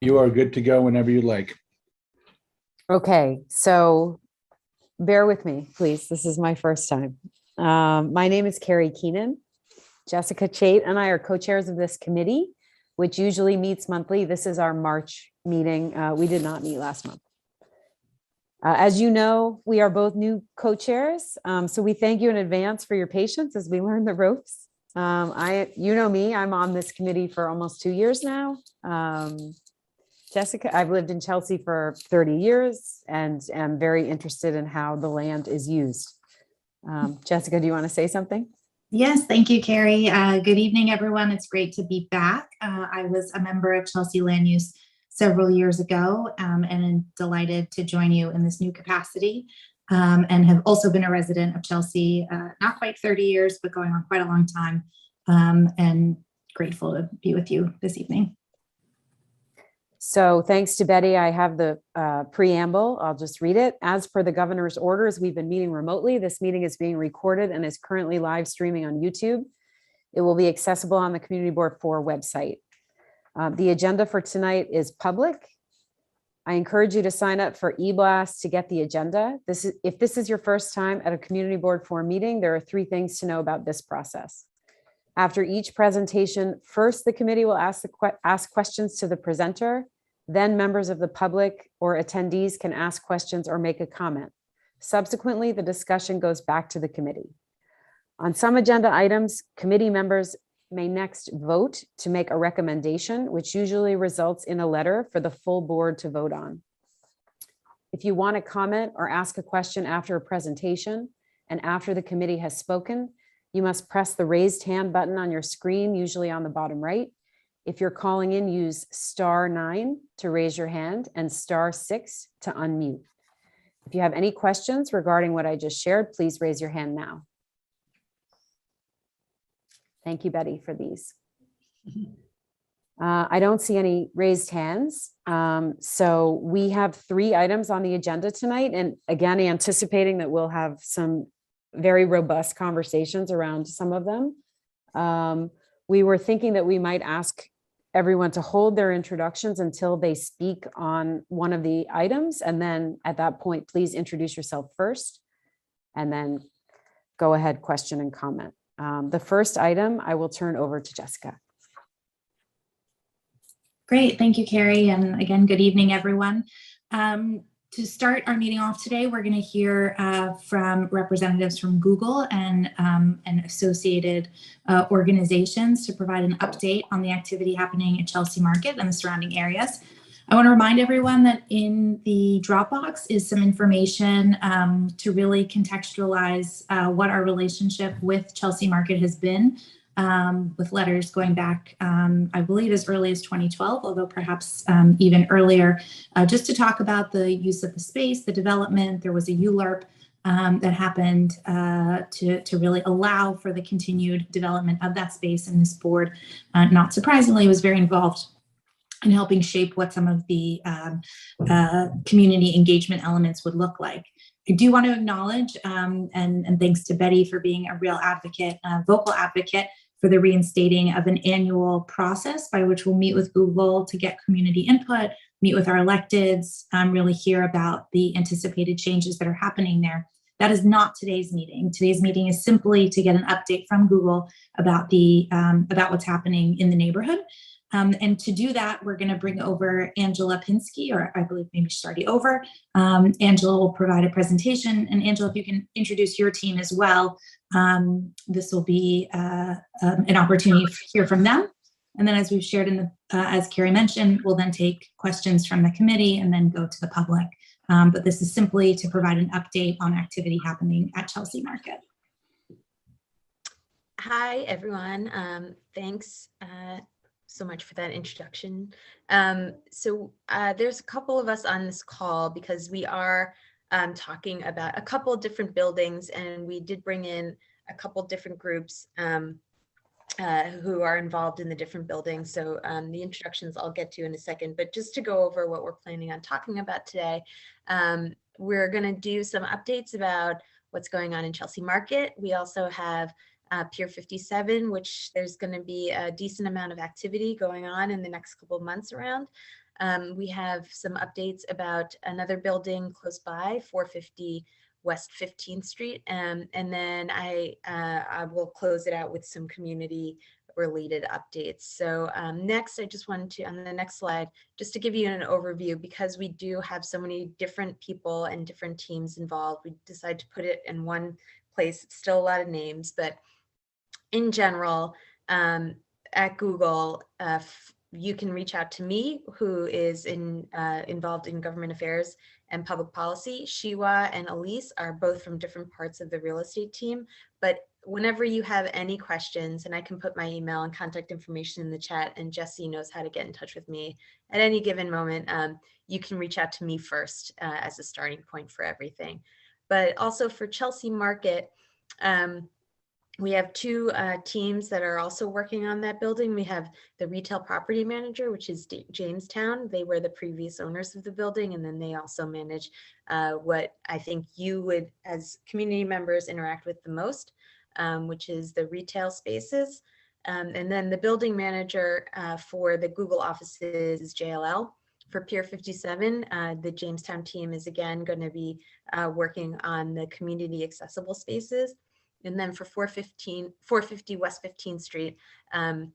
You are good to go whenever you like. Okay, so bear with me, please. This is my first time. My name is Carrie Keenan. Jessica Chait and I are co-chairs of this committee, which usually meets monthly. This is our March meeting. We did not meet last month. As you know, we are both new co-chairs, so we thank you in advance for your patience as we learn the ropes. You know me, I'm on this committee for almost 2 years now. Jessica, I've lived in Chelsea for 30 years and am very interested in how the land is used. Jessica, do you want to say something? Yes, thank you, Carrie. Good evening, everyone. It's great to be back. I was a member of Chelsea Land Use several years ago and am delighted to join you in this new capacity and have also been a resident of Chelsea, not quite 30 years, but going on quite a long time, and grateful to be with you this evening. So thanks to Betty, I have the preamble. I'll just read it. As per the governor's orders, we've been meeting remotely. This meeting is being recorded and is currently live streaming on YouTube. It will be accessible on the Community Board 4 website. The agenda for tonight is public. I encourage you to sign up for eBlast to get the agenda. If this is your first time at a Community Board 4 meeting, there are 3 things to know about this process. After each presentation, first the committee will ask questions to the presenter. Then members of the public or attendees can ask questions or make a comment. Subsequently, the discussion goes back to the committee. On some agenda items, committee members may next vote to make a recommendation, which usually results in a letter for the full board to vote on. If you want to comment or ask a question after a presentation and after the committee has spoken, you must press the raised hand button on your screen, usually on the bottom right. If you're calling in, use *9 to raise your hand and *6 to unmute. If you have any questions regarding what I just shared, please raise your hand now. Thank you, Betty, for these. I don't see any raised hands. So we have 3 items on the agenda tonight. And again, anticipating that we'll have some very robust conversations around some of them. We were thinking that we might ask everyone to hold their introductions until they speak on one of the items. And then at that point, please introduce yourself first and then go ahead, question and comment. The first item I will turn over to Jessica. Great, thank you, Carrie. And again, good evening, everyone. To start our meeting off today, we're going to hear from representatives from Google and associated organizations to provide an update on the activity happening at Chelsea Market and the surrounding areas. I want to remind everyone that in the Dropbox is some information to really contextualize what our relationship with Chelsea Market has been, with letters going back, I believe, as early as 2012, although perhaps even earlier, just to talk about the use of the space, the development. There was a ULURP that happened to really allow for the continued development of that space, and this board, not surprisingly, was very involved in helping shape what some of the community engagement elements would look like. I do want to acknowledge, and thanks to Betty for being a real advocate, vocal advocate, for the reinstating of an annual process by which we'll meet with Google to get community input, meet with our electeds, really hear about the anticipated changes that are happening there. That is not today's meeting. Today's meeting is simply to get an update from Google about what's happening in the neighborhood. And to do that, we're going to bring over Angela Pinsky, or I believe maybe she's already over. Angela will provide a presentation. And Angela, if you can introduce your team as well, this will be an opportunity to hear from them. And then, as we've shared as Carrie mentioned, we'll then take questions from the committee and then go to the public. But this is simply to provide an update on activity happening at Chelsea Market. Hi, everyone. Thanks so much for that introduction. So there's a couple of us on this call because we are talking about a couple of different buildings, and we did bring in a couple different groups who are involved in the different buildings. So the introductions I'll get to in a second, but just to go over what we're planning on talking about today, we're going to do some updates about what's going on in Chelsea Market. We also have Pier 57, which there's going to be a decent amount of activity going on in the next couple of months around. We have some updates about another building close by, 450 West 15th Street. And then I will close it out with some community related updates. So next, I just wanted to, on the next slide, just to give you an overview, because we do have so many different people and different teams involved, we decided to put it in one place. It's still a lot of names, but in general, at Google, you can reach out to me, who is involved in government affairs and public policy. Shiwa and Elise are both from different parts of the real estate team, but whenever you have any questions, and I can put my email and contact information in the chat, and Jesse knows how to get in touch with me at any given moment, you can reach out to me first as a starting point for everything. But also for Chelsea Market, we have two teams that are also working on that building. We have the retail property manager, which is Jamestown. They were the previous owners of the building, and then they also manage what I think you would, as community members, interact with the most, which is the retail spaces. And then the building manager for the Google offices is JLL. For Pier 57, the Jamestown team is again going to be working on the community accessible spaces. And then for 450 West 15th Street, the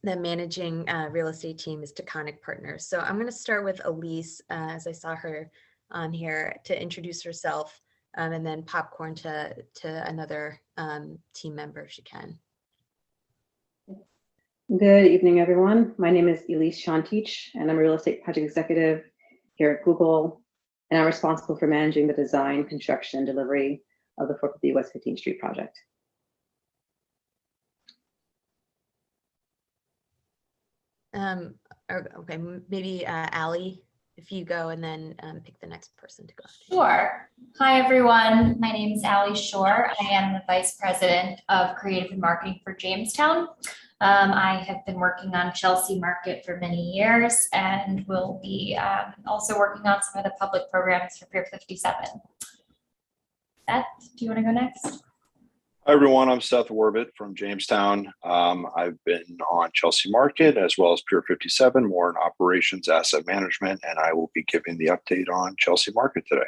managing real estate team is Taconic Partners. So I'm going to start with Elise, as I saw her on here, to introduce herself, and then popcorn to another team member if she can. Good evening, everyone. My name is Elise Shantich, and I'm a real estate project executive here at Google, and I'm responsible for managing the design, construction, and delivery of the 450 West 15th Street project. Okay, maybe Allie, if you go, and then pick the next person to go. Sure. Hi, everyone. My name is Allie Shore. I am the Vice President of Creative and Marketing for Jamestown. I have been working on Chelsea Market for many years and will be also working on some of the public programs for Pier 57. Seth, do you want to go next? Hi, everyone. I'm Seth Warbit from Jamestown. I've been on Chelsea Market as well as Pier 57, more in operations, asset management, and I will be giving the update on Chelsea Market today.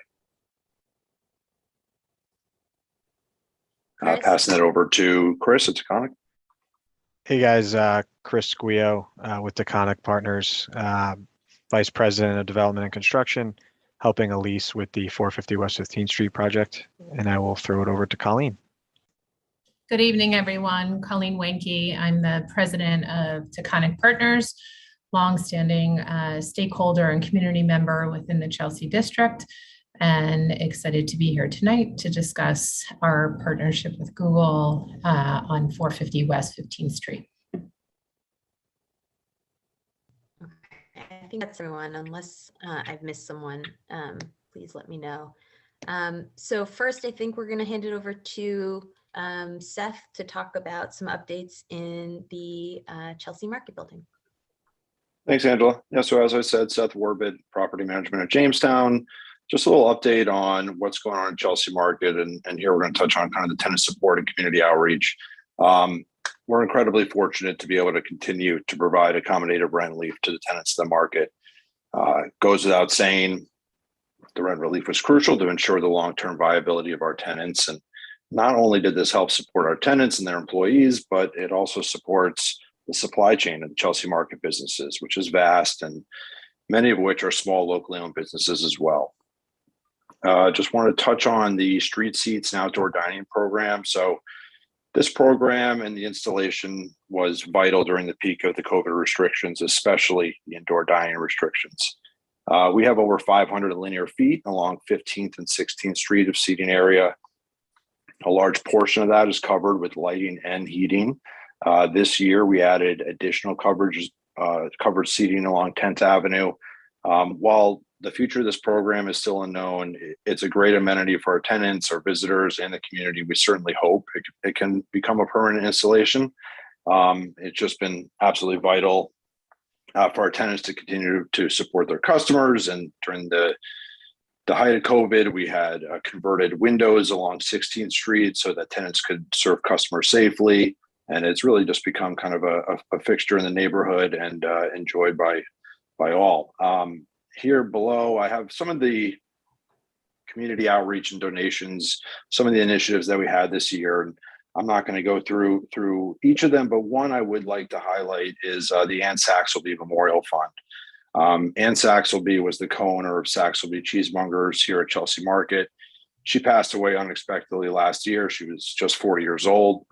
Passing it over to Chris at Taconic. Hey guys, Chris Squio with Taconic Partners, Vice President of Development and Construction, helping Elise with the 450 West 15th Street project, and I will throw it over to Colleen. Good evening, everyone. Colleen Wenke. I'm the president of Taconic Partners, longstanding stakeholder and community member within the Chelsea district, and excited to be here tonight to discuss our partnership with Google on 450 West 15th Street. I think that's everyone, unless I've missed someone, please let me know. So first, I think we're going to hand it over to Seth to talk about some updates in the Chelsea Market building. Thanks, Angela. Yeah, so as I said, Seth Warbit, property management at Jamestown. Just a little update on what's going on in Chelsea Market, and here we're going to touch on kind of the tenant support and community outreach. We're incredibly fortunate to be able to continue to provide accommodative rent relief to the tenants of the market. Goes without saying, the rent relief was crucial to ensure the long-term viability of our tenants. And not only did this help support our tenants and their employees, but it also supports the supply chain of the Chelsea Market businesses, which is vast, and many of which are small locally owned businesses as well. Just want to touch on the street seats and outdoor dining program. So this program and the installation was vital during the peak of the COVID restrictions, especially the indoor dining restrictions. We have over 500 linear feet along 15th and 16th Street of seating area. A large portion of that is covered with lighting and heating. This year, we added additional covered seating along 10th Avenue. While the future of this program is still unknown, it's a great amenity for our tenants, our visitors, and the community. We certainly hope it can become a permanent installation. It's just been absolutely vital for our tenants to continue to support their customers. And during the height of COVID, we had converted windows along 16th Street so that tenants could serve customers safely. And it's really just become kind of a fixture in the neighborhood and enjoyed by by all. Here below, I have some of the community outreach and donations, some of the initiatives that we had this year. And I'm not going to go through each of them, but one I would like to highlight is the Ann Saxelby Memorial Fund. Ann Saxelby was the co-owner of Saxelby Cheesemongers here at Chelsea Market. She passed away unexpectedly last year. She was just 40 years old,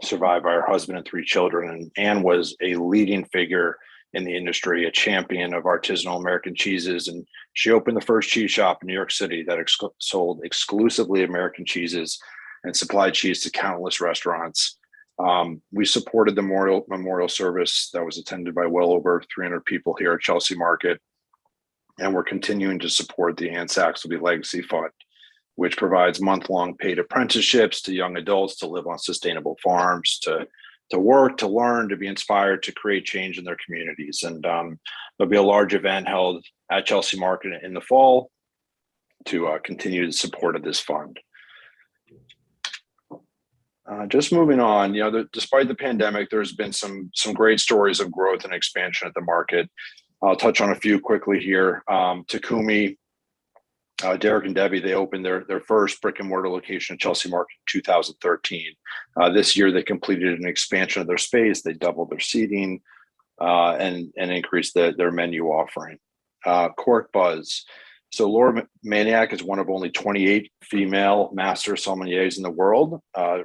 survived by her husband and 3 children. And Ann was a leading figure in the industry, a champion of artisanal American cheeses. And she opened the first cheese shop in New York City that sold exclusively American cheeses and supplied cheese to countless restaurants. We supported the memorial service that was attended by well over 300 people here at Chelsea Market. And we're continuing to support the Ann Saxelby Legacy Fund, which provides month-long paid apprenticeships to young adults to live on sustainable farms, to work, to learn, to be inspired, to create change in their communities. And there'll be a large event held at Chelsea Market in the fall to continue the support of this fund. Just moving on, despite the pandemic, there's been some great stories of growth and expansion at the market. I'll touch on a few quickly here. Takumi, Derek and Debbie, they opened their first brick and mortar location at Chelsea Market in 2013. This year, they completed an expansion of their space. They doubled their seating and increased their menu offering. Cork Buzz. So Laura Maniac is one of only 28 female master sommeliers in the world,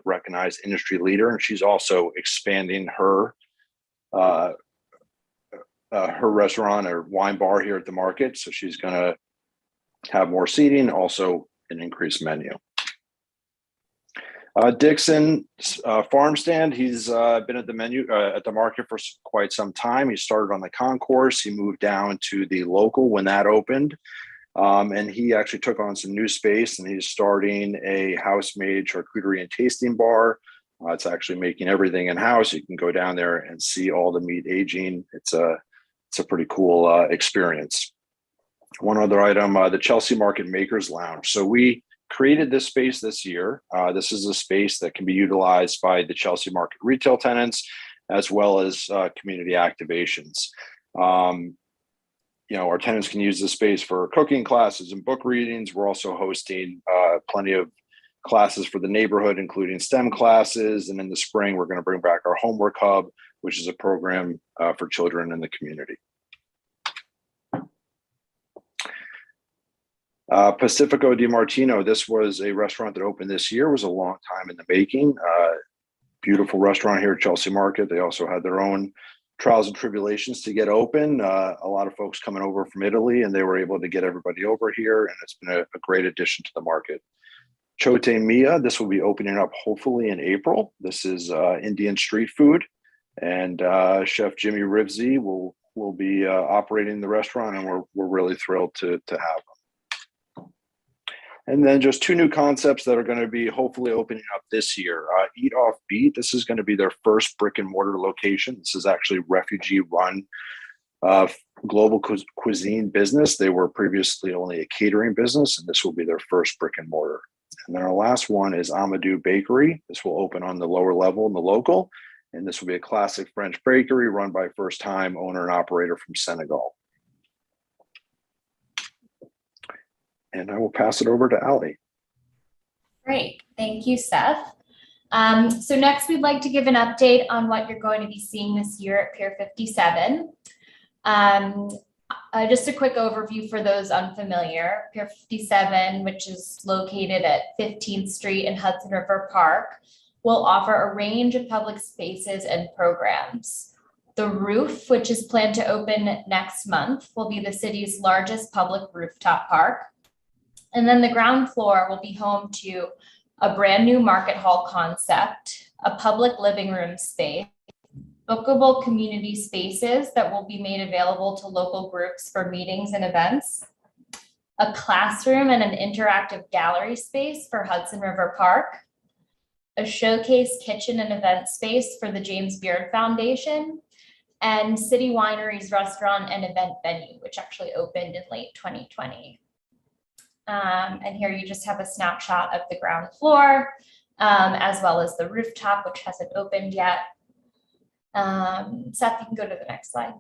recognized industry leader, and she's also expanding her restaurant or wine bar here at the market. So she's going to have more seating, also an increased menu. Dixon Farm Stand, he's been at the market for quite some time. He started on the concourse. He moved down to the local when that opened. And he actually took on some new space, and he's starting a house-made charcuterie and tasting bar. It's actually making everything in-house. You can go down there and see all the meat aging. It's a pretty cool experience. One other item, the Chelsea Market Makers Lounge. So we created this space this year. This is a space that can be utilized by the Chelsea Market retail tenants, as well as community activations. Our tenants can use this space for cooking classes and book readings. We're also hosting plenty of classes for the neighborhood, including STEM classes. And in the spring, we're going to bring back our Homework Hub, which is a program for children in the community. Pacifico di Martino, this was a restaurant that opened this year. It was a long time in the making. Beautiful restaurant here at Chelsea Market. They also had their own trials and tribulations to get open. A lot of folks coming over from Italy, and they were able to get everybody over here, and it's been a great addition to the market. Chote Mia, this will be opening up hopefully in April. This is Indian street food, and Chef Jimmy Rivsey will be operating the restaurant, and we're really thrilled to have him. And then just 2 new concepts that are going to be hopefully opening up this year. Eat Off Beat, this is going to be their first brick and mortar location. This is actually refugee-run global cuisine business. They were previously only a catering business, and this will be their first brick and mortar. And then our last one is Amadou Bakery. This will open on the lower level in the local, and this will be a classic French bakery run by first-time owner and operator from Senegal. And I will pass it over to Ali. Great, thank you, Seth. So next we'd like to give an update on what you're going to be seeing this year at Pier 57. Just a quick overview for those unfamiliar. Pier 57, which is located at 15th Street in Hudson River Park, will offer a range of public spaces and programs. The roof, which is planned to open next month, will be the city's largest public rooftop park. And then the ground floor will be home to a brand new market hall concept, a public living room space, bookable community spaces that will be made available to local groups for meetings and events, a classroom and an interactive gallery space for Hudson River Park, a showcase kitchen and event space for the James Beard Foundation, and City Winery's restaurant and event venue, which actually opened in late 2020. And here you just have a snapshot of the ground floor, as well as the rooftop, which hasn't opened yet. Seth, you can go to the next slide.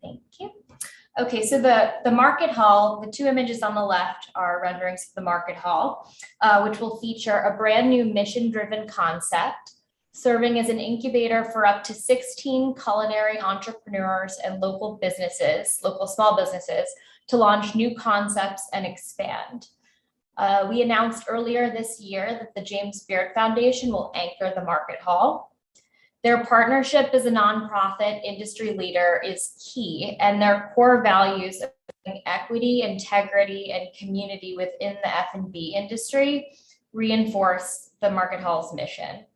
Thank you. Okay, so the Market Hall, the two images on the left are renderings of the Market Hall, which will feature a brand new mission-driven concept, serving as an incubator for up to 16 culinary entrepreneurs and local small businesses, to launch new concepts and expand. We announced earlier this year that the James Beard Foundation will anchor the Market Hall. Their partnership as a nonprofit industry leader is key, and their core values of equity, integrity, and community within the F&B industry reinforce the Market Hall's mission.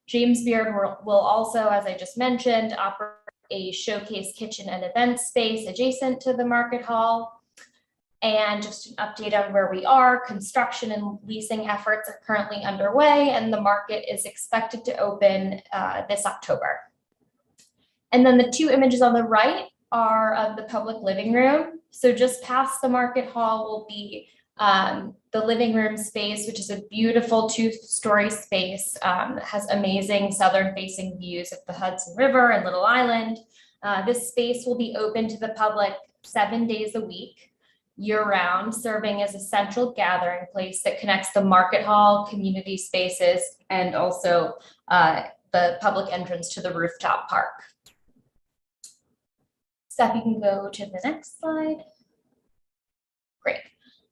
James Beard will also, as I just mentioned, operate a showcase kitchen and event space adjacent to the Market Hall. And just an update on where we are, construction and leasing efforts are currently underway, and the market is expected to open this October. And then the two images on the right are of the public living room. So just past the Market Hall will be the living room space, which is a beautiful 2-story space that has amazing southern-facing views of the Hudson River and Little Island. This space will be open to the public 7 days a week, year-round, serving as a central gathering place that connects the Market Hall, community spaces, and also the public entrance to the rooftop park. Steph, you can go to the next slide. Great.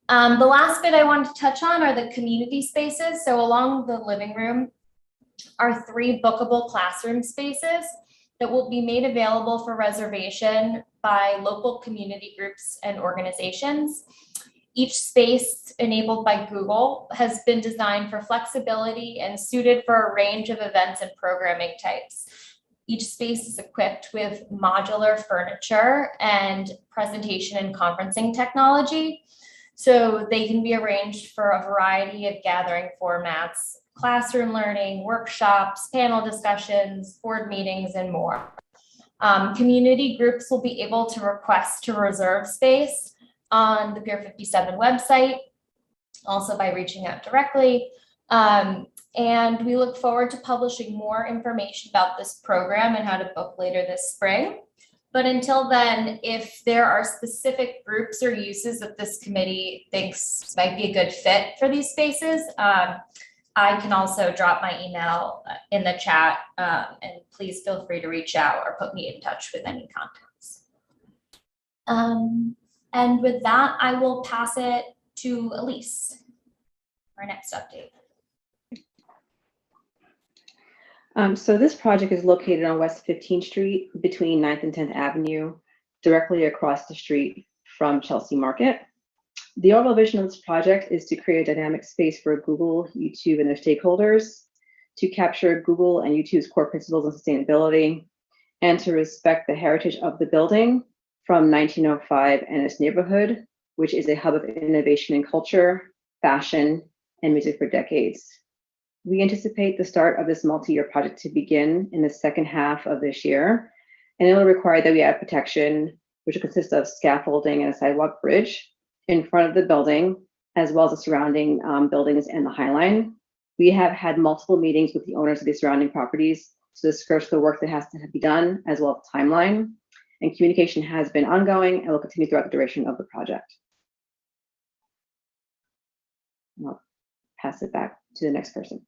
The last bit I wanted to touch on are the community spaces. So along the living room are 3 bookable classroom spaces that will be made available for reservation by local community groups and organizations. Each space, enabled by Google, has been designed for flexibility and suited for a range of events and programming types. Each space is equipped with modular furniture and presentation and conferencing technology, so they can be arranged for a variety of gathering formats: classroom learning, workshops, panel discussions, board meetings, and more. Community groups will be able to request to reserve space on the Pier 57 website, also by reaching out directly. And we look forward to publishing more information about this program and how to book later this spring. But until then, if there are specific groups or uses that this committee thinks might be a good fit for these spaces, I can also drop my email in the chat, and please feel free to reach out or put me in touch with any contacts. And with that, I will pass it to Elise for our next update. So this project is located on West 15th Street between 9th and 10th Avenue, directly across the street from Chelsea Market. The overall vision of this project is to create a dynamic space for Google, YouTube, and their stakeholders, to capture Google and YouTube's core principles of sustainability, and to respect the heritage of the building from 1905 and its neighborhood, which is a hub of innovation in culture, fashion, and music for decades. We anticipate the start of this multi-year project to begin in the second half of this year, and it will require that we add protection, which will consist of scaffolding and a sidewalk bridge in front of the building, as well as the surrounding buildings and the High Line. We have had multiple meetings with the owners of the surrounding properties to discuss the work that has to be done, as well as the timeline. And communication has been ongoing and will continue throughout the duration of the project. I'll pass it back to the next person.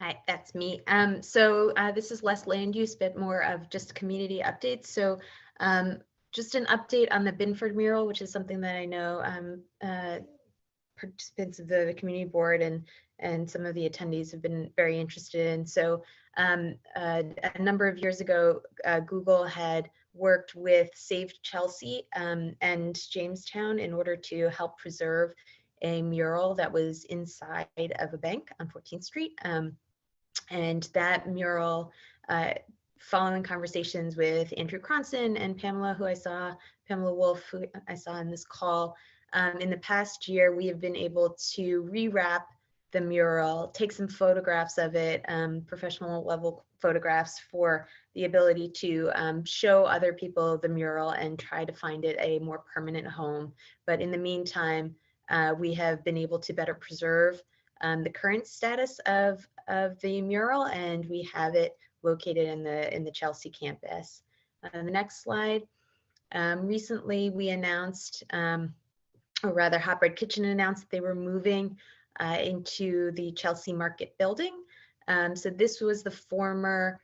Hi, that's me. So this is less land use, but more of just community updates. So just an update on the Binford mural, which is something that I know participants of the community board and some of the attendees have been very interested in. So a number of years ago, Google had worked with Save Chelsea and Jamestown in order to help preserve a mural that was inside of a bank on 14th Street. And that mural, following conversations with Andrew Cronson and Pamela Wolf, who I saw in this call, in the past year, we have been able to rewrap the mural, take some photographs of it, professional level photographs, for the ability to show other people the mural and try to find it a more permanent home. But in the meantime, we have been able to better preserve the current status of the mural, and we have it located in the Chelsea campus. The next slide. Recently, we announced, or rather Hot Bread Kitchen announced that they were moving into the Chelsea Market building. So this was the former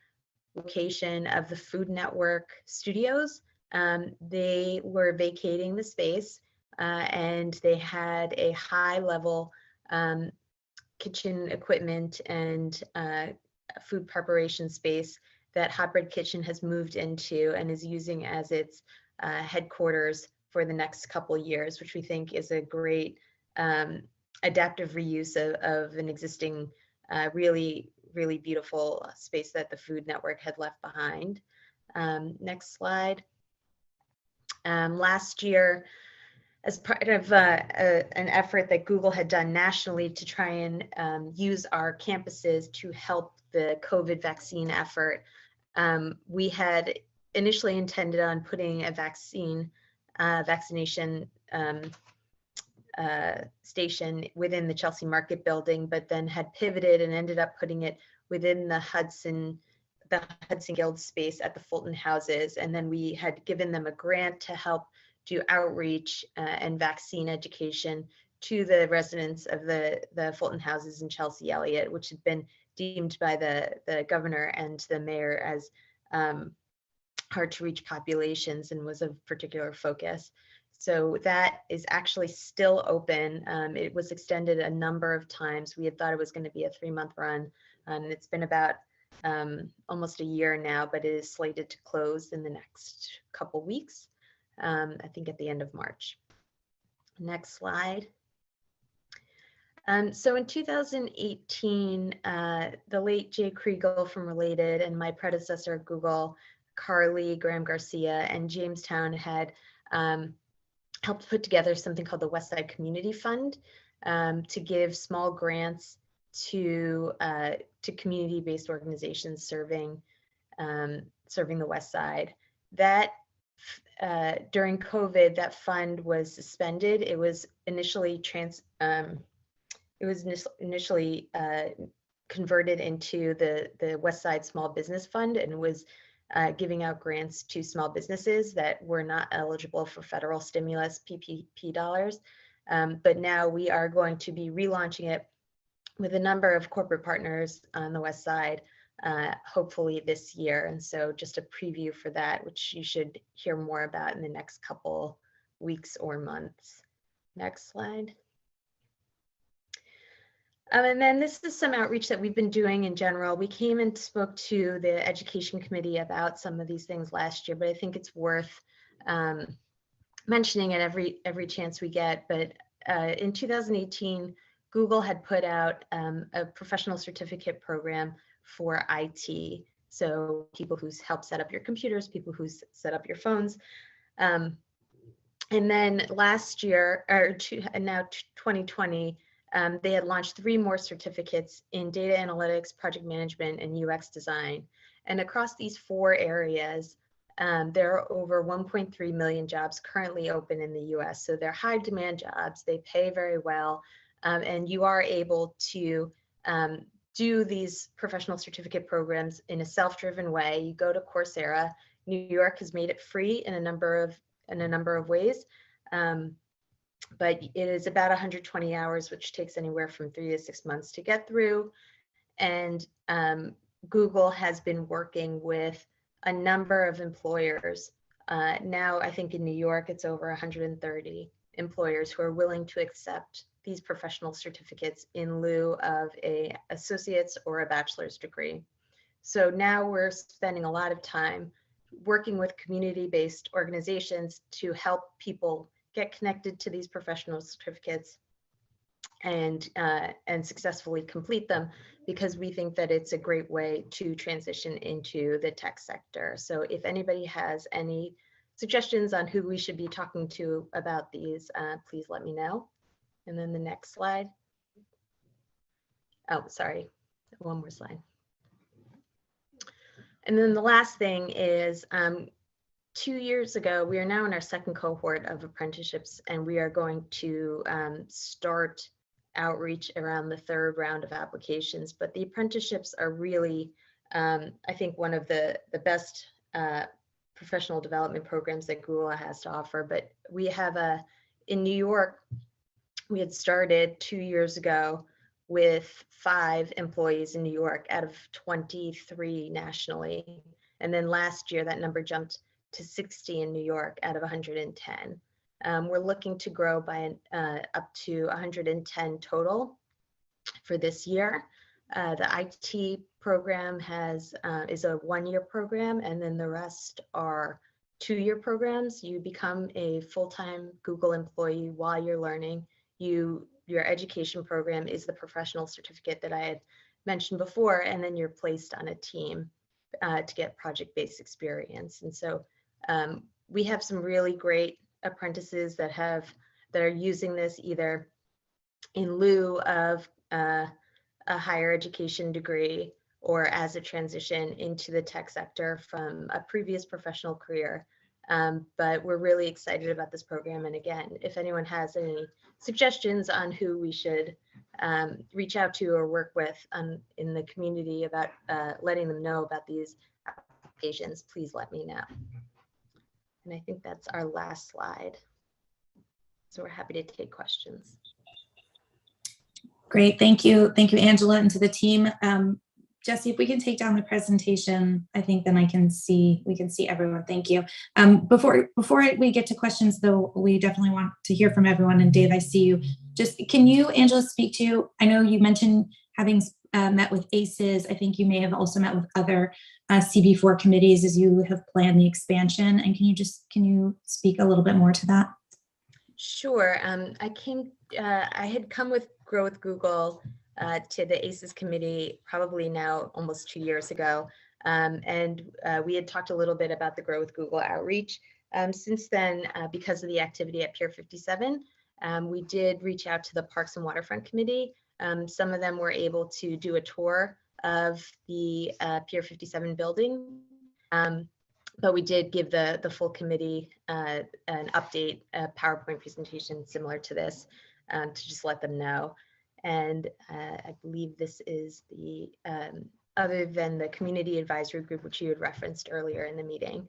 location of the Food Network studios. They were vacating the space and they had a high level kitchen equipment and food preparation space that Hot Bread Kitchen has moved into and is using as its headquarters for the next couple years, which we think is a great adaptive reuse of an existing really beautiful space that the Food Network had left behind. Next slide. Last year, as part of an effort that Google had done nationally to try and use our campuses to help the COVID vaccine effort, we had initially intended on putting a vaccination station within the Chelsea Market building, but then had pivoted and ended up putting it within the Hudson Guild space at the Fulton Houses. And then we had given them a grant to help do outreach and vaccine education to the residents of the Fulton Houses in Chelsea Elliott, which had been deemed by the governor and the mayor as hard to reach populations and was of particular focus. So that is actually still open. It was extended a number of times. We had thought it was going to be a 3-month run, and it's been about almost a year now, but it is slated to close in the next couple weeks, I think at the end of March. Next slide. So in 2018, the late Jay Kriegel from Related and my predecessor at Google, Carly Graham Garcia, and Jamestown had helped put together something called the Westside Community Fund to give small grants to community-based organizations serving the West Side. That during COVID, that fund was suspended. It was initially converted into the West Side Small Business Fund and was giving out grants to small businesses that were not eligible for federal stimulus PPP dollars. But now we are going to be relaunching it with a number of corporate partners on the West Side, hopefully this year. And so just a preview for that, which you should hear more about in the next couple weeks or months. Next slide. And then this is some outreach that we've been doing in general. We came and spoke to the Education Committee about some of these things last year, but I think it's worth mentioning it every chance we get. But in 2018, Google had put out a professional certificate program for IT. So people who help set up your computers, people who set up your phones. And then last year, now 2020, they had launched 3 more certificates in data analytics, project management, and UX design. And across these 4 areas, there are over 1.3 million jobs currently open in the US. So they're high demand jobs, they pay very well, and you are able to do these professional certificate programs in a self-driven way. You go to Coursera. New York has made it free in a number of ways. But it is about 120 hours, which takes anywhere from 3 to 6 months to get through. And Google has been working with a number of employers. Now, I think in New York, it's over 130 employers who are willing to accept these professional certificates in lieu of an associate's or a bachelor's degree. So now we're spending a lot of time working with community-based organizations to help people get connected to these professional certificates and successfully complete them, because we think that it's a great way to transition into the tech sector. So if anybody has any suggestions on who we should be talking to about these, please let me know. And then the next slide. Oh, sorry, one more slide. And then the last thing is 2 years ago, we are now in our 2nd cohort of apprenticeships, and we are going to start outreach around the 3rd round of applications. But the apprenticeships are really I think one of the best professional development programs that Google has to offer. But we have in New York, we had started 2 years ago with 5 employees in New York out of 23 nationally. And then last year, that number jumped to 60 in New York out of 110. We're looking to grow by up to 110 total for this year. The IT program is a 1-year program, and then the rest are 2-year programs. You become a full-time Google employee while you're learning. Your education program is the professional certificate that I had mentioned before, and then you're placed on a team to get project-based experience. And so we have some really great apprentices that are using this either in lieu of a higher education degree or as a transition into the tech sector from a previous professional career. But we're really excited about this program. And again, if anyone has any suggestions on who we should reach out to or work with in the community about letting them know about these applications, please let me know. And I think that's our last slide. So we're happy to take questions. Great, thank you, Angela, and to the team. Jesse, if we can take down the presentation, I think then we can see everyone. Thank you. Before we get to questions, though, we definitely want to hear from everyone. And Dave, I see you. Just can you, Angela, speak to? I know you mentioned having met with ACEs. I think you may have also met with other CB4 committees as you have planned the expansion. And can you speak a little bit more to that? Sure. I had come with Grow with Google to the ACEs committee probably now almost 2 years ago. And we had talked a little bit about the Grow with Google outreach. Since then, because of the activity at Pier 57, we did reach out to the Parks and Waterfront Committee. Some of them were able to do a tour of the Pier 57 building. But we did give the full committee an update, a PowerPoint presentation similar to this to just let them know. And I believe this is the, other than the community advisory group, which you had referenced earlier in the meeting,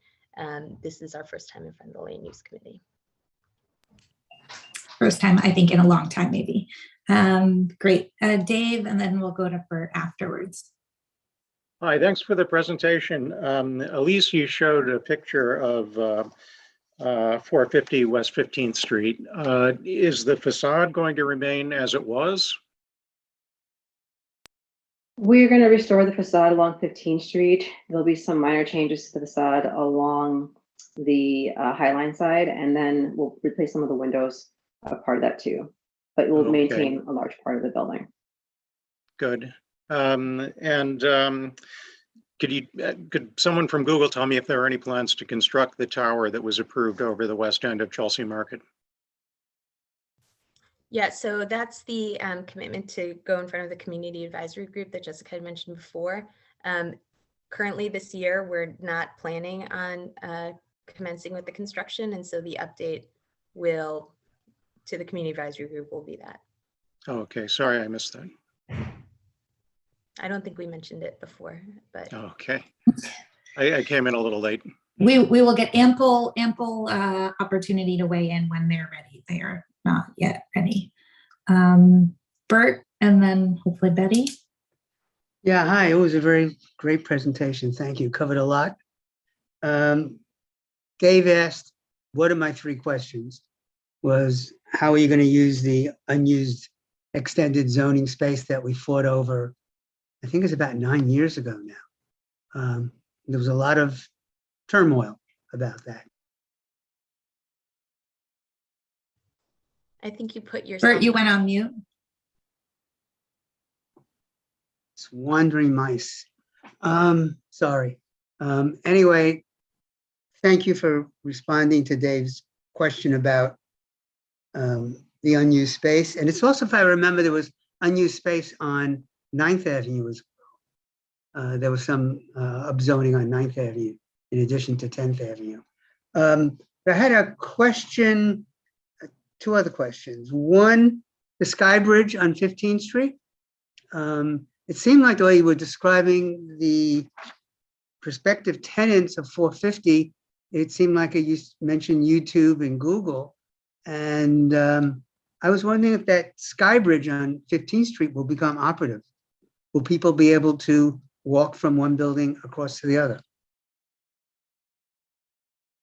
this is our first time in front of the Land Use Committee. First time, I think, in a long time, maybe. Great. Dave, and then we'll go to Bert afterwards. Hi, thanks for the presentation. Elise, you showed a picture of 450 West 15th Street. Is the facade going to remain as it was? We're going to restore the facade along 15th Street. There'll be some minor changes to the facade along the Highline side, and then we'll replace some of the windows, part of that too. But we'll maintain a large part of the building. Good. Could someone from Google tell me if there are any plans to construct the tower that was approved over the west end of Chelsea Market? Yeah, so that's the commitment to go in front of the community advisory group that Jessica had mentioned before. Currently this year, we're not planning on commencing with the construction, and so the update to the community advisory group will be that. Oh, okay, sorry, I missed that. I don't think we mentioned it before, but okay. I came in a little late. We will get ample opportunity to weigh in when they're ready. They are not yet ready. Bert, and then hopefully Betty. Yeah, hi. It was a very great presentation. Thank you. Covered a lot. Dave asked, what are my 3 questions? Was how are you going to use the unused extended zoning space that we fought over? I think it's about 9 years ago now. There was a lot of turmoil about that. I think you put your Bert, you went on mute. It's wandering mice. Sorry. Anyway, thank you for responding to Dave's question about the unused space. And it's also, if I remember, there was unused space on 9th Avenue as well. There was some upzoning on 9th Avenue in addition to 10th Avenue. I had a question, 2 other questions. One, the Sky Bridge on 15th Street. it seemed like the way you were describing the prospective tenants of 450, it seemed like you mentioned YouTube and Google. And I was wondering if that sky bridge on 15th Street will become operative. Will people be able to walk from one building across to the other?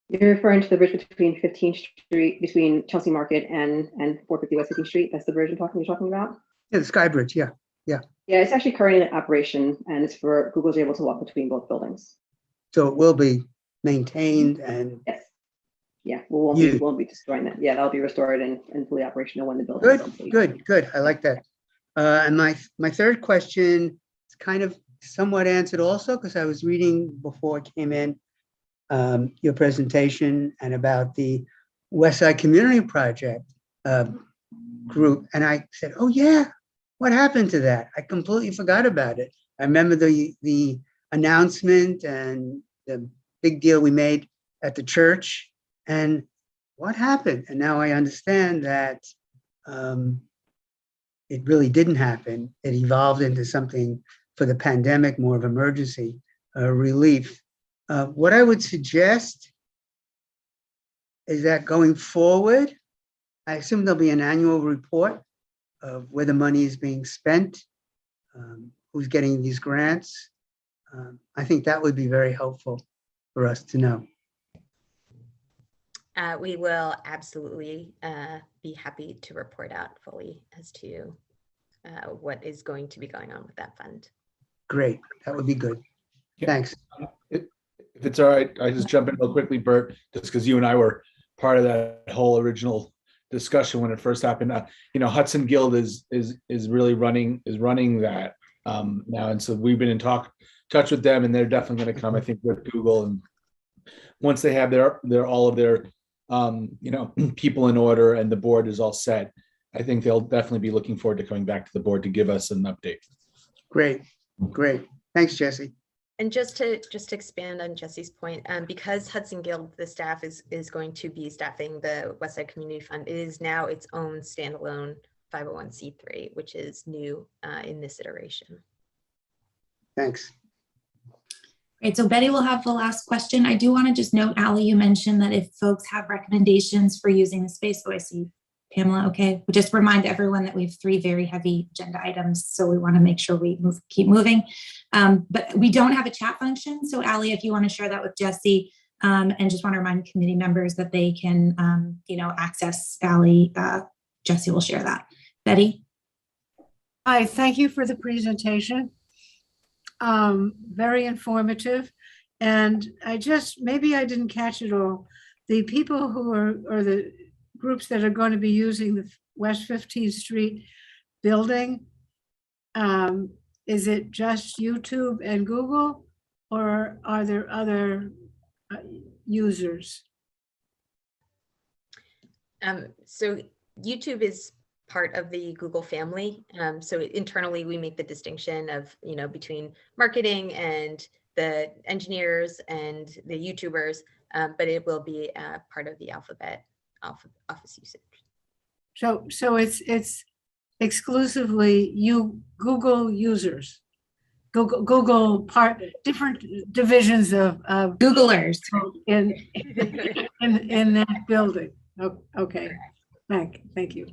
You're referring to the bridge between 15th Street, between Chelsea Market and 450 West 15th Street. That's the bridge you're talking about? Yeah, the sky bridge, yeah. Yeah, it's actually currently in operation, and it's for Google's able to walk between both buildings. So it will be maintained and Yes. Yeah, we won't be destroying that. Yeah, that'll be restored and fully operational when the building is complete. good. I like that. And my third question is kind of somewhat answered also, because I was reading before I came in your presentation and about the West Side Community Project group. And I said, oh yeah, what happened to that? I completely forgot about it. I remember the announcement and the big deal we made at the church, and what happened? And now I understand that it really didn't happen. It evolved into something for the pandemic, more of emergency relief. What I would suggest is that going forward, I assume there'll be an annual report of where the money is being spent, who's getting these grants. I think that would be very helpful for us to know. We will absolutely be happy to report out fully as to what is going to be going on with that fund. Great, that would be good. Yeah. Thanks. If it's all right, I just jump in real quickly, Bert, just because you and I were part of that whole original discussion when it first happened. Hudson Guild is really running that now, and so we've been in touch with them, and they're definitely going to come, I think, with Google, and once they have all of their people in order and the board is all set, I think they'll definitely be looking forward to coming back to the board to give us an update. Great. Thanks, Jesse. And just to expand on Jesse's point, because Hudson Guild, the staff is going to be staffing the Westside Community Fund, it is now its own standalone 501c3, which is new in this iteration. Thanks. Great, so Betty will have the last question. I do want to just note, Ali, you mentioned that if folks have recommendations for using the space, so I see Pamela, okay. We'll just remind everyone that we have 3 very heavy agenda items, so we want to make sure we keep moving. But we don't have a chat function, so Ali, if you want to share that with Jesse, and just want to remind committee members that they can, access Ali. Jesse will share that. Betty? Hi, thank you for the presentation. Very informative. And maybe I didn't catch it all. The people who are the groups that are going to be using the West 15th Street building, is it just YouTube and Google, or are there other users? So YouTube is part of the Google family. So internally, we make the distinction of, between marketing and the engineers and the YouTubers, but it will be part of the Alphabet Office usage. So it's exclusively Google users, Google different divisions of Googlers in that building. Okay, thank you.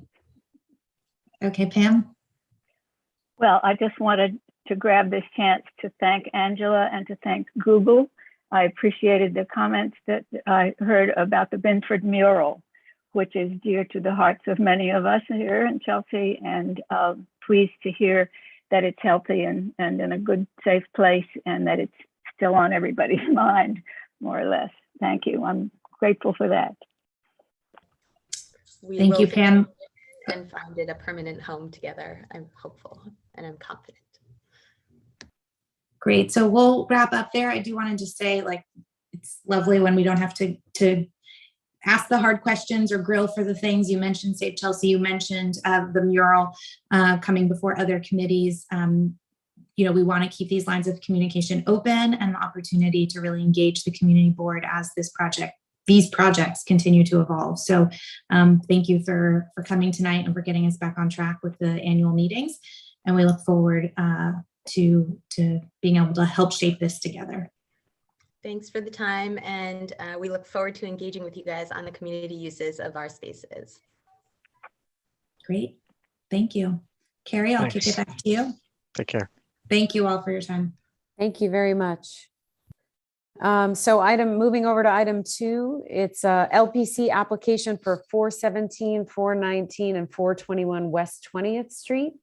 Okay, Pam. Well, I just wanted to grab this chance to thank Angela and to thank Google. I appreciated the comments that I heard about the Binford mural, which is dear to the hearts of many of us here in Chelsea, and pleased to hear that it's healthy and in a good, safe place, and that it's still on everybody's mind, more or less. Thank you. I'm grateful for that. Thank you, Pam. And find it a permanent home together. I'm hopeful and I'm confident. Great. So we'll wrap up there. I do want to just say, it's lovely when we don't have to ask the hard questions or grill for the things. You mentioned Save Chelsea. You mentioned the mural coming before other committees. We want to keep these lines of communication open and the opportunity to really engage the community board as these projects continue to evolve. So thank you for coming tonight and for getting us back on track with the annual meetings. And we look forward to being able to help shape this together. Thanks for the time, and we look forward to engaging with you guys on the community uses of our spaces. Great. Thank you. Carrie, I'll kick it back to you. Take care. Thank you all for your time. Thank you very much. So moving over to item 2, it's a LPC application for 417, 419, and 421 West 20th Street.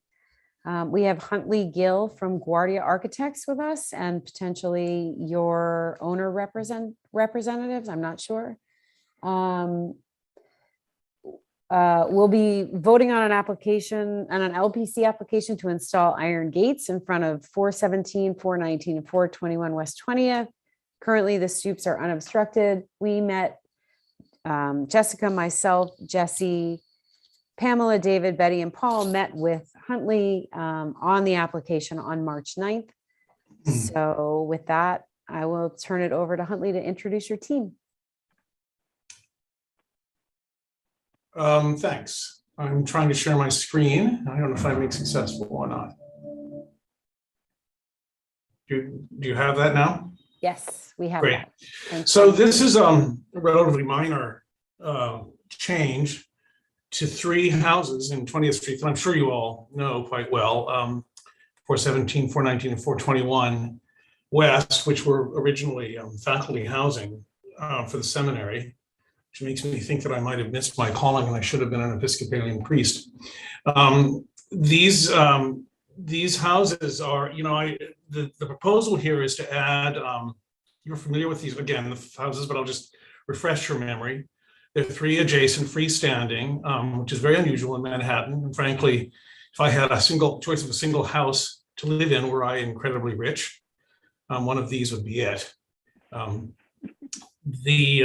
We have Huntley Gill from Guardia Architects with us, and potentially your owner representatives, I'm not sure. We'll be voting on an LPC application to install iron gates in front of 417, 419, and 421 West 20th. Currently, the stoops are unobstructed. We met Jessica, myself, Jesse, Pamela, David, Betty, and Paul met with Huntley on the application on March 9th. So with that, I will turn it over to Huntley to introduce your team. Thanks. I'm trying to share my screen. I don't know if I'm being successful or not. Do you have that now? Yes, we have. Great. That. So this is a relatively minor change to 3 houses in 20th Street that I'm sure you all know quite well, 417, 419, and 421 West, which were originally faculty housing for the seminary, which makes me think that I might have missed my calling and I should have been an Episcopalian priest. These houses are, the proposal here is to add, you're familiar with these, again, the houses, but I'll just refresh your memory. There are 3 adjacent freestanding, which is very unusual in Manhattan. And frankly, if I had a choice of a single house to live in, were I incredibly rich, one of these would be it. They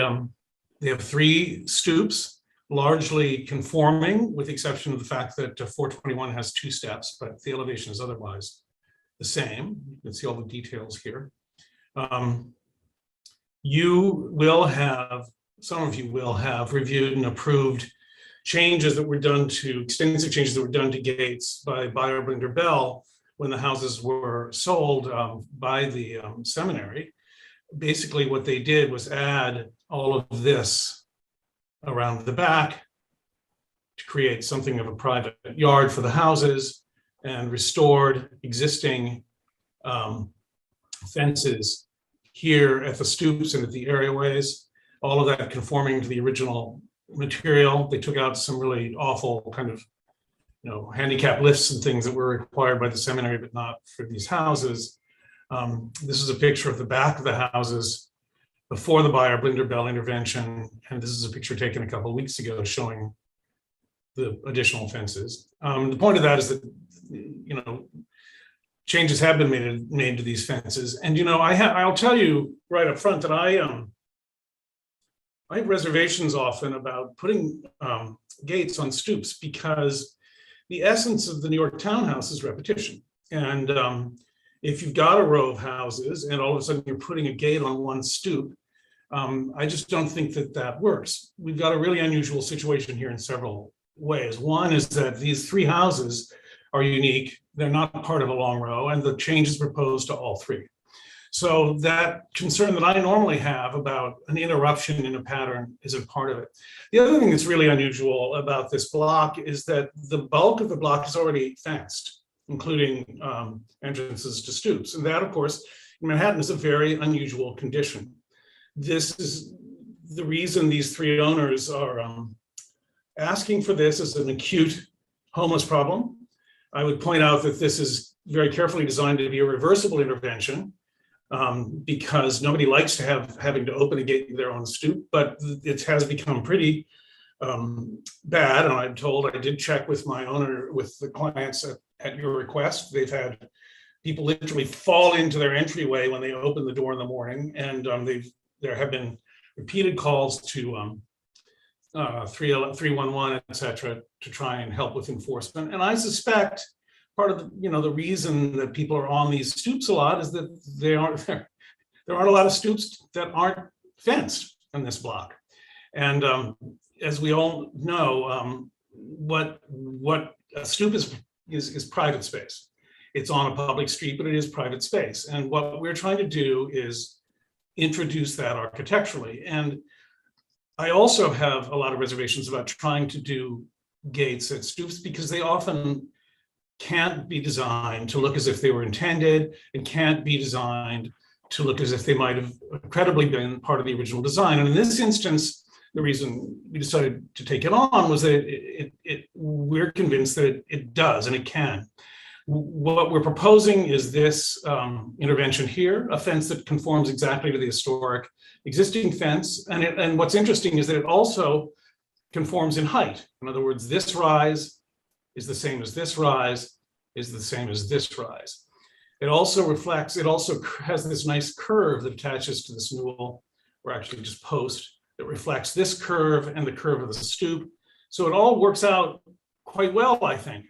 have 3 stoops, largely conforming, with the exception of the fact that 421 has 2 steps, but the elevation is otherwise the same. You can see all the details here. Some of you will have reviewed and approved changes that were done to, extensive changes that were done to gates by Buyer Blinder Bell when the houses were sold by the seminary. Basically, what they did was add all of this around the back to create something of a private yard for the houses, and restored existing fences here at the stoops and at the areaways, all of that conforming to the original material. They took out some really awful kind of, handicap lifts and things that were required by the seminary, but not for these houses. This is a picture of the back of the houses before the Buyer Blinder Bell intervention. And this is a picture taken a couple of weeks ago showing the additional fences. The point of that is that, changes have been made to these fences. And, I'll tell you right up front that I have reservations often about putting gates on stoops, because the essence of the New York townhouse is repetition. And if you've got a row of houses and all of a sudden you're putting a gate on one stoop, I just don't think that works. We've got a really unusual situation here in several ways. One is that these 3 houses are unique. They're not part of a long row, and the change is proposed to all 3. So that concern that I normally have about an interruption in a pattern isn't part of it. The other thing that's really unusual about this block is that the bulk of the block is already fenced, including entrances to stoops. And that, of course, in Manhattan is a very unusual condition. This is the reason these 3 owners are asking for this as an acute homeless problem. I would point out that this is very carefully designed to be a reversible intervention, because nobody likes to having to open a gate in their own stoop, but it has become pretty bad. And I'm told, I did check with my owner, with the clients at your request. They've had people literally fall into their entryway when they open the door in the morning. And there have been repeated calls to 311, et cetera, to try and help with enforcement. And I suspect part of the reason that people are on these stoops a lot is that there aren't a lot of stoops that aren't fenced in this block. And as we all know, what a stoop is private space. It's on a public street, but it is private space. And what we're trying to do is introduce that architecturally. And I also have a lot of reservations about trying to do gates at stoops because they often can't be designed to look as if they were intended and can't be designed to look as if they might have credibly been part of the original design. And in this instance, the reason we decided to take it on was that we're convinced that it does and it can. What we're proposing is this intervention here, a fence that conforms exactly to the historic existing fence. And what's interesting is that it also conforms in height. In other words, this rise is the same as this rise, is the same as this rise. It also reflects, it also has this nice curve that attaches to this newel, or actually just post, that reflects this curve and the curve of the stoop. So it all works out quite well, I think.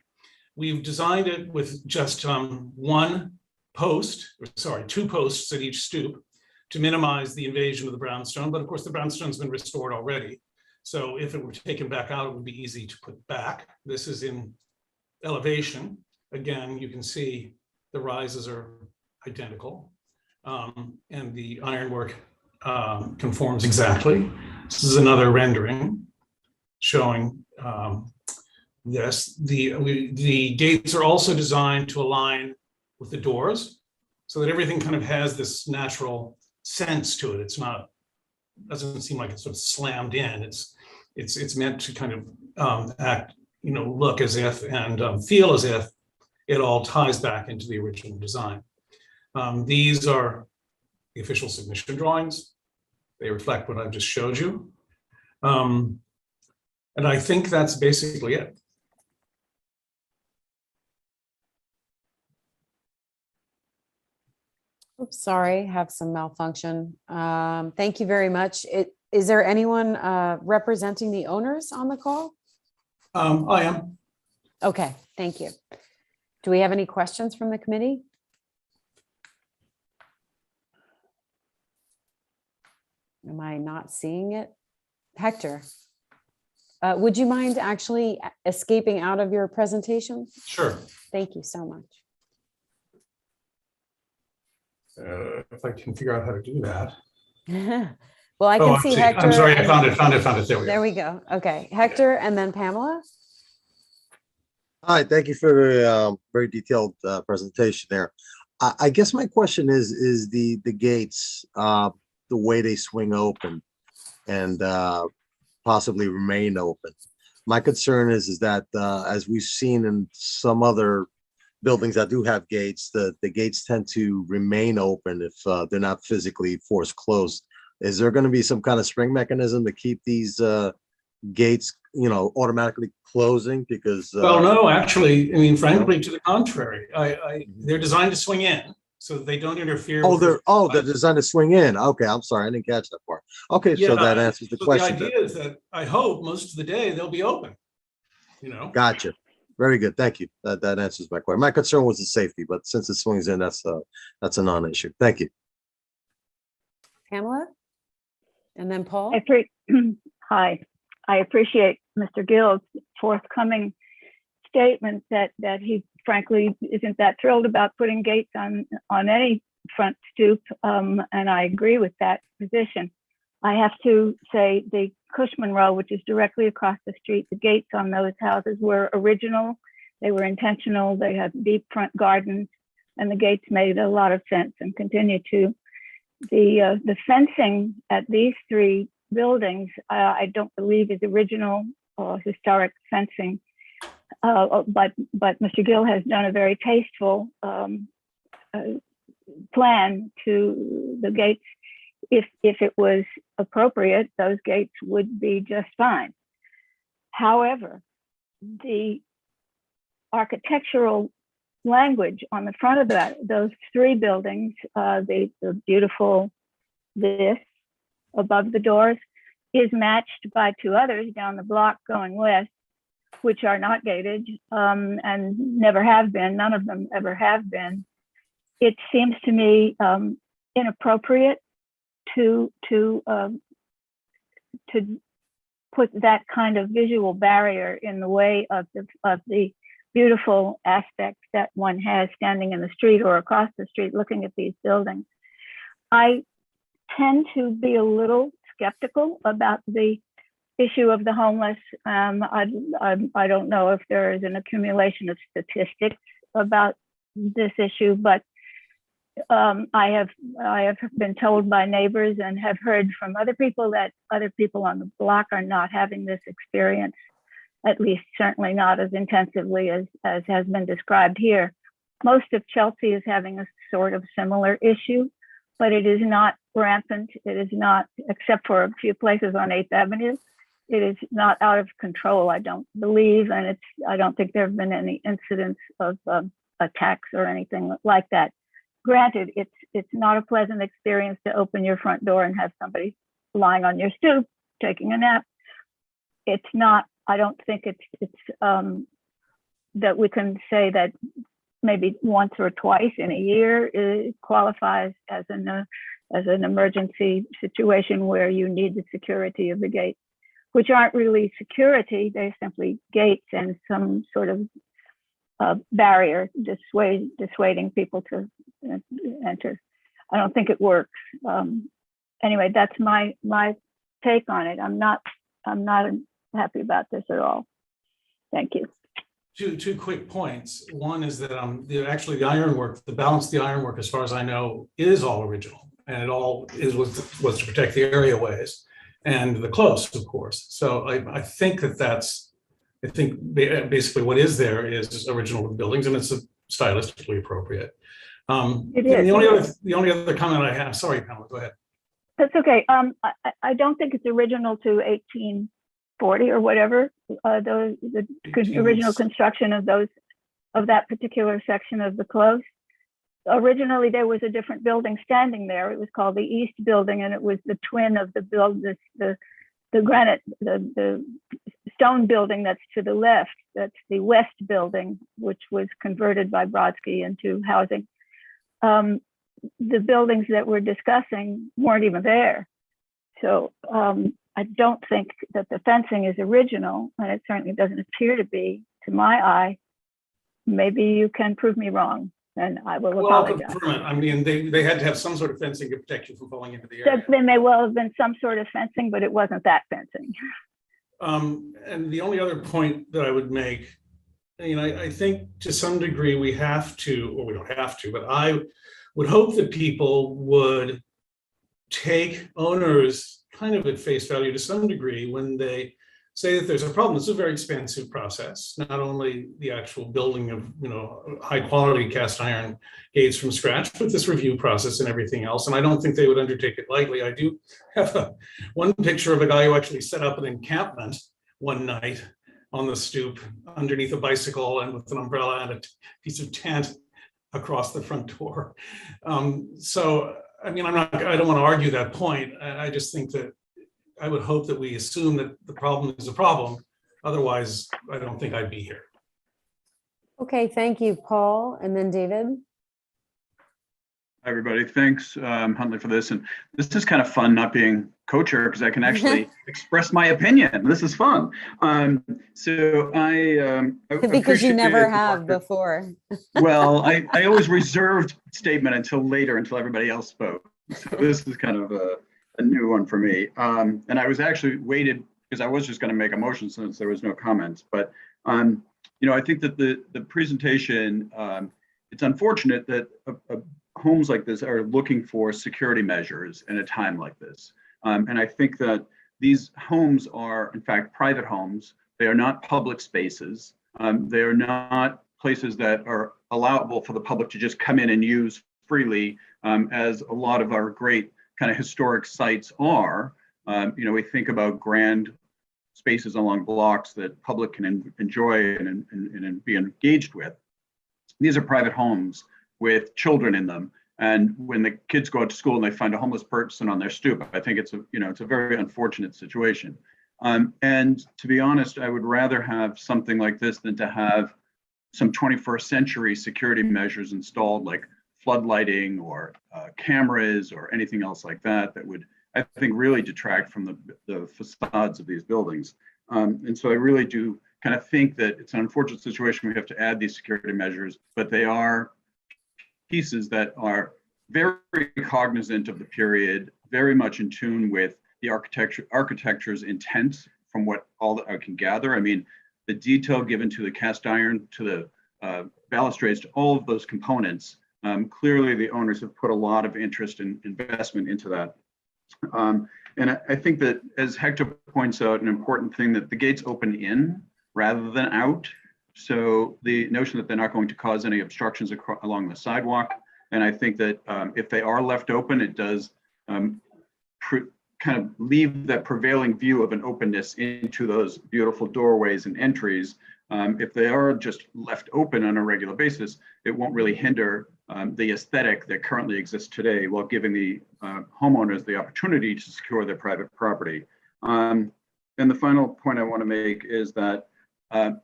We've designed it with just one post, or sorry, two posts at each stoop to minimize the invasion of the brownstone. But of course, the brownstone's been restored already. So if it were taken back out, it would be easy to put back. This is in elevation. Again, you can see the rises are identical, and the ironwork conforms exactly. This is another rendering showing this. The gates are also designed to align with the doors so that everything kind of has this natural sense to it. It's not, doesn't seem like it's sort of slammed in. It's meant to kind of act, look as if and feel as if it all ties back into the original design. These are the official submission drawings. They reflect what I've just showed you. And I think that's basically it. Oops, sorry, have some malfunction. Thank you very much. Is there anyone representing the owners on the call? I am. Okay, thank you. Do we have any questions from the committee? Am I not seeing it? Hector, would you mind actually escaping out of your presentation? Sure. Thank you so much. If I can figure out how to do that. Well, I can see Hector. I'm sorry, I found it. There we go. There we go. Okay, Hector and then Pamela. Hi, thank you for the very detailed presentation there. I guess my question is the gates, the way they swing open and possibly remain open. My concern is that as we've seen in some other buildings that do have gates, the gates tend to remain open if they're not physically forced closed. Is there going to be some kind of spring mechanism to keep these gates, automatically closing? Because well, no, actually, I mean, frankly, to the contrary, they're designed to swing in so that they don't interfere. They're designed to swing in. Okay, I'm sorry, I didn't catch that part. Okay, yeah, so that answers the question. The idea is that I hope most of the day they'll be open. Gotcha. Very good. Thank you. That answers my question. My concern was the safety, but since it swings in, that's a non-issue. Thank you. Pamela, and then Paul. Hi. I appreciate Mr. Gill's forthcoming statement that he frankly isn't that thrilled about putting gates on any front stoop, and I agree with that position. I have to say the Cushman Row, which is directly across the street, the gates on those houses were original. They were intentional. They had deep front gardens, and the gates made a lot of sense and continue to. The fencing at these three buildings, I don't believe is original or historic fencing, but Mr. Gill has done a very tasteful plan to the gates. If it was appropriate, those gates would be just fine. However, the architectural language on the front of those three buildings, the beautiful this above the doors, is matched by two others down the block going west, which are not gated and never have been. None of them ever have been. It seems to me inappropriate to put that kind of visual barrier in the way of the beautiful aspect that one has standing in the street or across the street looking at these buildings. I tend to be a little skeptical about the issue of the homeless. I don't know if there is an accumulation of statistics about this issue, but I have been told by neighbors and have heard from other people that other people on the block are not having this experience, at least certainly not as intensively as has been described here. Most of Chelsea is having a sort of similar issue, but it is not rampant. It is not, except for a few places on 8th Avenue, it is not out of control, I don't believe, and I don't think there have been any incidents of attacks or anything like that. Granted, it's not a pleasant experience to open your front door and have somebody lying on your stoop taking a nap. It's not, I don't think it's that we can say that maybe once or twice in a year it qualifies as an emergency situation where you need the security of the gates, which aren't really security, they're simply gates and some sort of barrier dissuading people to enter. I don't think it works. Anyway, that's my take on it. I'm not happy about this at all. Thank you. Two quick points. One is that actually the ironwork, the balance of the ironwork, as far as I know, is all original, and it all was to protect the areaways and the close, of course. So I think I think basically what is there is original buildings, and it's stylistically appropriate. It is. The only other comment I have, sorry, Pamela, go ahead. That's okay. I don't think it's original to 1840 or whatever. The original construction of that particular section of the close. Originally, there was a different building standing there. It was called the East Building, and it was the twin of the granite, the stone building that's to the left. That's the West Building, which was converted by Brodsky into housing. The buildings that we're discussing weren't even there. So I don't think that the fencing is original, and it certainly doesn't appear to be to my eye. Maybe you can prove me wrong, and I will apologize. I'll confirm it. I mean, they had to have some sort of fencing to protect you from falling into the area. There may well have been some sort of fencing, but it wasn't that fencing. And the only other point that I would make, I think to some degree we have to, or we don't have to, but I would hope that people would take owners kind of at face value to some degree when they say that there's a problem. It's a very expensive process, not only the actual building of high quality cast iron gates from scratch, but this review process and everything else. And I don't think they would undertake it lightly. I do have one picture of a guy who actually set up an encampment one night on the stoop underneath a bicycle and with an umbrella and a piece of tent across the front door. So, I mean, I don't want to argue that point. I just think that I would hope that we assume that the problem is a problem. Otherwise, I don't think I'd be here. Okay, thank you, Paul. And then David. Hi, everybody. Thanks, Huntley, for this. And this is kind of fun not being co-chair because I can actually express my opinion. This is fun. So I because you never have before. Well, I always reserved statement until later, until everybody else spoke. So this is kind of a new one for me. And I was actually waited because I was just going to make a motion since there was no comments. But I think that the presentation, it's unfortunate that homes like this are looking for security measures in a time like this. And I think that these homes are, in fact, private homes. They are not public spaces. They are not places that are allowable for the public to just come in and use freely, as a lot of our great kind of historic sites are. We think about grand spaces along blocks that public can enjoy and be engaged with. These are private homes with children in them. And when the kids go out to school and they find a homeless person on their stoop, I think it's a very unfortunate situation. And to be honest, I would rather have something like this than to have some 21st century security measures installed, like floodlighting or cameras or anything else like that, that would, I think, really detract from the facades of these buildings. And so I really do kind of think that it's an unfortunate situation. We have to add these security measures, but they are pieces that are very cognizant of the period, very much in tune with the architecture's intent from what all that I can gather. I mean, the detail given to the cast iron, to the balustrades, to all of those components, clearly the owners have put a lot of interest and investment into that. And I think that, as Hector points out, an important thing that the gates open in rather than out. So the notion that they're not going to cause any obstructions along the sidewalk. And I think that if they are left open, it does kind of leave that prevailing view of an openness into those beautiful doorways and entries. If they are just left open on a regular basis, it won't really hinder the aesthetic that currently exists today, while giving the homeowners the opportunity to secure their private property. And the final point I want to make is that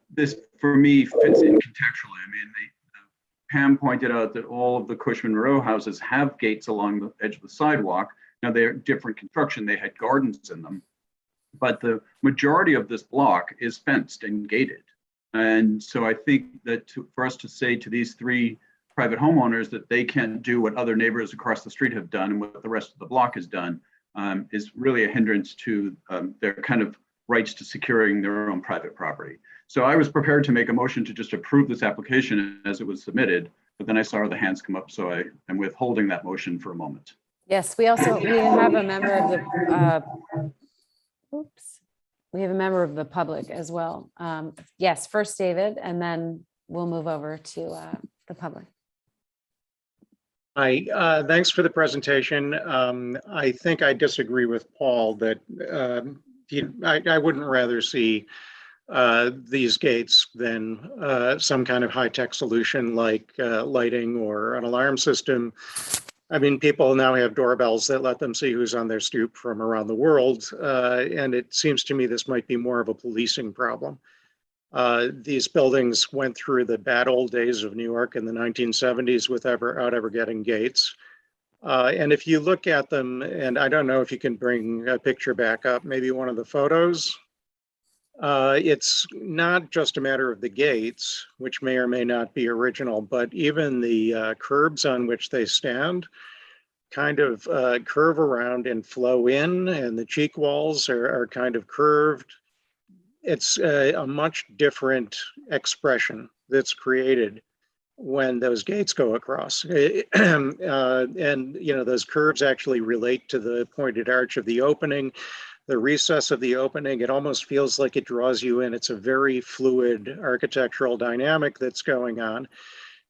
this, for me, fits in contextually. I mean, Pam pointed out that all of the Cushman row houses have gates along the edge of the sidewalk. Now, they're different construction, they had gardens in them, but the majority of this block is fenced and gated. And so I think that for us to say to these 3 private homeowners that they can't do what other neighbors across the street have done and what the rest of the block has done is really a hindrance to their kind of rights to securing their own private property. So I was prepared to make a motion to just approve this application as it was submitted, but then I saw the hands come up, so I am withholding that motion for a moment. Yes, we have a member of the, we have a member of the public as well. Yes, first David, and then we'll move over to the public. Hi, thanks for the presentation. I think I disagree with Paul that I wouldn't rather see these gates than some kind of high-tech solution like lighting or an alarm system. I mean, people now have doorbells that let them see who's on their stoop from around the world. And it seems to me this might be more of a policing problem. These buildings went through the bad old days of New York in the 1970s without ever getting gates. And if you look at them, and I don't know if you can bring a picture back up, maybe one of the photos, it's not just a matter of the gates, which may or may not be original, but even the curbs on which they stand kind of curve around and flow in, and the cheek walls are kind of curved. It's a much different expression that's created when those gates go across. And, you know, those curves actually relate to the pointed arch of the opening, the recess of the opening. It almost feels like it draws you in. It's a very fluid architectural dynamic that's going on.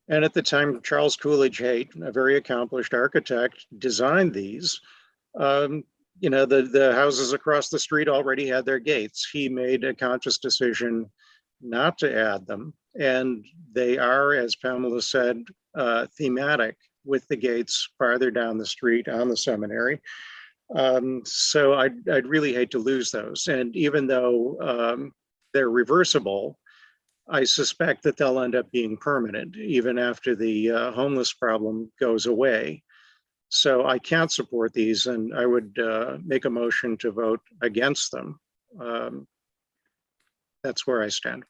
And at the time, Charles Coolidge Haight, a very accomplished architect, designed these. You know, the houses across the street already had their gates. He made a conscious decision not to add them. And they are, as Pamela said, thematic with the gates farther down the street on the seminary. So I'd really hate to lose those. And even though they're reversible, I suspect that they'll end up being permanent even after the homeless problem goes away. So I can't support these, and I would make a motion to vote against them. That's where I stand.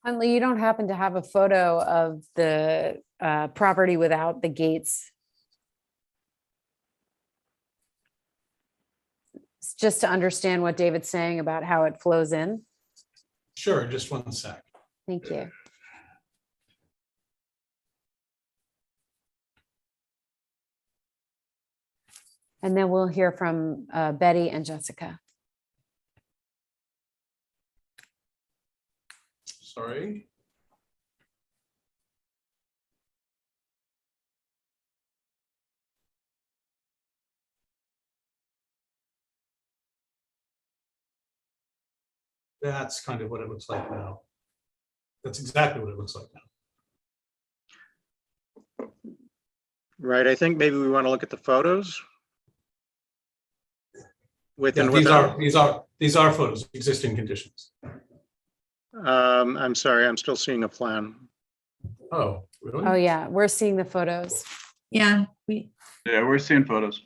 Huntley, you don't happen to have a photo of the property without the gates? Just to understand what David's saying about how it flows in. Sure, just one sec. Thank you. And then we'll hear from Betty and Jessica. Sorry. That's kind of what it looks like now. That's exactly what it looks like now. Right, I think maybe we want to look at the photos. With and these without. these are photos, existing conditions. I'm sorry, I'm still seeing a plan. Oh, really? Oh yeah, we're seeing the photos. Yeah, we're seeing photos.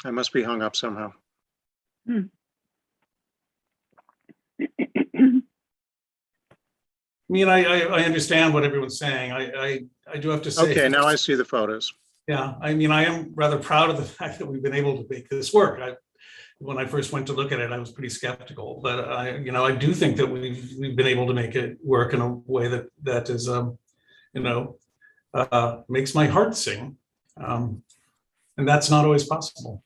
I must be hung up somehow. mean, I understand what everyone's saying. I do have to say. Okay, now I see the photos. Yeah, I mean, I am rather proud of the fact that we've been able to make this work. When I first went to look at it, I was pretty skeptical, but I do think that we've been able to make it work in a way that is, makes my heart sing. And that's not always possible.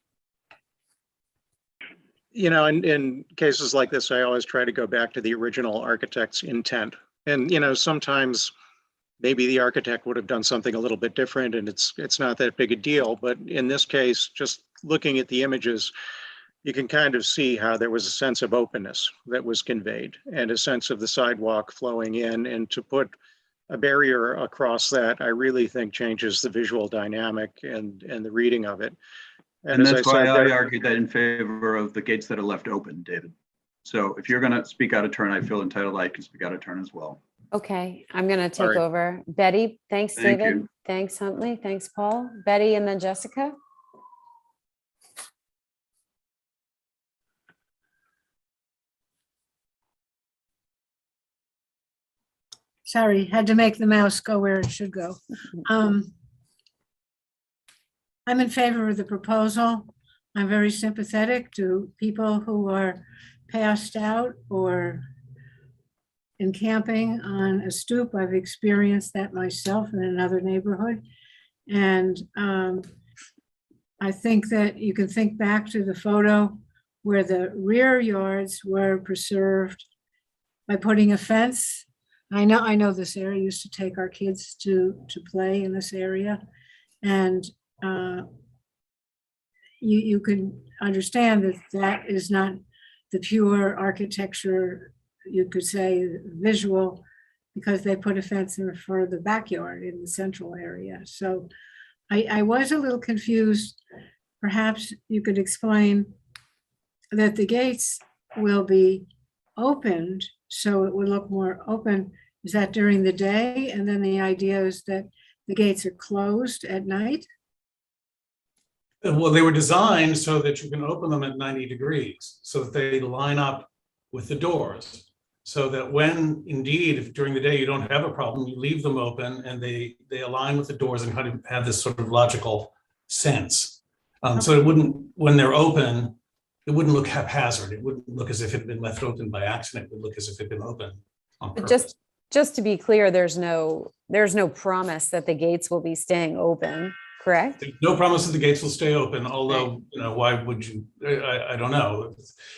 In cases like this, I always try to go back to the original architect's intent. And, sometimes maybe the architect would have done something a little bit different and it's not that big a deal. But in this case, just looking at the images, you can kind of see how there was a sense of openness that was conveyed and a sense of the sidewalk flowing in, and to put a barrier across that, I really think changes the visual dynamic and the reading of it. And that's why I argued that in favor of the gates that are left open, David. So if you're going to speak out of turn, I feel entitled. I can speak out of turn as well. Okay, I'm going to take Sorry. over. Betty, thanks, Thank David. you. Thanks, Huntley. Thanks, Paul. Betty, and then Jessica. Sorry, had to make the mouse go where it should go. I'm in favor of the proposal. I'm very sympathetic to people who are passed out or encamping on a stoop. I've experienced that myself in another neighborhood. And I think that you can think back to the photo where the rear yards were preserved by putting a fence. I know this area. I used to take our kids to play in this area. And you can understand that that is not the pure architecture, you could say visual, because they put a fence in for the backyard in the central area. So I was a little confused. Perhaps you could explain that the gates will be opened so it would look more open. Is that during the day? And then the idea is that the gates are closed at night? Well, they were designed so that you can open them at 90 degrees so that they line up with the doors. So that when indeed, if during the day you don't have a problem, you leave them open and they align with the doors and kind of have this sort of logical sense. So it wouldn't, when they're open, it wouldn't look haphazard. It wouldn't look as if it had been left open by accident. It would look as if it had been open on But purpose. just to be clear, there's no promise that the gates will be staying open, correct? There's no promise that the gates will stay open, although, why would you? I don't know.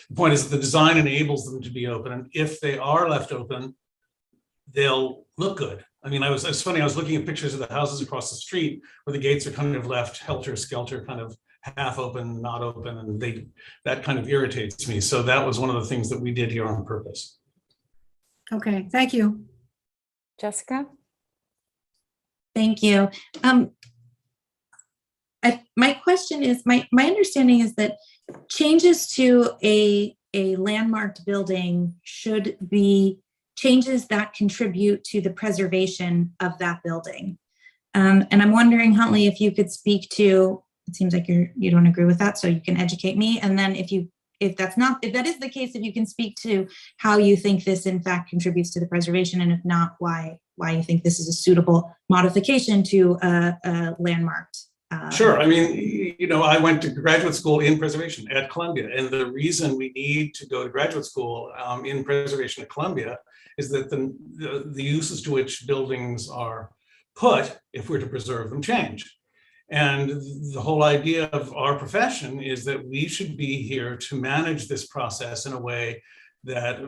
The point is that the design enables them to be open. And if they are left open, they'll look good. I mean, it's funny, I was looking at pictures of the houses across the street where the gates are kind of left helter-skelter, kind of half open, not open, and that kind of irritates me. So that was one of the things that we did here on purpose. Okay, thank you. Jessica? Thank you. My question is, my understanding is that changes to a landmarked building should be changes that contribute to the preservation of that building. And I'm wondering, Huntley, if you could speak to, it seems like you don't agree with that, so you can educate me. And then if that is the case, if you can speak to how you think this in fact contributes to the preservation, and if not, why you think this is a suitable modification to a landmarked. Sure. I mean, I went to graduate school in preservation at Columbia, and the reason we need to go to graduate school in preservation at Columbia is that the uses to which buildings are put, if we're to preserve them, change. And the whole idea of our profession is that we should be here to manage this process in a way that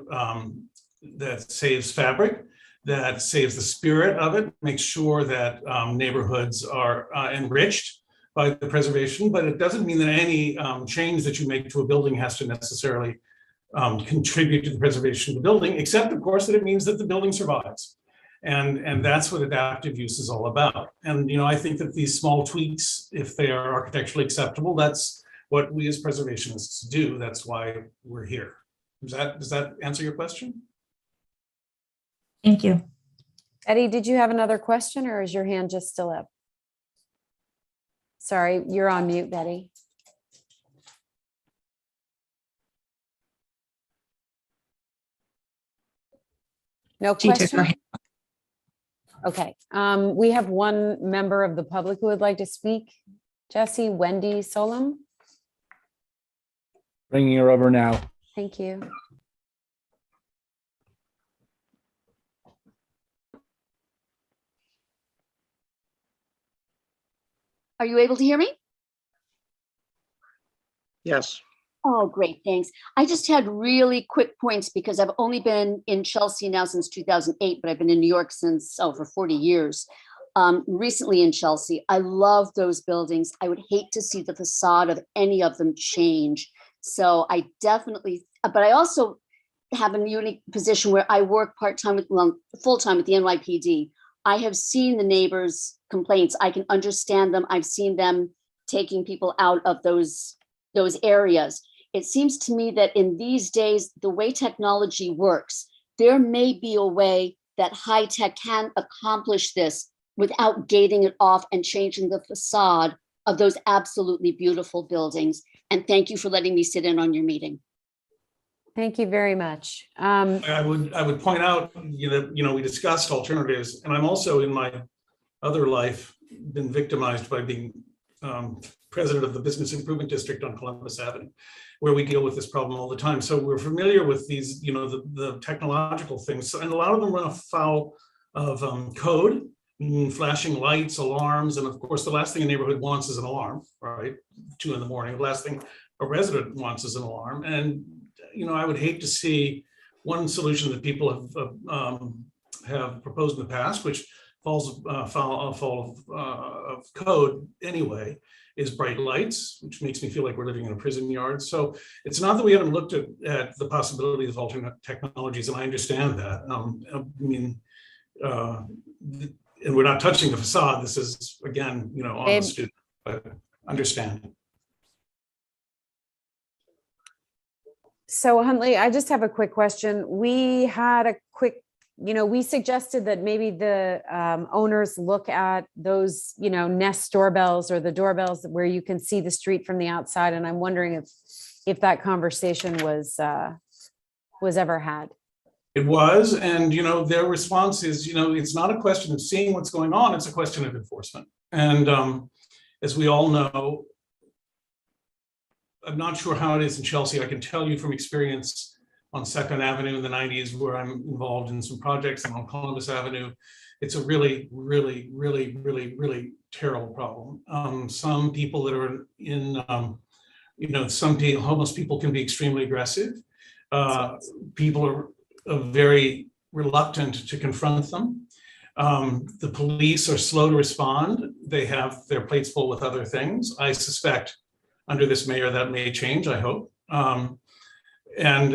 that saves fabric, that saves the spirit of it, makes sure that neighborhoods are enriched by the preservation. But it doesn't mean that any change that you make to a building has to necessarily contribute to the preservation of the building, except of course that it means that the building survives. And that's what adaptive use is all about. And I think that these small tweaks, if they are architecturally acceptable, that's what we as preservationists do. That's why we're here. Does that answer your question? Thank you. Eddie, did you have another question, or is your hand just still up? Sorry, you're on mute, Betty. No She took her question? Okay, we have one member of the public who would like to speak. Jesse, Wendy Solom, Bringing her over now. thank you. Are you able to hear me? Yes. Oh, great, thanks. I just had really quick points because I've only been in Chelsea now since 2008, but I've been in New York since, for 40 years. Recently in Chelsea, I love those buildings. I would hate to see the facade of any of them change. So I definitely, but I also have a unique position where I work part-time with, well, full-time with the NYPD. I have seen the neighbors' complaints. I can understand them. I've seen them taking people out of those areas. It seems to me that in these days, the way technology works, there may be a way that high tech can accomplish this without gating it off and changing the facade of those absolutely beautiful buildings. And thank you for letting me sit in on your meeting. Thank you very much. I would point out, we discussed alternatives, and I'm also in my other life been victimized by being president of the Business Improvement District on Columbus Avenue, where we deal with this problem all the time. So we're familiar with these, the technological things, and a lot of them run afoul of code, flashing lights, alarms, and of course, the last thing a neighborhood wants is an alarm, right? 2 in the morning. The last thing a resident wants is an alarm, and I would hate to see one solution that people have proposed in the past, which falls foul of code anyway, is bright lights, which makes me feel like we're living in a prison yard. So it's not that we haven't looked at the possibilities of alternate technologies, and I understand that. And we're not touching the facade. This is, again, on the student, but understand. So Huntley, I just have a quick question. We had a quick, we suggested that maybe the owners look at those, Nest doorbells or the doorbells where you can see the street from the outside. And I'm wondering if that conversation was ever had. It was, and their response is, it's not a question of seeing what's going on, it's a question of enforcement. And as we all know, I'm not sure how it is in Chelsea. I can tell you from experience on 2nd Avenue in the 90s, where I'm involved in some projects, and on Columbus Avenue, it's a really, really, really, really, really terrible problem. Some people that are in, homeless people can be extremely aggressive. People are very reluctant to confront them. The police are slow to respond. They have their plates full with other things. I suspect under this mayor that may change, I hope. And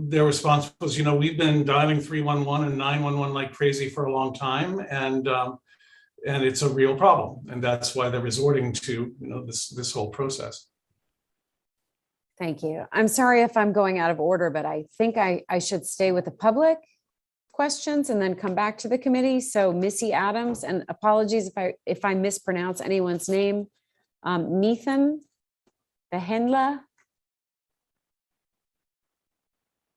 their response was, we've been dialing 311 and 911 like crazy for a long time, and it's a real problem, and that's why they're resorting to this whole process. Thank you. I'm sorry if I'm going out of order, but I think I should stay with the public questions and then come back to the committee. So Missy Adams, and apologies if I mispronounce anyone's name, Neetham Behendla.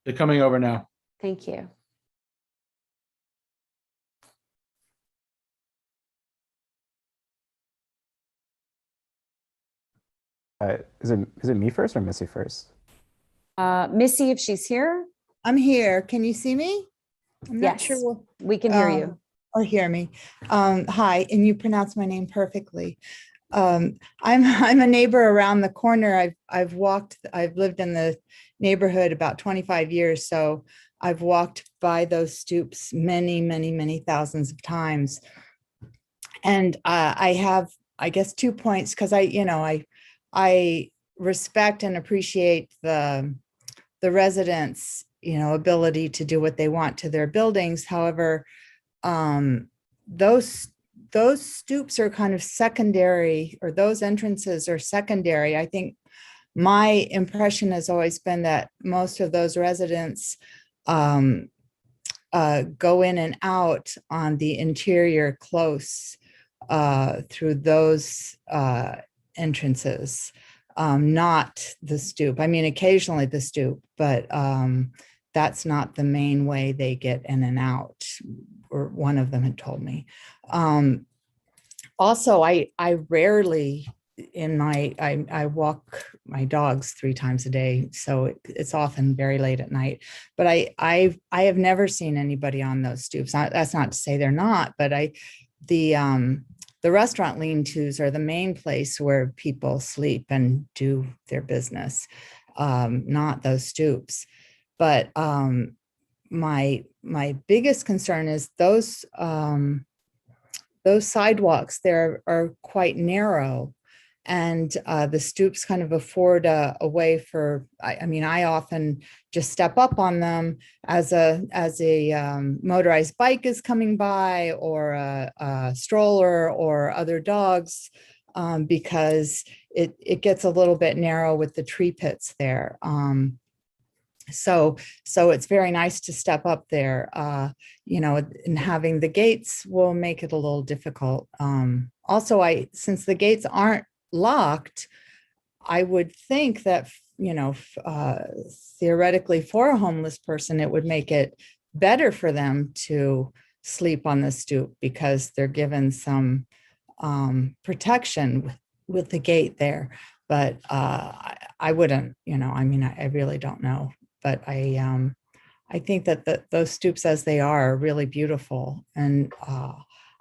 They're coming over now. Thank you. Is it me first or Missy first? Missy, if she's here. I'm here. Can you see me? I'm not sure. We can hear you. Or hear me. Hi, and you pronounce my name perfectly. I'm a neighbor around the corner. I've lived in the neighborhood about 25 years, so I've walked by those stoops many, many, many thousands of times. And I have, I guess, 2 points, because I respect and appreciate the residents' ability to do what they want to their buildings. However, those stoops are kind of secondary, or those entrances are secondary. I think my impression has always been that most of those residents go in and out on the interior close through those entrances, not the stoop. I mean, occasionally the stoop, but that's not the main way they get in and out, or one of them had told me. Also, I rarely I walk my dogs 3 times a day, so it's often very late at night. But I have never seen anybody on those stoops. That's not to say they're not, but the restaurant lean-tos are the main place where people sleep and do their business, not those stoops. But my biggest concern is those sidewalks there are quite narrow, and the stoops kind of afford a way for, I mean, I often just step up on them as a motorized bike is coming by, or a stroller, or other dogs, because it gets a little bit narrow with the tree pits there. So it's very nice to step up there, and having the gates will make it a little difficult. Also, since the gates aren't locked, I would think that, theoretically for a homeless person, it would make it better for them to sleep on the stoop, because they're given some protection with the gate there. But I wouldn't, I really don't know. But I think that those stoops as they are really beautiful. And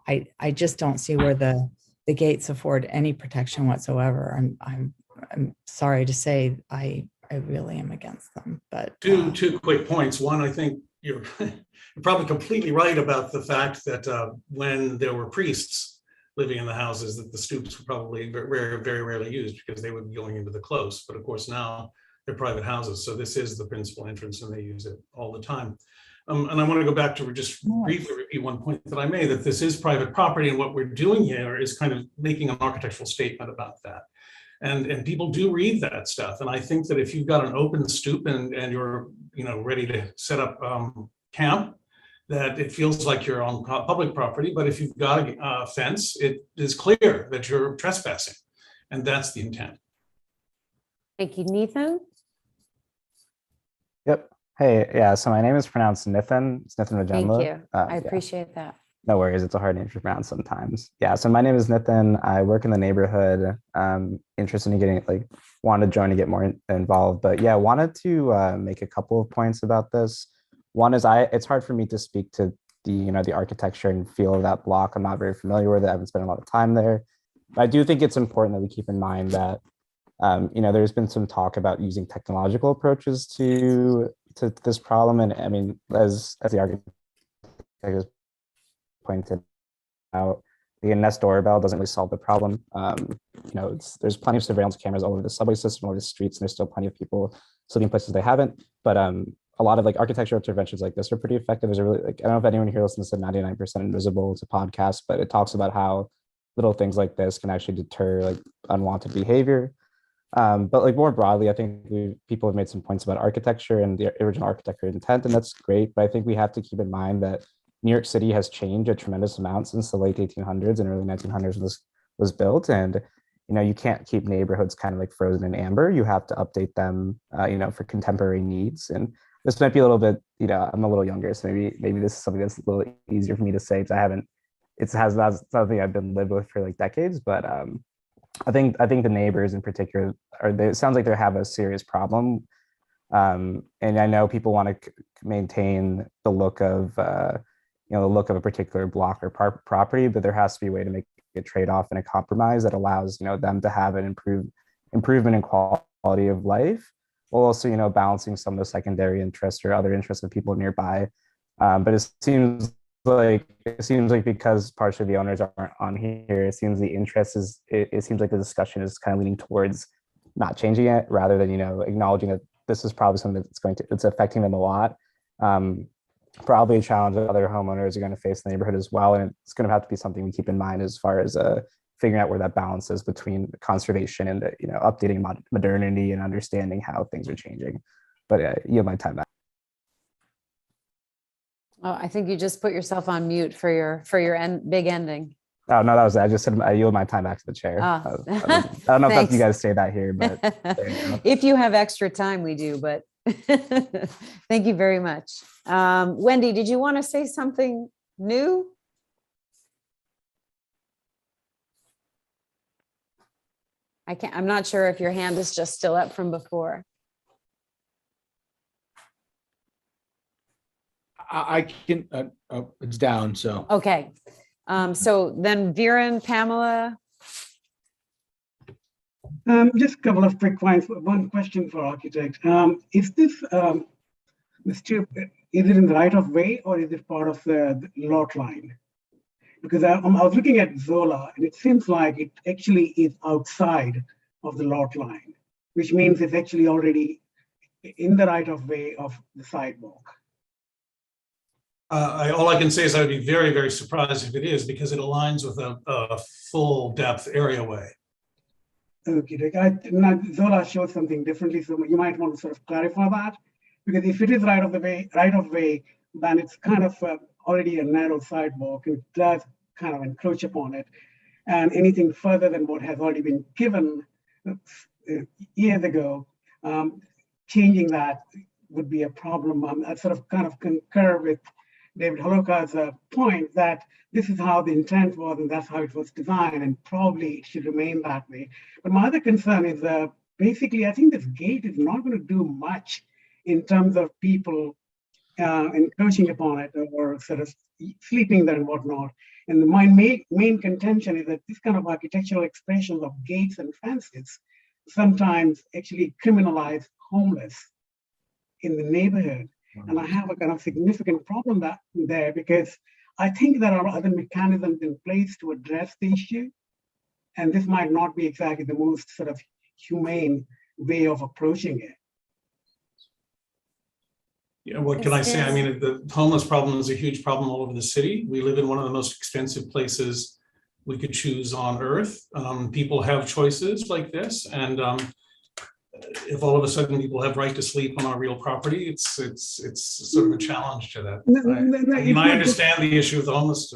I just don't see where the gates afford any protection whatsoever. I'm sorry to say, I really am against them. But two quick points. One, I think you're probably completely right about the fact that when there were priests living in the houses, that the stoops were probably very rarely used, because they would be going into the close. But of course now they're private houses, so this is the principal entrance and they use it all the time. And I want to go back to just briefly repeat one point that I made, that this is private property, and what we're doing here is kind of making an architectural statement about that. And people do read that stuff. And I think that if you've got an open stoop and you're ready to set up camp, that it feels like you're on public property. But if you've got a fence, it is clear that you're trespassing, and that's the intent. Thank you, Nathan. Yep. Hey, yeah, so my name is pronounced Nithin. It's Nithin Rajendra. Thank you. I Yeah. appreciate that. No worries. It's a hard name to pronounce sometimes. Yeah. So my name is Nithin. I work in the neighborhood. Interested in getting, wanted to join to get more involved. But yeah, wanted to make a couple of points about this. One is it's hard for me to speak to the architecture and feel of that block. I'm not very familiar with it. I haven't spent a lot of time there. But I do think it's important that we keep in mind that there's been some talk about using technological approaches to this problem. And I mean, as the architect has pointed out, the Nest doorbell doesn't really solve the problem. There's plenty of surveillance cameras all over the subway system, all over the streets, and there's still plenty of people sleeping places they haven't. But a lot of architectural interventions like this are pretty effective. There's a really, I don't know if anyone here listens to 99% Invisible. It's a podcast, but it talks about how little things like this can actually deter unwanted behavior. But more broadly, I think people have made some points about architecture and the original architecture intent, and that's great. But I think we have to keep in mind that New York City has changed a tremendous amount since the late 1800s and early 1900s was built. And you can't keep neighborhoods kind of frozen in amber. You have to update them, for contemporary needs. And this might be a little bit, I'm a little younger, so maybe this is something that's a little easier for me to say, because that's something I've been lived with for decades. But I think the neighbors in particular it sounds like they have a serious problem. And I know people want to maintain the look of a particular block or property, but there has to be a way to make a trade-off and a compromise that allows them to have an improvement in quality of life, while also balancing some of the secondary interests or other interests of people nearby. But it seems like because partially the owners aren't on here, it seems the interest is it seems like the discussion is kind of leaning towards not changing it, rather than acknowledging that this is probably something that's affecting them a lot. Probably a challenge that other homeowners are going to face in the neighborhood as well, and it's going to have to be something we keep in mind as far as figuring out where that balance is between conservation and updating modernity and understanding how things are changing. But yield my time back. Oh, I think you just put yourself on mute for your big ending. Oh, no, that was it. I just said I yield my time back to the chair. Oh. I don't know if that's, you guys say that here, but if you have extra time, we do, but Thank you very much. Wendy, did you want to say something new? I'm not sure if your hand is just still up from before. I can, it's down, so. Okay. So then Viren, Pamela. Just a couple of quick points. One question for architect. Is this, the stoop, is it in the right of way or is it part of the lot line? Because I was looking at Zola and it seems like it actually is outside of the lot line, which means it's actually already in the right of way of the sidewalk. All I can say is I would be very, very surprised if it is, because it aligns with a full depth areaway. Okay, now Zola shows something differently, so you might want to sort of clarify that, because if it is right of way, then it's kind of already a narrow sidewalk. It does kind of encroach upon it, and anything further than what has already been given years ago, changing that would be a problem. I sort of kind of concur with David Holoka's point that this is how the intent was and that's how it was designed, and probably it should remain that way. But my other concern is basically, I think this gate is not going to do much in terms of people encroaching upon it or sort of sleeping there and whatnot. And my main contention is that this kind of architectural expressions of gates and fences sometimes actually criminalize homeless in the neighborhood. And I have a kind of significant problem there, because I think there are other mechanisms in place to address the issue. And this might not be exactly the most sort of humane way of approaching it. Yeah, what can I say? I mean, the homeless problem is a huge problem all over the city. We live in one of the most expensive places we could choose on earth. People have choices like this, and if all of a sudden people have right to sleep on our real property, it's sort of a challenge to that. I understand the issue of the homeless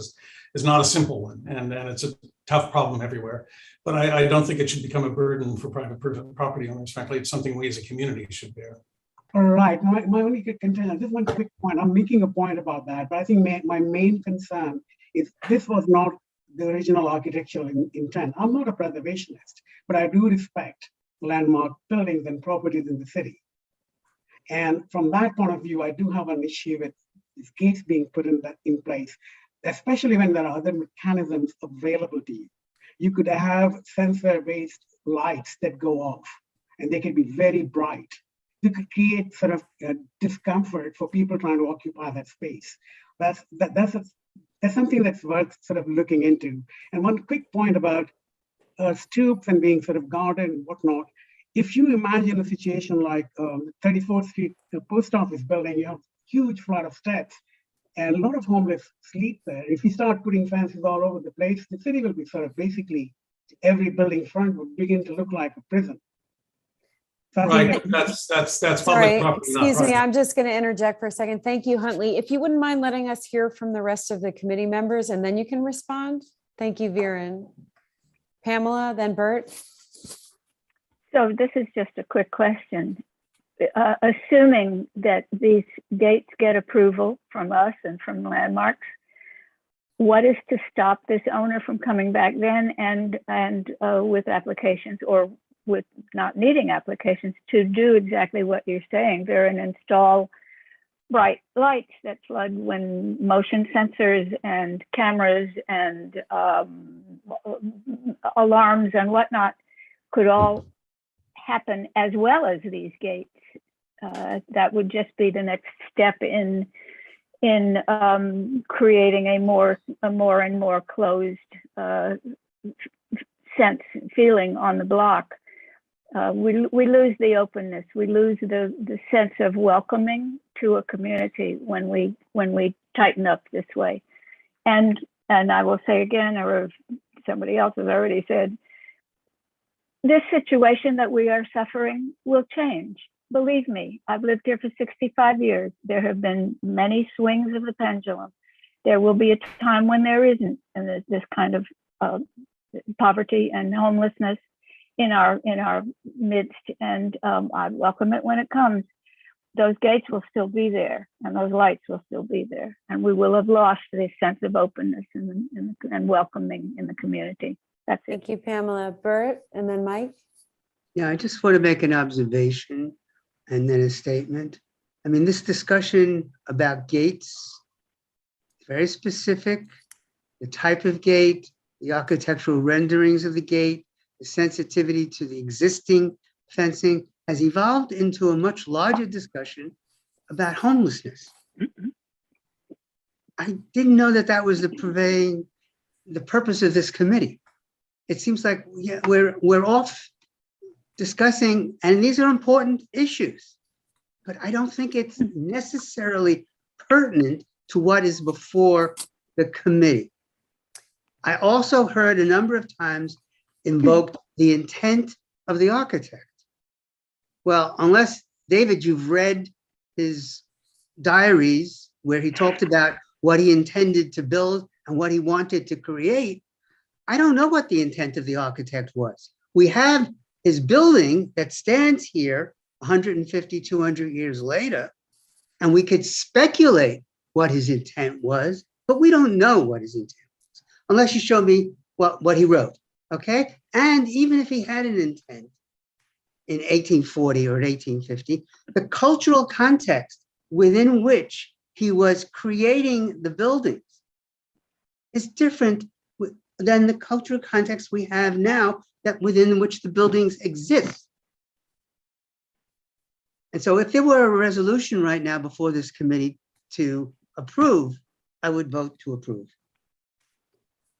is not a simple one, and it's a tough problem everywhere. But I don't think it should become a burden for private property owners. Frankly, it's something we as a community should bear. All right, my only contention, just one quick point. I'm making a point about that, but I think my main concern is this was not the original architectural intent. I'm not a preservationist, but I do respect landmark buildings and properties in the city. And from that point of view, I do have an issue with these gates being put in place, especially when there are other mechanisms available to you. You could have sensor-based lights that go off, and they can be very bright. You could create sort of discomfort for people trying to occupy that space. That's something that's worth sort of looking into. And one quick point about stoops and being sort of guarded and whatnot. If you imagine a situation like 34th Street, the post office building, you have huge flight of steps and a lot of homeless sleep there. If you start putting fences all over the place, the city will be sort of basically every building front would begin to look like a prison. So right, that's public Sorry, property. excuse me, I'm just going to interject for a second. Thank you, Huntley. If you wouldn't mind letting us hear from the rest of the committee members, and then you can respond. Thank you, Viren. Pamela, then Bert. So this is just a quick question. Assuming that these gates get approval from us and from landmarks, what is to stop this owner from coming back then and with applications, or with not needing applications, to do exactly what you're saying there and install bright lights that flood when motion sensors and cameras and alarms and whatnot could all happen as well as these gates? That would just be the next step in creating a more and more closed feeling on the block. We lose the openness. We lose the sense of welcoming to a community when we tighten up this way. And I will say again, or somebody else has already said, this situation that we are suffering will change. Believe me, I've lived here for 65 years. There have been many swings of the pendulum. There will be a time when there isn't, and there's this kind of poverty and homelessness in our midst, and I welcome it when it comes. those gates will still be there and those lights will still be there. And we will have lost this sense of openness and welcoming in the community. That's it. Thank you, Pamela. Bert, and then Mike. Yeah, I just want to make an observation and then a statement. I mean, this discussion about gates is very specific. The type of gate, the architectural renderings of the gate, the sensitivity to the existing fencing has evolved into a much larger discussion about homelessness. I didn't know that that was the purpose of this committee. It seems like we're off discussing, and these are important issues, but I don't think it's necessarily pertinent to what is before the committee. I also heard a number of times invoked the intent of the architect. Well, unless, David, you've read his diaries where he talked about what he intended to build and what he wanted to create, I don't know what the intent of the architect was. We have his building that stands here 150, 200 years later, and we could speculate what his intent was, but we don't know what his intent was, unless you show me what he wrote, okay? And even if he had an intent in 1840 or 1850, the cultural context within which he was creating the buildings is different than the cultural context we have now that within which the buildings exist. And so if there were a resolution right now before this committee to approve, I would vote to approve.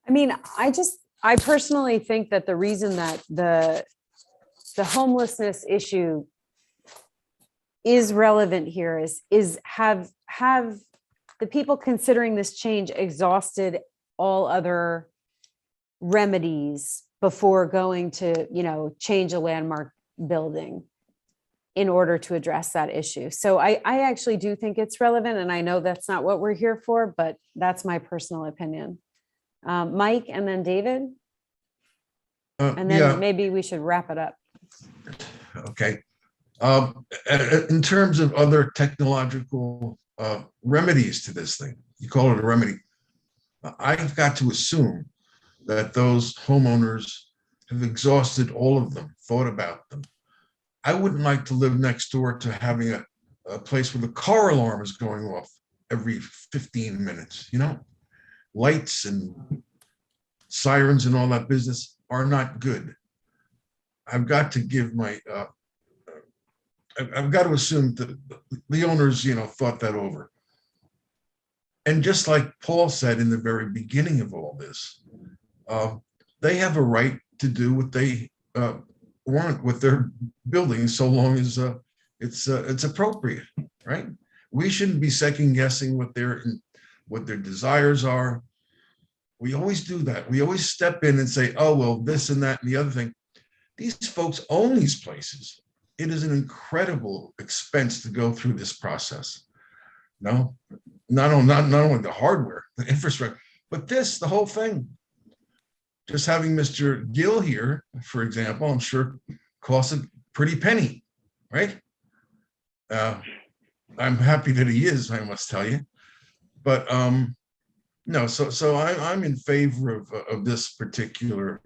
I mean, I personally think that the reason that the homelessness issue is relevant here is have the people considering this change exhausted all other remedies before going to, change a landmark building in order to address that issue. So I actually do think it's relevant, and I know that's not what we're here for, but that's my personal opinion. Mike, and then David, and then maybe we should wrap it up. Okay. In terms of other technological remedies to this thing, you call it a remedy, I've got to assume that those homeowners have exhausted all of them, thought about them. I wouldn't like to live next door to having a place where the car alarm is going off every 15 minutes, Lights and sirens and all that business are not good. I've got to give I've got to assume that the owners, thought that over. And just like Paul said in the very beginning of all this, they have a right to do what they want with their buildings, so long as it's appropriate, right? We shouldn't be second guessing what their desires are. We always do that. We always step in and say, oh, well, this and that and the other thing. These folks own these places. It is an incredible expense to go through this process. No, not only the hardware, the infrastructure, but the whole thing. Just having Mr. Gill here, for example, I'm sure costs a pretty penny, right? I'm happy that he is, I must tell you. But no, so I'm in favor of this particular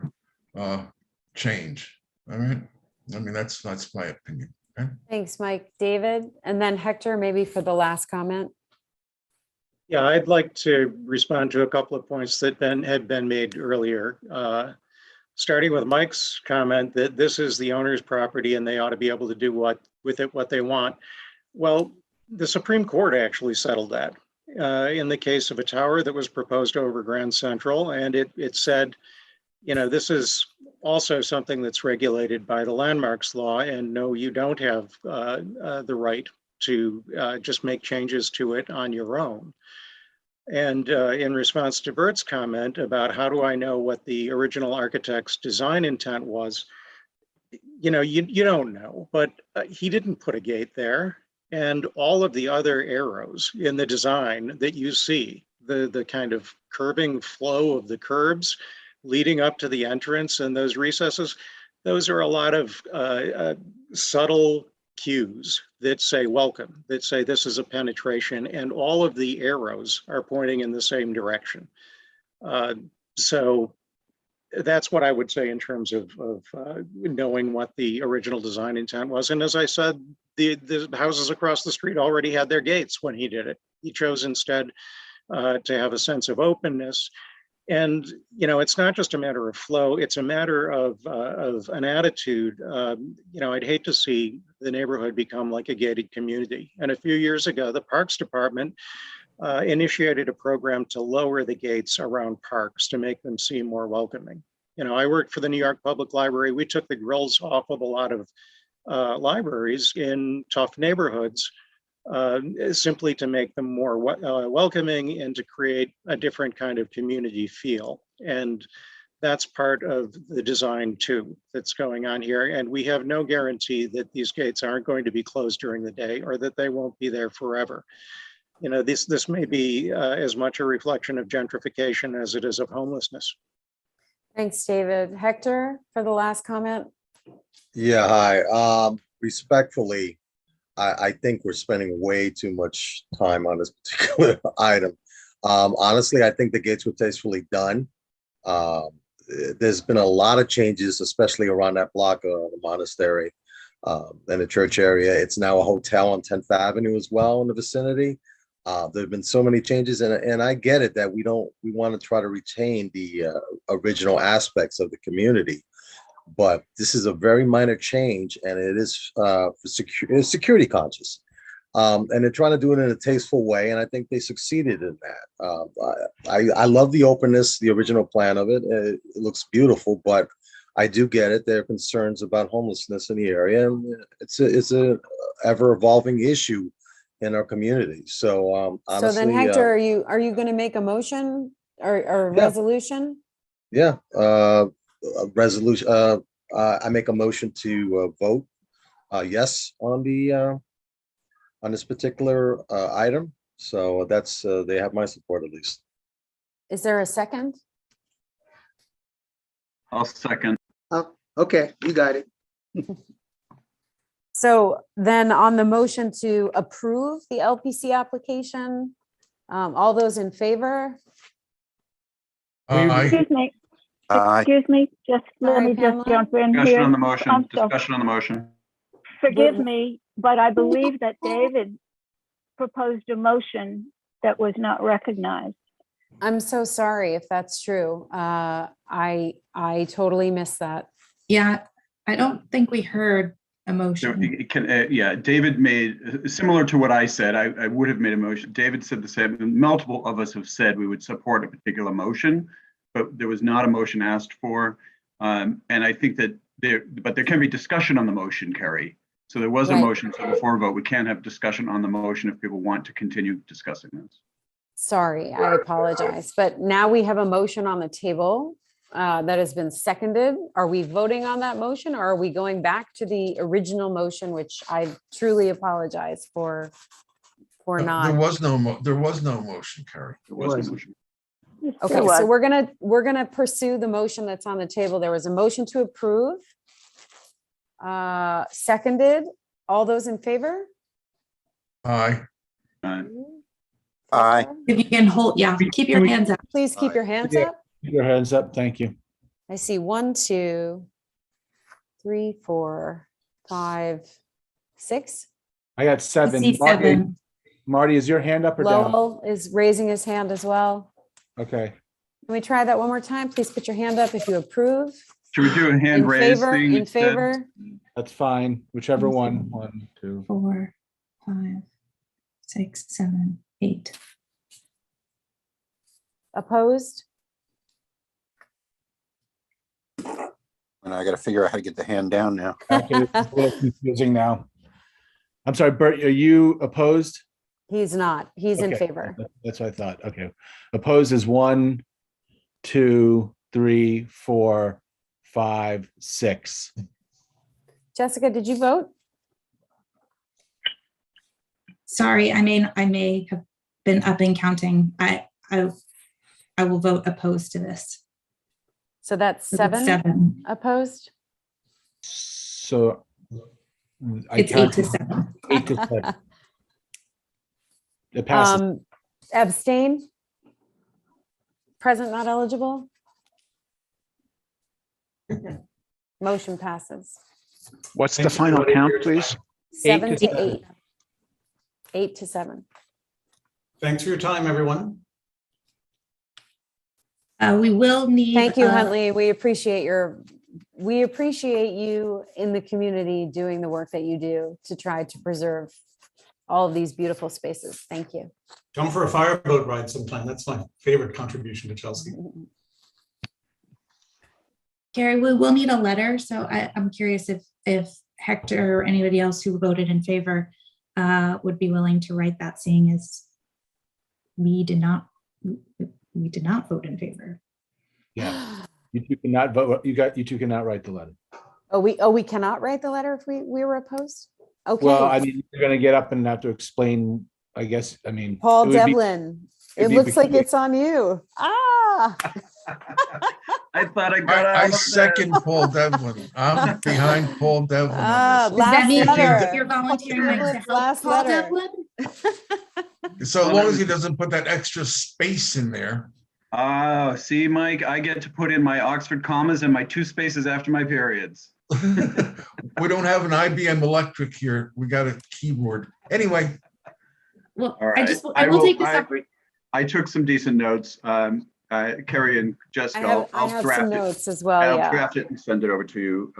change. All right. I mean, that's my opinion. Okay? Thanks, Mike. David, and then Hector, maybe for the last comment. Yeah, I'd like to respond to a couple of points that had been made earlier. Starting with Mike's comment that this is the owner's property and they ought to be able to do with it what they want. Well, the Supreme Court actually settled that in the case of a tower that was proposed over Grand Central, and it said, this is also something that's regulated by the landmarks law, and no, you don't have the right to just make changes to it on your own. And in response to Bert's comment about how do I know what the original architect's design intent was, you don't know, but he didn't put a gate there. And all of the other arrows in the design that you see, the kind of curving flow of the curbs leading up to the entrance and those recesses, those are a lot of subtle cues that say welcome, that say this is a penetration, and all of the arrows are pointing in the same direction. So that's what I would say in terms of knowing what the original design intent was. And as I said, the houses across the street already had their gates when he did it. He chose instead to have a sense of openness. And, you know, it's not just a matter of flow, it's a matter of an attitude. You know, I'd hate to see the neighborhood become like a gated community. And a few years ago, the Parks Department initiated a program to lower the gates around parks to make them seem more welcoming. You know, I worked for the New York Public Library. We took the grills off of a lot of libraries in tough neighborhoods simply to make them more welcoming and to create a different kind of community feel. And that's part of the design too that's going on here. And we have no guarantee that these gates aren't going to be closed during the day or that they won't be there forever. You know, this may be as much a reflection of gentrification as it is of homelessness. Thanks, David. Hector, for the last comment. Yeah, hi. Respectfully, I think we're spending way too much time on this particular item. Honestly, I think the gates were tastefully done. There's been a lot of changes, especially around that block of the monastery and the church area. It's now a hotel on 10th Avenue as well in the vicinity. There have been so many changes, and I get it that we want to try to retain the original aspects of the community. But this is a very minor change, and it is it's security conscious. And they're trying to do it in a tasteful way, and I think they succeeded in that. I love the openness, the original plan of it. It looks beautiful, but I do get it. There are concerns about homelessness in the area, and it's a ever evolving issue in our community. So honestly, so then, Hector, are you going to make a motion or yeah. resolution? Yeah, resolution. I make a motion to vote yes on this particular item. So that's they have my support at least. Is there a second? I'll second. Oh, okay, you got it. So then on the motion to approve the LPC application, all those in favor? Excuse me. Aye. Excuse me, just let Sorry, me Pamela? just jump in Discussion here. on the motion, I'm so- discussion on the motion. Forgive me, but I believe that David proposed a motion that was not recognized. I'm so sorry if that's true. I totally missed that. Yeah, I don't think we heard a So motion. it can, yeah, David made, similar to what I said, I would have made a motion. David said the same. Multiple of us have said we would support a particular motion, but there was not a motion asked for. And I think that but there can be discussion on the motion, Carrie. So there was a Right. motion, so before a vote, we can have discussion on the motion if people want to continue discussing this. Sorry, I apologize. But now we have a motion on the table that has been seconded. Are we voting on that motion, or are we going back to the original motion, which I truly apologize for There not. was no motion, Carrie. There was a motion. Okay, so we're gonna pursue the motion that's on the table. There was a motion to approve. Seconded. All those in favor? Aye. Aye. If you can hold, yeah, keep your hands up. Please keep your hands Yeah. up. Keep your hands up. Thank you. I see 1, 2, 3, 4, 5, 6. I got 7. see 7. Marty, is your hand up or down? Lowell is raising his hand as well. Okay. Can we try that one more time? Please put your hand up if you approve. Should we do a hand In raise favor, thing? in instead? favor. That's fine. Whichever one. 1, 2. 4, 5, 6, 7, 8. Opposed? And I got to figure out how to get the hand down now. Okay, it's a little confusing now. I'm sorry, Bert, are you opposed? He's not. He's in Okay, favor. That's what I thought. Okay. Opposed is 1, 2, 3, 4, 5, 6. Jessica, did you vote? Sorry, I may have been up and counting. I will vote opposed to this. So that's So that's 7 7. opposed? So It's 8 to 7. 8 to 7. It passes. Abstain? Present, not eligible? Motion passes. What's the final count, please? 7 to 8. 8 to 7. Thanks for your time, everyone. We will need. Thank you, Huntley. We appreciate you in the community doing the work that you do to try to preserve all of these beautiful spaces. Thank you. Come for a fireboat ride sometime. That's my favorite contribution to Chelsea. Carrie, we will need a letter. So I'm curious if Hector or anybody else who voted in favor would be willing to write that, seeing as we did not vote in favor. Yeah, you two cannot vote. You two cannot write the letter. We cannot write the letter if we were opposed. Okay. Well, I mean, you're going to get up and have to explain. I guess. I mean, Paul Devlin. It looks like it's on you. Ah. I thought I got out. I second Paul Devlin. I'm behind Paul Devlin. Last letter. You're volunteering to help Last Paul letter. Devlin? So long as he doesn't put that extra space in there. Oh, see, Mike, I get to put in my Oxford commas and my 2 spaces after my periods. We don't have an IBM Electric here. We got a keyboard. Anyway. Well, all right. I will take this up. I took some decent notes. Carrie and Jessica, I have draft some it. notes as well. I'll Yeah. draft it and send it over to you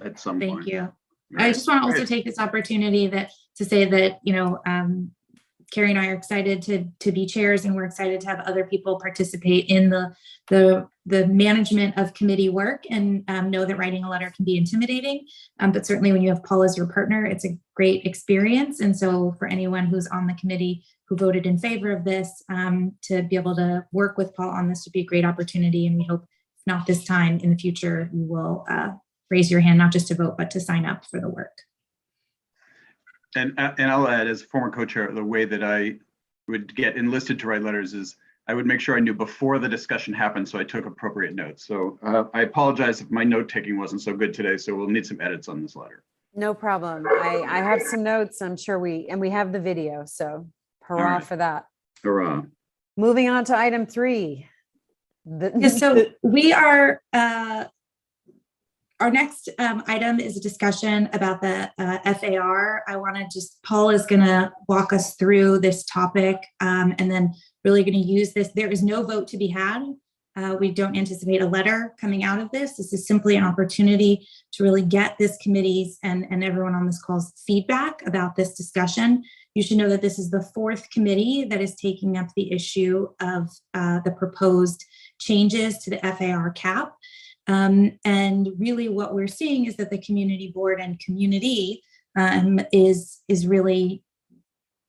at some point. Thank you. Right. I just want to also Great. take this opportunity to say that, Carrie and I are excited to be chairs, and we're excited to have other people participate in the management of committee work, and know that writing a letter can be intimidating. But certainly when you have Paul as your partner, it's a great experience. And so for anyone who's on the committee who voted in favor of this, to be able to work with Paul on this would be a great opportunity. And we hope, if not this time, in the future, you will raise your hand, not just to vote, but to sign up for the work. And I'll add, as a former co-chair, the way that I would get enlisted to write letters is I would make sure I knew before the discussion happened, so I took appropriate notes. So I apologize if my note taking wasn't so good today, so we'll need some edits on this letter. No problem. I have some notes. I'm sure we have the video. So hurrah for that. Hurrah. Moving on to item 3. So we are, our next item is a discussion about the FAR. I want to Paul is going to walk us through this topic, and then really going to use this. There is no vote to be had. We don't anticipate a letter coming out of this. This is simply an opportunity to really get this committee's and everyone on this call's feedback about this discussion. You should know that this is the 4th committee that is taking up the issue of the proposed changes to the FAR cap. And really what we're seeing is that the community board and community is really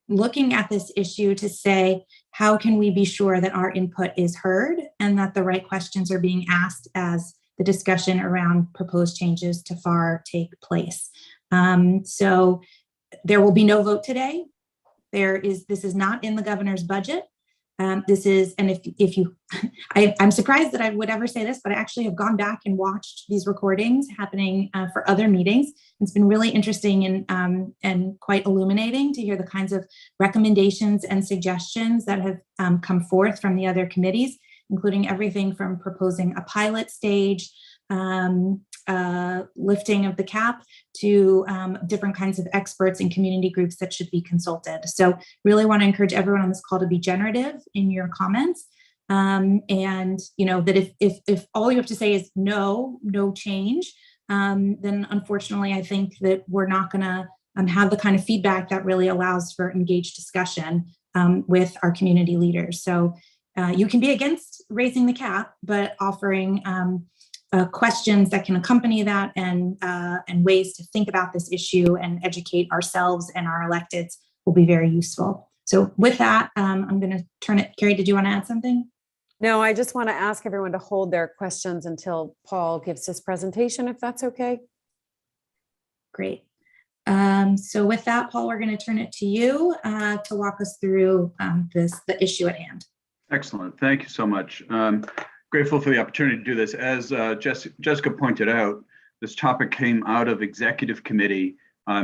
looking at this issue to say, how can we be sure that our input is heard and that the right questions are being asked as the discussion around proposed changes to FAR take place? So there will be no vote today. This is not in the governor's budget. This is, and if you, I'm surprised that I would ever say this, but I actually have gone back and watched these recordings happening for other meetings. It's been really interesting and quite illuminating to hear the kinds of recommendations and suggestions that have come forth from the other committees, including everything from proposing a pilot stage, lifting of the cap, to different kinds of experts and community groups that should be consulted. So really want to encourage everyone on this call to be generative in your comments. And that if all you have to say is no change, then unfortunately, I think that we're not going to have the kind of feedback that really allows for engaged discussion with our community leaders. So you can be against raising the cap, but offering questions that can accompany that and ways to think about this issue and educate ourselves and our electeds will be very useful. So with that, I'm going to turn it. Carrie, did you want to add something? No, I just want to ask everyone to hold their questions until Paul gives his presentation, if that's okay. Great. So with that, Paul, we're going to turn it to you to walk us through the issue at hand. Excellent. Thank you so much. Grateful for the opportunity to do this. As Jessica pointed out, This topic came out of executive committee,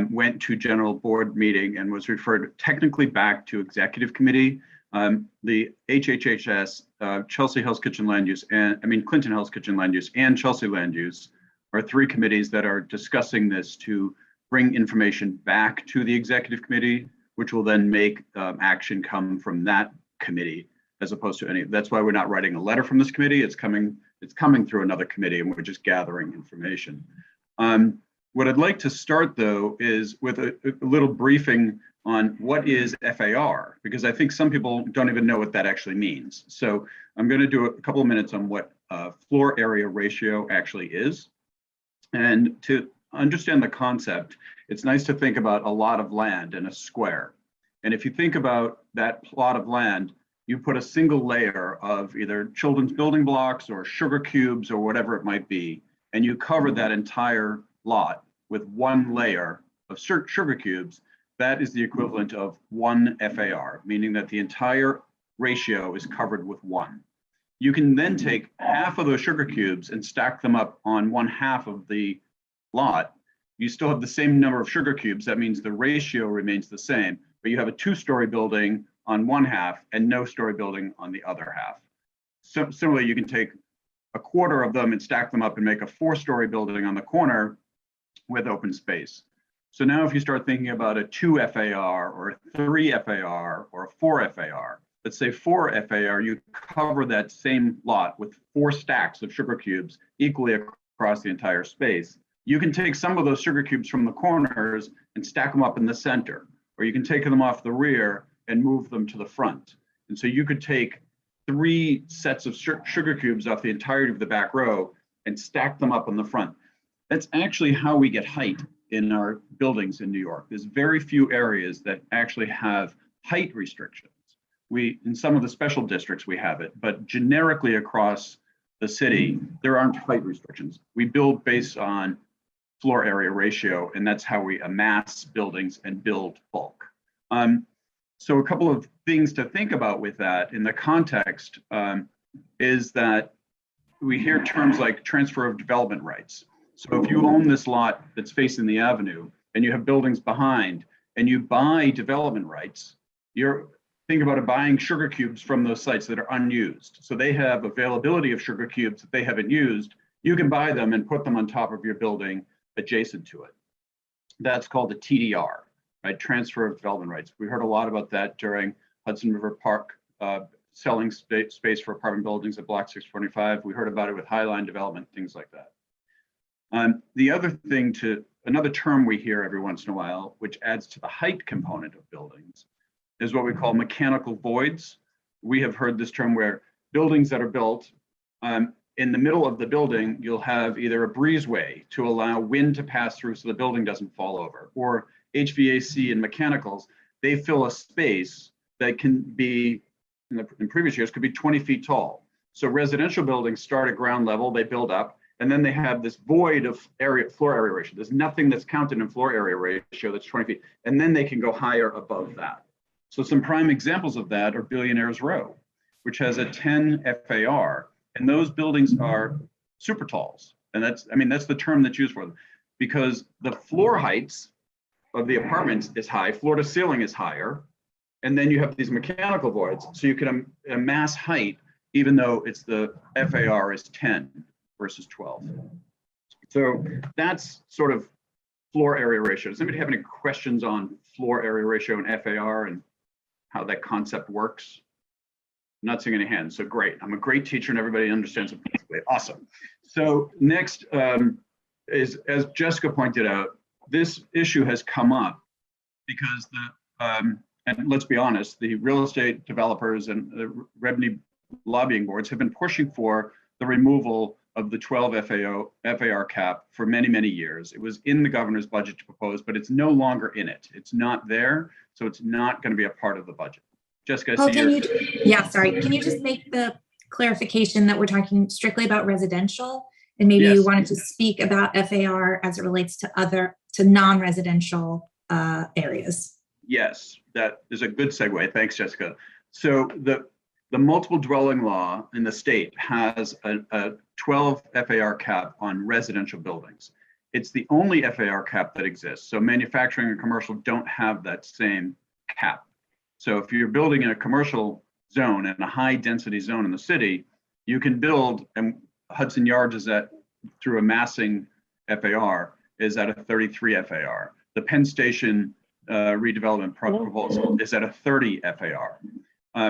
went to general board meeting, and was referred technically back to executive committee. The HHHS, Chelsea Hell's Kitchen Land Use, Clinton Hell's Kitchen Land Use, and Chelsea Land Use are three committees that are discussing this to bring information back to the executive committee, which will then make action come from that committee, as opposed to any. That's why we're not writing a letter from this committee. It's coming through another committee, and we're just gathering information. What I'd like to start, though, is with a little briefing on what is FAR, because I think some people don't even know what that actually means. So I'm going to do a couple of minutes on what floor area ratio actually is. And to understand the concept, it's nice to think about a lot of land in a square. And if you think about that plot of land, you put a single layer of either children's building blocks or sugar cubes or whatever it might be, and you cover that entire lot with one layer of sugar cubes. That is the equivalent of one FAR, meaning that the entire ratio is covered with one. You can then take half of those sugar cubes and stack them up on one half of the lot. You still have the same number of sugar cubes. That means the ratio remains the same, but you have a two-story building on one half and no story building on the other half. So similarly, you can take a quarter of them and stack them up and make a four-story building on the corner with open space. So now if you start thinking about a 2 FAR or a 3 FAR or a 4 FAR, let's say 4 FAR, you cover that same lot with 4 stacks of sugar cubes equally across the entire space. You can take some of those sugar cubes from the corners and stack them up in the center, or you can take them off the rear and move them to the front. And so you could take 3 sets of sugar cubes off the entirety of the back row and stack them up on the front. That's actually how we get height in our buildings in New York. There's very few areas that actually have height restrictions. In some of the special districts we have it, but generically across the city, there aren't height restrictions. We build based on floor area ratio, and that's how we amass buildings and build bulk. So a couple of things to think about with that in the context is that we hear terms like transfer of development rights. So if you own this lot that's facing the avenue and you have buildings behind and you buy development rights, think about buying sugar cubes from those sites that are unused. So they have availability of sugar cubes that they haven't used. You can buy them and put them on top of your building adjacent to it. That's called a TDR, right? Transfer of development rights. We heard a lot about that during Hudson River Park selling space for apartment buildings at Block 625. We heard about it with Highline development, things like that. The other thing another term we hear every once in a while, which adds to the height component of buildings, is what we call mechanical voids. We have heard this term where buildings that are built, in the middle of the building, you'll have either a breezeway to allow wind to pass through so the building doesn't fall over, or HVAC and mechanicals, they fill a space that can be, in previous years, could be 20 feet tall. So residential buildings start at ground level, they build up, and then they have this void of floor area ratio. There's nothing that's counted in floor area ratio that's 20 feet, and then they can go higher above that. So some prime examples of that are Billionaires Row, which has a 10 FAR, and those buildings are super talls. And that's the term that's used for them, because the floor heights of the apartments is high, floor to ceiling is higher, and then you have these mechanical voids, so you can amass height even though it's the FAR is 10 versus 12. So that's sort of floor area ratio. Does anybody have any questions on floor area ratio and FAR and how that concept works? I'm not seeing any hands, so great. I'm a great teacher and everybody understands it perfectly. Awesome. So next is, as Jessica pointed out, this issue has come up because and let's be honest, the real estate developers and the revenue lobbying boards have been pushing for the removal of the 12 FAR cap for many, many years. It was in the governor's budget to propose, but it's no longer in it. It's not there, so it's not going to be a part of the budget. Jessica, Can you just make the clarification that we're talking strictly about residential, and maybe you wanted to speak about FAR as it relates to non-residential areas? Yes, that is a good segue. Thanks, Jessica. So the multiple dwelling law in the state has a 12 FAR cap on residential buildings. it's the only FAR cap that exists. So manufacturing and commercial don't have that same cap. So if you're building in a commercial zone and a high density zone in the city, you can build, and Hudson Yards is at, through a massing FAR, is at a 33 FAR. The Penn Station redevelopment proposal is at a 30 FAR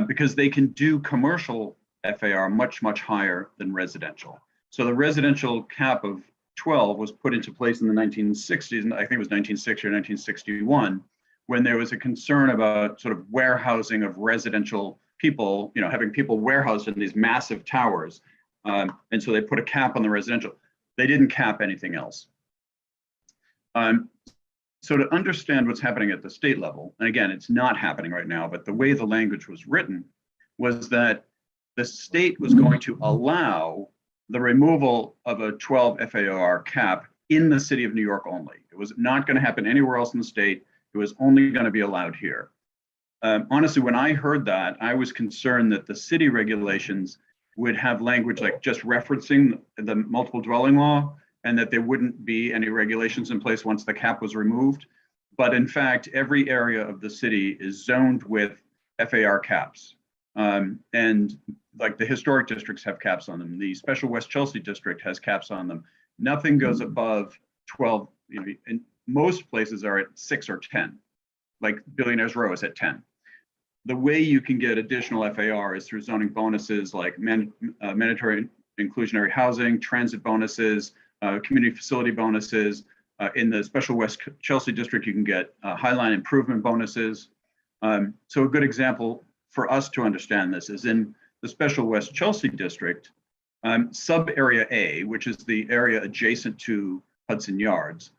because they can do commercial FAR much, much higher than residential. So the residential cap of 12 was put into place in the 1960s, and I think it was 1960 or 1961, when there was a concern about sort of warehousing of residential people, you know, having people warehoused in these massive towers. And so they put a cap on the residential. They didn't cap anything else. So to understand what's happening at the state level, and again, it's not happening right now, but the way the language was written was that the state was going to allow the removal of a 12 FAR cap in the city of New York only. It was not going to happen anywhere else in the state. It was only going to be allowed here. Honestly, when I heard that, I was concerned that the city regulations would have language like just referencing the multiple dwelling law, and that there wouldn't be any regulations in place once the cap was removed. But in fact, every area of the city is zoned with FAR caps. And like the historic districts have caps on them. The Special West Chelsea district has caps on them. Nothing goes above 12, you know, and most places are at 6 or 10, like Billionaires Row is at 10. The way you can get additional FAR is through zoning bonuses like mandatory inclusionary housing, transit bonuses, community facility bonuses. In the Special West Chelsea district, you can get highline improvement bonuses. So a good example for us to understand this is in the Special West Chelsea district, sub-area A, which is the area adjacent to Hudson Yards,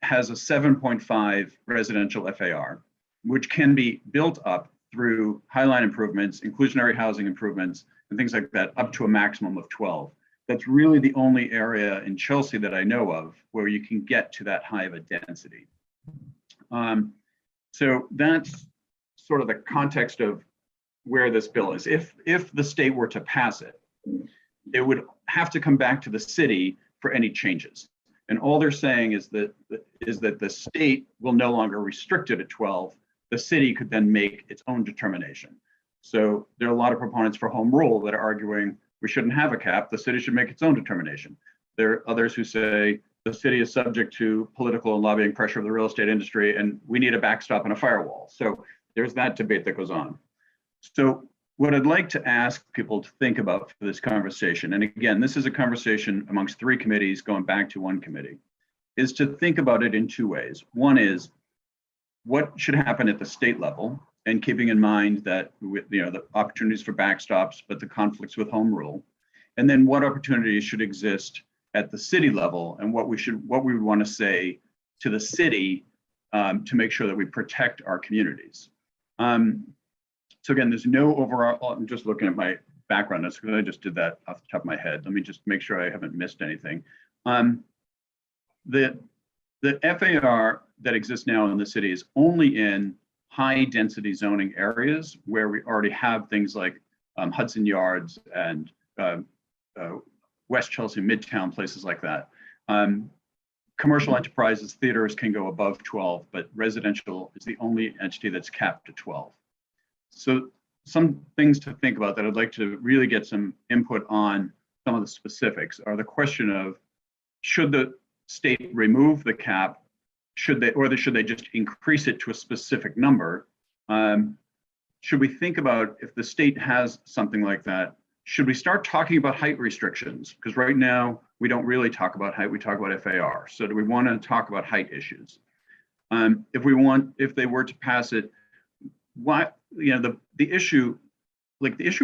has a 7.5 residential FAR, which can be built up through highline improvements, inclusionary housing improvements, and things like that, up to a maximum of 12. That's really the only area in Chelsea that I know of where you can get to that high of a density. So that's sort of the context of where this bill is. If the state were to pass it, it would have to come back to the city for any changes. And all they're saying is that the state will no longer restrict it at 12. The city could then make its own determination. So there are a lot of proponents for home rule that are arguing we shouldn't have a cap. The city should make its own determination. There are others who say the city is subject to political and lobbying pressure of the real estate industry, and we need a backstop and a firewall. So there's that debate that goes on. So what I'd like to ask people to think about for this conversation, and again, this is a conversation amongst 3 committees going back to 1 committee, is to think about it in 2 ways. One is what should happen at the state level, and keeping in mind that, you know, the opportunities for backstops, but the conflicts with home rule, and then what opportunities should exist at the city level, and what we would want to say to the city to make sure that we protect our communities. So again, there's no overall, I'm just looking at my background. That's because I just did that off the top of my head. Let me just make sure I haven't missed anything. The FAR that exists now in the city is only in high density zoning areas where we already have things like Hudson Yards and West Chelsea, Midtown, places like that. Commercial enterprises, theaters can go above 12, but residential is the only entity that's capped at 12. So some things to think about that I'd like to really get some input on some of the specifics are the question of, should the state remove the cap? Should they just increase it to a specific number? Should we think about, if the state has something like that, should we start talking about height restrictions? Because right now we don't really talk about height, we talk about FAR. So do we want to talk about height issues? If they were to pass it, what, you know, the issue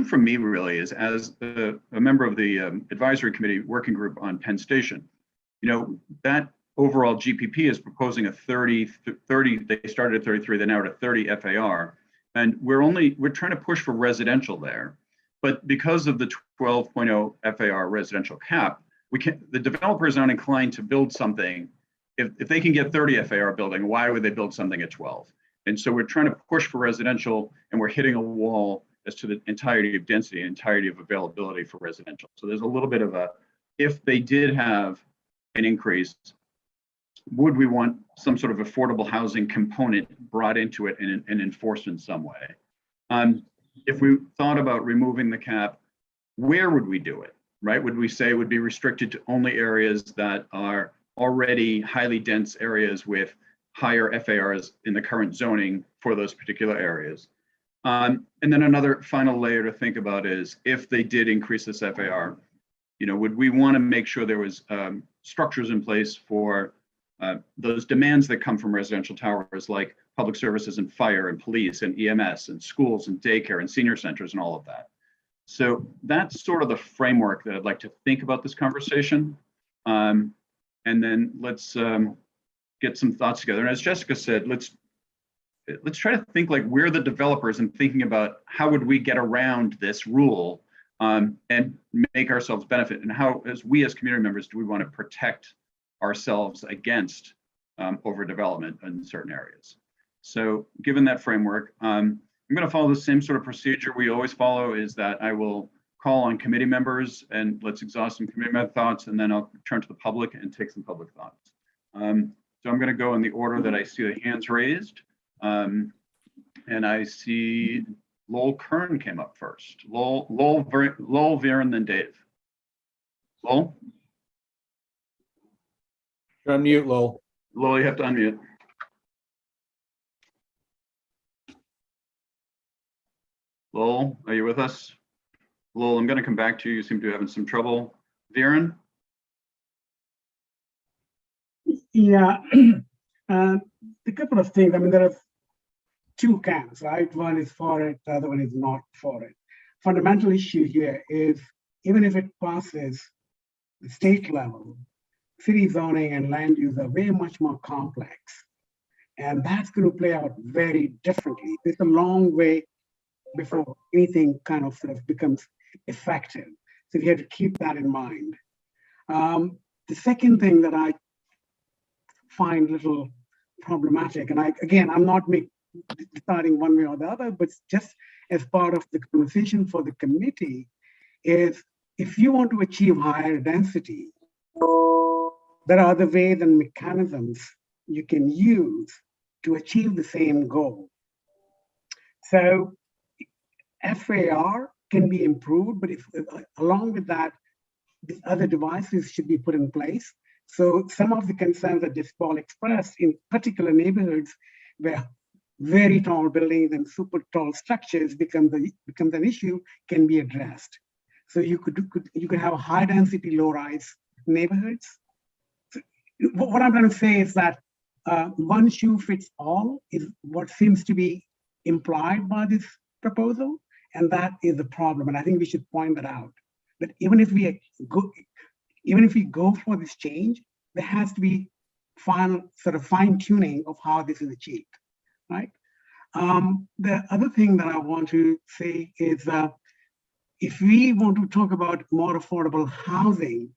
for me really is, as a member of the advisory committee working group on Penn Station, you know, that overall GPP is proposing a 30, they started at 33, they're now at a 30 FAR. And we're trying to push for residential there. But because of the 12.0 FAR residential cap, the developer is not inclined to build something. If they can get 30 FAR building, why would they build something at 12? And so we're trying to push for residential, and we're hitting a wall as to the entirety of density, entirety of availability for residential. So there's a little bit of a, if they did have an increase, would we want some sort of affordable housing component brought into it and enforced in some way? If we thought about removing the cap, where would we do it, right? Would we say it would be restricted to only areas that are already highly dense areas with higher FARs in the current zoning for those particular areas? And then another final layer to think about is if they did increase this FAR, would we want to make sure there was structures in place for those demands that come from residential towers, like public services and fire and police and EMS and schools and daycare and senior centers and all of that. So that's sort of the framework that I'd like to think about this conversation. And then let's get some thoughts together. And as Jessica said, let's try to think like we're the developers and thinking about how would we get around this rule and make ourselves benefit, and how, as community members, do we want to protect ourselves against overdevelopment in certain areas. So given that framework, I'm going to follow the same sort of procedure we always follow, is that I will call on committee members and let's exhaust some committee member thoughts, and then I'll turn to the public and take some public thoughts. So I'm going to go in the order that I see the hands raised. And I see Lowell Kern came up first. Lowell, Viren, then Dave. Lowell? You're on mute, Lowell. Lowell, you have to unmute. Lowell, are you with us? Lowell, I'm going to come back to you. You seem to be having some trouble. Viren? Yeah, a couple of things. I mean, there are two camps, right? One is for it, the other one is not for it. Fundamental issue here is, even if it passes the state level, city zoning and land use are way much more complex. And that's going to play out very differently. It's a long way before anything kind of sort of becomes effective. So you have to keep that in mind. The second thing that I find a little problematic, and I'm not deciding one way or the other, but just as part of the conversation for the committee, is if you want to achieve higher density, there are other ways and mechanisms you can use to achieve the same goal. So FAR can be improved, but along with that, these other devices should be put in place. So some of the concerns that this Paul expressed in particular neighborhoods where very tall buildings and super tall structures becomes an issue can be addressed. So you could have high density, low rise neighborhoods. So what I'm trying to say is that one shoe fits all is what seems to be implied by this proposal, and that is the problem. And I think we should point that out. That even if we go for this change, there has to be final sort of fine tuning of how this is achieved, right? The other thing that I want to say is if we want to talk about more affordable housing,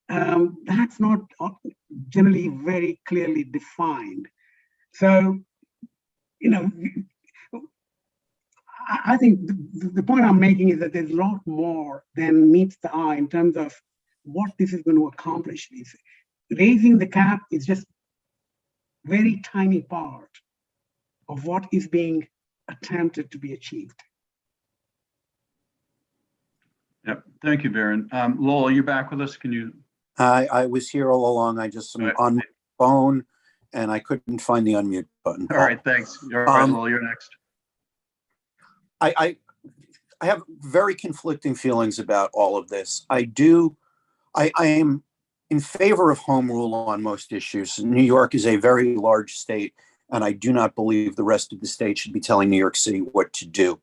that's not generally very clearly defined. So, I think the point I'm making is that there's a lot more than meets the eye in terms of what this is going to accomplish. Raising the cap is just very tiny part of what is being attempted to be achieved. Yep. Thank you, Viren. Lowell, are you back with us? Can you? I was here all along. I just am on my phone and I couldn't find the unmute button. All right, thanks. You're right, Lowell, you're next. I have very conflicting feelings about all of this. I am in favor of home rule on most issues. New York is a very large state, and I do not believe the rest of the state should be telling New York City what to do.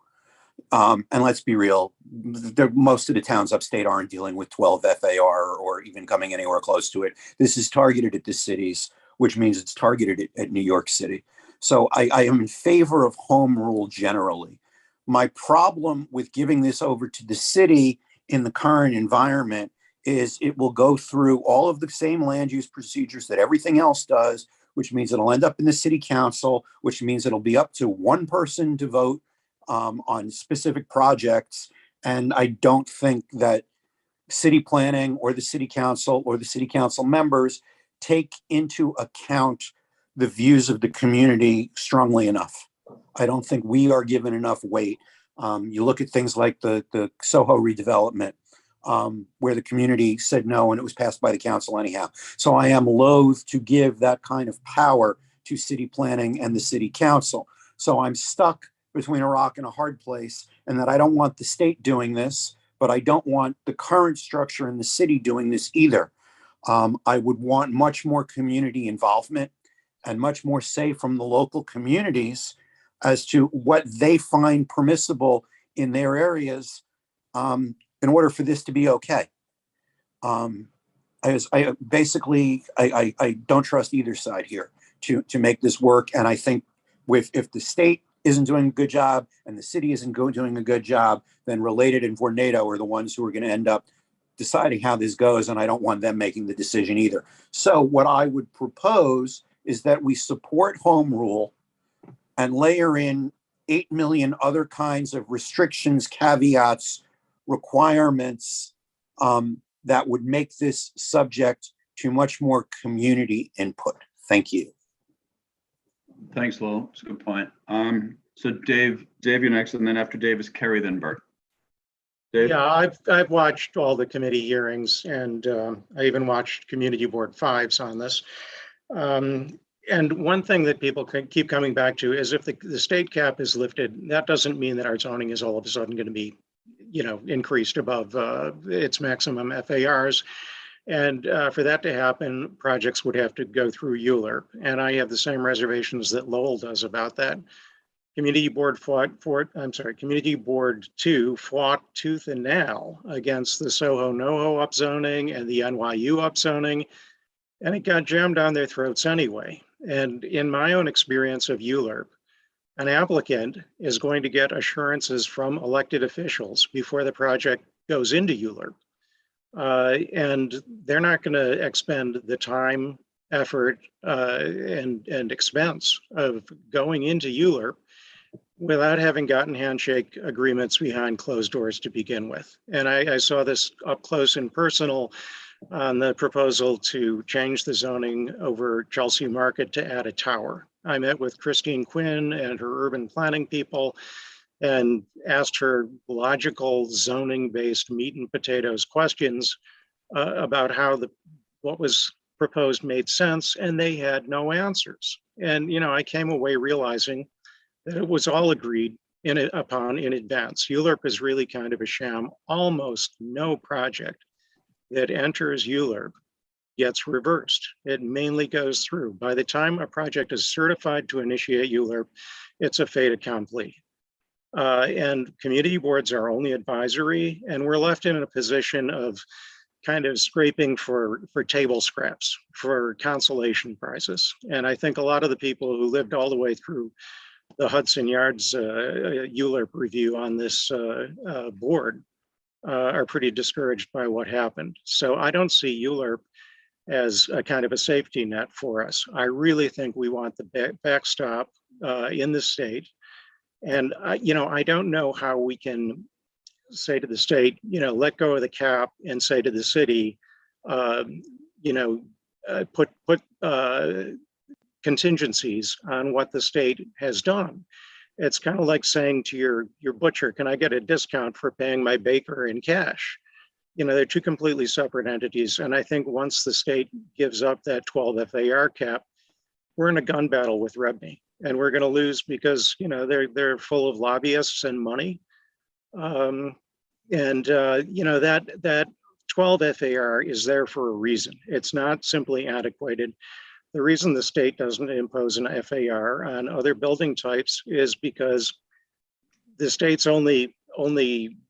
And let's be real, most of the towns upstate aren't dealing with 12 FAR or even coming anywhere close to it. This is targeted at the cities, which means it's targeted at New York City. So I am in favor of home rule generally. My problem with giving this over to the city in the current environment is it will go through all of the same land use procedures that everything else does, which means it'll end up in the city council, which means it'll be up to one person to vote on specific projects. And I don't think that city planning or the city council members take into account the views of the community strongly enough. I don't think we are given enough weight. You look at things like the Soho redevelopment, where the community said no and it was passed by the council anyhow. So I am loath to give that kind of power to city planning and the city council. So I'm stuck between a rock and a hard place, and that I don't want the state doing this, but I don't want the current structure in the city doing this either. I would want much more community involvement and much more say from the local communities as to what they find permissible in their areas in order for this to be okay. I don't trust either side here to make this work. And I think if the state isn't doing a good job and the city isn't doing a good job, then Related and Vornado are the ones who are going to end up deciding how this goes. And I don't want them making the decision either. So what I would propose is that we support home rule and layer in 8 million other kinds of restrictions, caveats, requirements that would make this subject to much more community input. Thank you. Thanks, Lowell. That's a good point. So Dave, you're next, and then after Dave is Kerry, then Bert. Dave? Yeah, I've watched all the committee hearings, and I even watched Community Board 5s on this. And one thing that people keep coming back to is if the state cap is lifted, that doesn't mean that our zoning is all of a sudden going to be, increased above its maximum FARs. And for that to happen, projects would have to go through ULURP. And I have the same reservations that Lowell does about that. Community Board 2 fought tooth and nail against the Soho NoHo upzoning and the NYU upzoning, and it got jammed down their throats anyway. And in my own experience of ULURP, an applicant is going to get assurances from elected officials before the project goes into ULURP. And they're not going to expend the time, effort, and expense of going into ULURP without having gotten handshake agreements behind closed doors to begin with. And I saw this up close and personal on the proposal to change the zoning over Chelsea Market to add a tower. I met with Christine Quinn and her urban planning people and asked her logical zoning-based meat and potatoes questions about how what was proposed made sense, and they had no answers. And I came away realizing that it was all agreed upon in advance. ULURP is really kind of a sham. Almost no project that enters ULURP gets reversed. It mainly goes through. By the time a project is certified to initiate ULURP, it's a fait accompli. And community boards are only advisory, and we're left in a position of kind of scraping for table scraps, for consolation prizes. And I think a lot of the people who lived all the way through the Hudson Yards ULURP review on this board are pretty discouraged by what happened. So I don't see ULURP as a kind of a safety net for us. I really think we want the backstop in the state. And I don't know how we can say to the state, let go of the cap, and say to the city, put contingencies on what the state has done. It's kind of like saying to your butcher, can I get a discount for paying my baker in cash? They're two completely separate entities. And I think once the state gives up that 12 FAR cap, we're in a gun battle with Rebney, and we're going to lose because they're full of lobbyists and money. That 12 FAR is there for a reason. It's not simply antiquated. The reason the state doesn't impose an FAR on other building types is because the state's only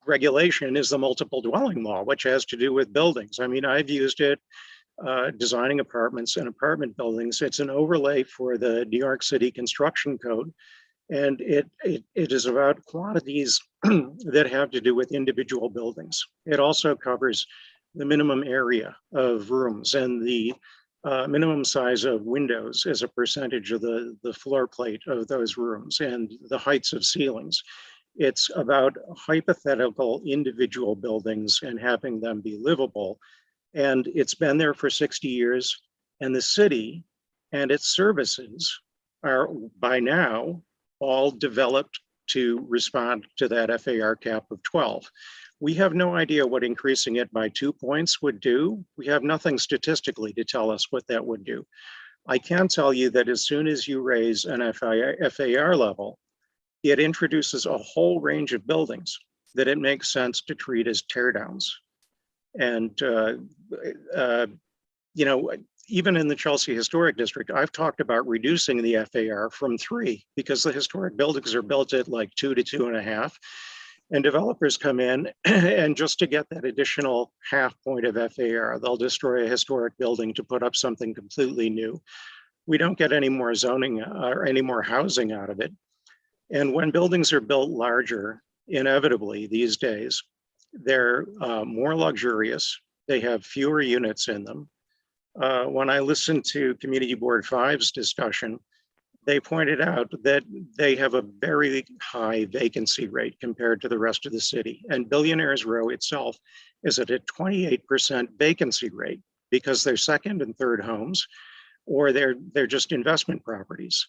regulation is the multiple dwelling law, which has to do with buildings. I mean, I've used it designing apartments and apartment buildings. It's an overlay for the New York City construction code. And it is about quantities that have to do with individual buildings. It also covers the minimum area of rooms and the minimum size of windows as a percentage of the floor plate of those rooms and the heights of ceilings. It's about hypothetical individual buildings and having them be livable. And it's been there for 60 years. And the city and its services are by now all developed to respond to that FAR cap of 12. We have no idea what increasing it by 2 points would do. We have nothing statistically to tell us what that would do. I can tell you that as soon as you raise an FAR level, it introduces a whole range of buildings that it makes sense to treat as teardowns. And, you know, even in the Chelsea Historic District, I've talked about reducing the FAR from 3 because the historic buildings are built at like 2 to 2.5. And developers come in and just to get that additional half point of FAR, they'll destroy a historic building to put up something completely new. We don't get any more zoning or any more housing out of it. And when buildings are built larger, inevitably these days, they're more luxurious. They have fewer units in them. When I listened to Community Board 5's discussion, they pointed out that they have a very high vacancy rate compared to the rest of the city. And Billionaires Row itself is at a 28% vacancy rate because they're second and third homes, or they're just investment properties.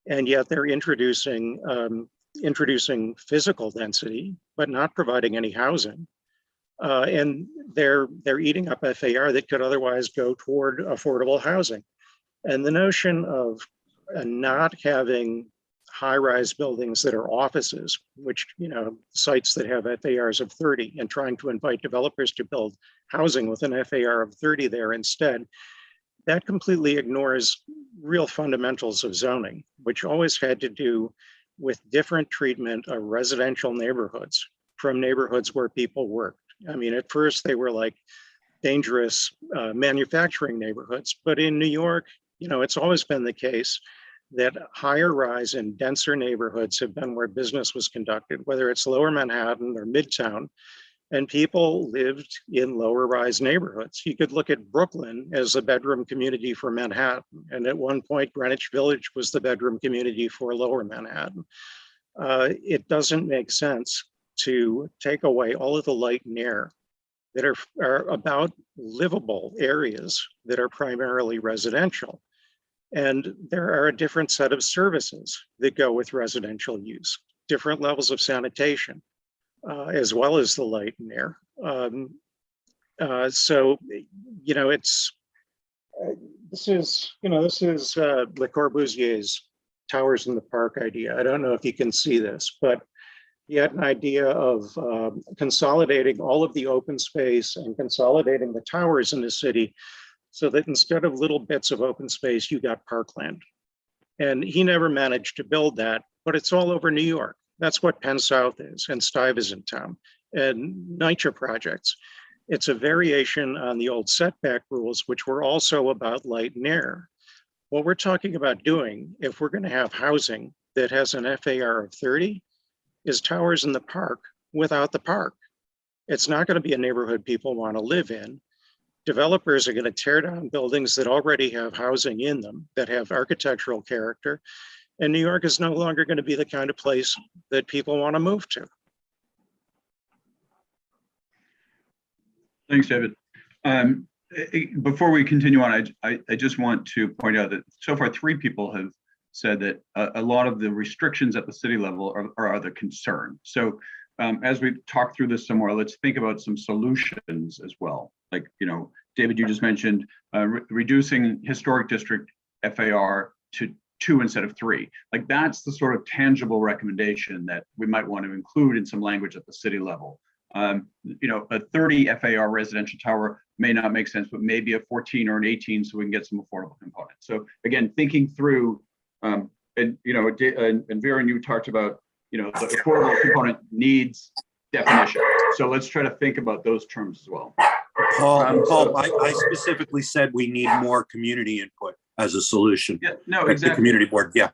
And yet they're introducing physical density, but not providing any housing. And they're eating up FAR that could otherwise go toward affordable housing. And the notion of not having high-rise buildings that are offices, which, you know, sites that have FARs of 30, and trying to invite developers to build housing with an FAR of 30 there instead, that completely ignores real fundamentals of zoning, which always had to do with different treatment of residential neighborhoods from neighborhoods where people worked. I mean, at first they were like dangerous manufacturing neighborhoods, but in New York, you know, it's always been the case that higher rise and denser neighborhoods have been where business was conducted, whether it's Lower Manhattan or Midtown, and people lived in lower rise neighborhoods. You could look at Brooklyn as a bedroom community for Manhattan. And at one point, Greenwich Village was the bedroom community for Lower Manhattan. It doesn't make sense to take away all of the light and air that are about livable areas that are primarily residential. And there are a different set of services that go with residential use, different levels of sanitation, as well as the light and air. So, you know, this is Le Corbusier's Towers in the Park idea. I don't know if you can see this, but he had an idea of consolidating all of the open space and consolidating the towers in the city so that instead of little bits of open space, you got parkland. And he never managed to build that, but it's all over New York. That's what Penn South is, and Stuyvesant Town, and NYCHA projects. It's a variation on the old setback rules, which were also about light and air. What we're talking about doing, if we're going to have housing that has an FAR of 30, is towers in the park without the park. It's not going to be a neighborhood people want to live in. Developers are going to tear down buildings that already have housing in them, that have architectural character. And New York is no longer going to be the kind of place that people want to move to. Thanks, David. Before we continue on, I just want to point out that so far 3 people have said that a lot of the restrictions at the city level are the concern. So as we talk through this some more, let's think about some solutions as well. Like, you know, David, you just mentioned reducing historic district FAR to 2 instead of 3. Like, that's the sort of tangible recommendation that we might want to include in some language at the city level. You know, a 30 FAR residential tower may not make sense, but maybe a 14 or an 18 so we can get some affordable components. So again, thinking through, and you know, and Vera, you talked about, you know, the affordable component needs definition. So let's try to think about those terms as well. Paul, I specifically said we need more community input as a solution. Yeah, no, exactly. The community board, yeah.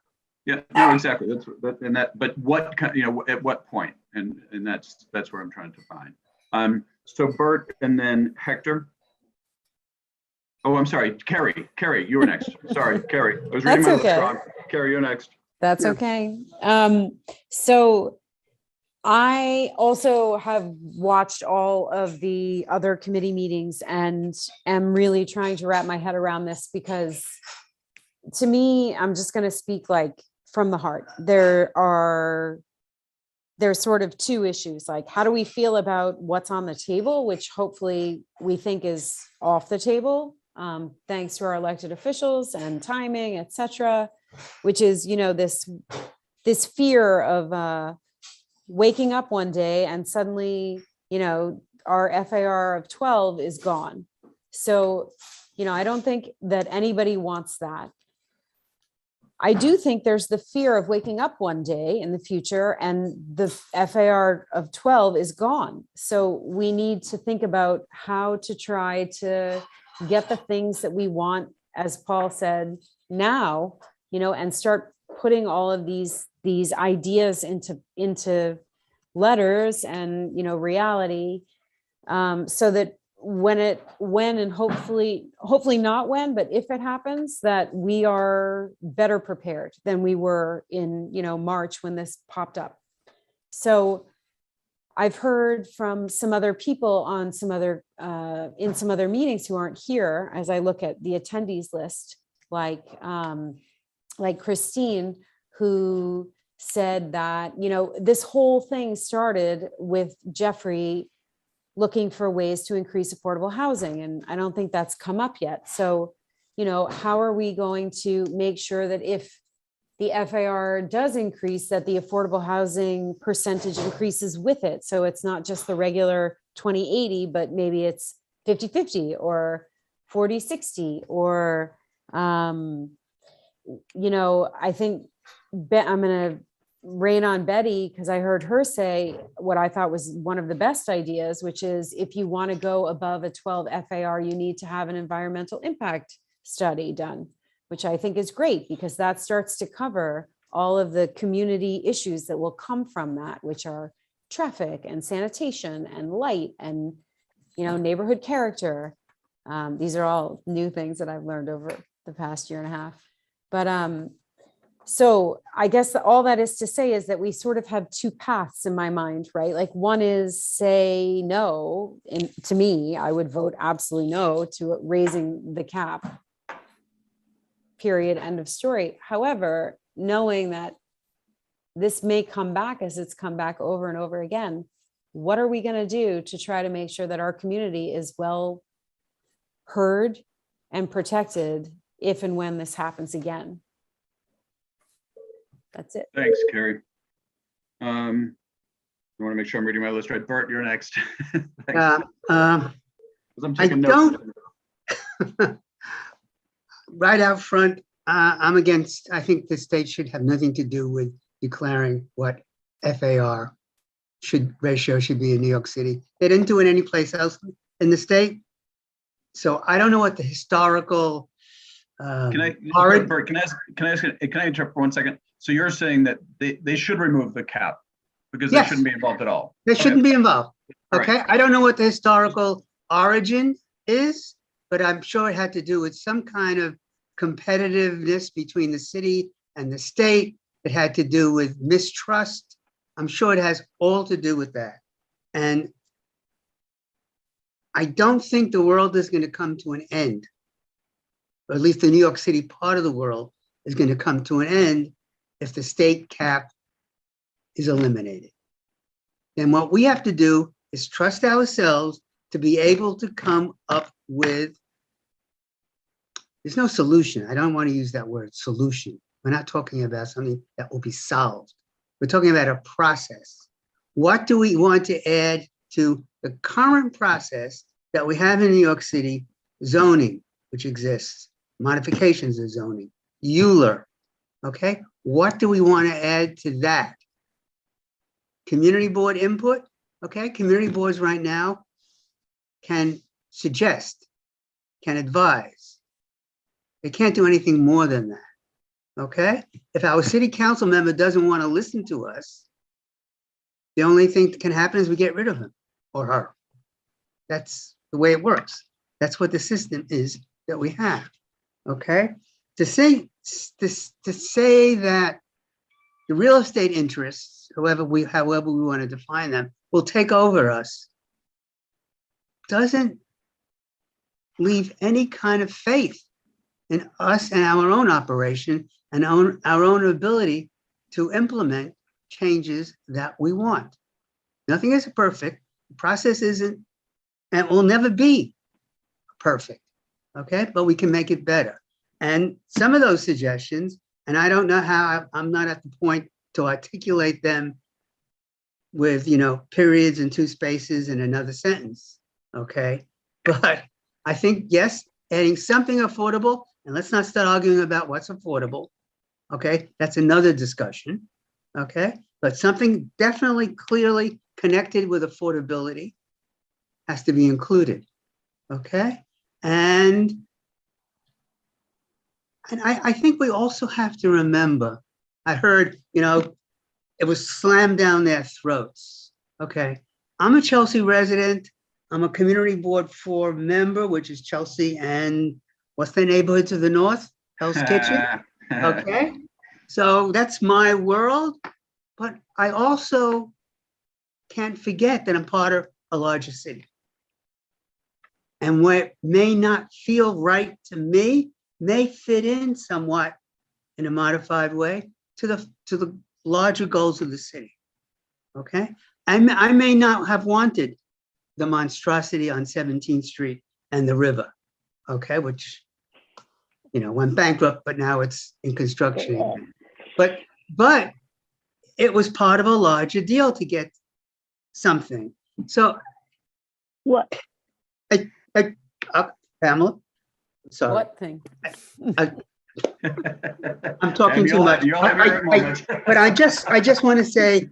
Yeah, no, exactly. But what kind, you know, at what point? And that's where I'm trying to find. So Bert and then Hector. Oh, I'm sorry, Carrie, you were next. Sorry, Carrie. I was reading my list wrong. Carrie, you're next. That's okay. So I also have watched all of the other committee meetings and am really trying to wrap my head around this because to me, I'm just going to speak like from the heart. There's sort of two issues, like how do we feel about what's on the table, which hopefully we think is off the table, thanks to our elected officials and timing, et cetera, which is, this fear of waking up one day and suddenly, our FAR of 12 is gone. So, I don't think that anybody wants that. I do think there's the fear of waking up one day in the future and the FAR of 12 is gone. So we need to think about how to try to get the things that we want, as Paul said, now, and start putting all of these ideas into letters and, reality, so that when and hopefully not when, but if it happens, that we are better prepared than we were in, March when this popped up. So I've heard from some other people on some other, in some other meetings who aren't here, as I look at the attendees list, like Christine, who said that, this whole thing started with Jeffrey looking for ways to increase affordable housing. And I don't think that's come up yet. So, how are we going to make sure that if the FAR does increase, that the affordable housing percentage increases with it? So it's not just the regular 20/80, but maybe it's 50/50 or 40/60, or, I think I'm going to rain on Betty, because I heard her say what I thought was one of the best ideas, which is if you want to go above a 12 FAR, you need to have an environmental impact study done, which I think is great, because that starts to cover all of the community issues that will come from that, which are traffic and sanitation and light and, neighborhood character. These are all new things that I've learned over the past year and a half. But so I guess all that is to say is that we sort of have two paths in my mind, right? Like one is say no, and to me, I would vote absolutely no to raising the cap, period, end of story. However, knowing that this may come back as it's come back over and over again, what are we going to do to try to make sure that our community is well heard and protected if and when this happens again? That's it. Thanks, Carrie. I want to make sure I'm reading my list right. Bert, you're next. I don't, right out front, I'm against, I think the state should have nothing to do with declaring what FAR ratio should be in New York City. They didn't do it anyplace else in the state. So I don't know what the historical Bert, can I interrupt for 1 second? So you're saying that they should remove the cap because they shouldn't be involved at all? They shouldn't be involved. Okay. Right. I don't know what the historical origin is, but I'm sure it had to do with some kind of competitiveness between the city and the state. It had to do with mistrust. I'm sure it has all to do with that. And I don't think the world is going to come to an end, or at least the New York City part of the world is going to come to an end if the state cap is eliminated. Then what we have to do is trust ourselves to be able to come up with, there's no solution. I don't want to use that word, solution. We're not talking about something that will be solved. We're talking about a process. What do we want to add to the current process that we have in New York City? Zoning, which exists, modifications of zoning, Euler, okay? What do we want to add to that? Community board input, okay? Community boards right now can suggest, can advise. They can't do anything more than that, okay? If our city council member doesn't want to listen to us, the only thing that can happen is we get rid of him or her. That's the way it works. That's what the system is that we have, okay? To say that the real estate interests, however we want to define them, will take over us, doesn't leave any kind of faith in us and our own operation and our own ability to implement changes that we want. Nothing is perfect. The process isn't and will never be perfect, okay? But we can make it better. And some of those suggestions, and I don't know how, I'm not at the point to articulate them with, periods and two spaces and another sentence, okay? But I think, yes, adding something affordable, and let's not start arguing about what's affordable, okay? That's another discussion, okay? But something definitely clearly connected with affordability has to be included, okay? And I think we also have to remember, I heard, it was slammed down their throats, okay? I'm a Chelsea resident. I'm a Community Board 4 member, which is Chelsea and what's the neighborhood to the north? Hell's Kitchen, okay? So that's my world, but I also can't forget that I'm part of a larger city. And what may not feel right to me may fit in somewhat in a modified way to the larger goals of the city, okay? I may not have wanted the monstrosity on 17th Street and the river, okay, which, went bankrupt, but now it's in construction again. But it was part of a larger deal to get something. So what? Pamela, sorry. What thing? I'm talking too much. But I just want to say,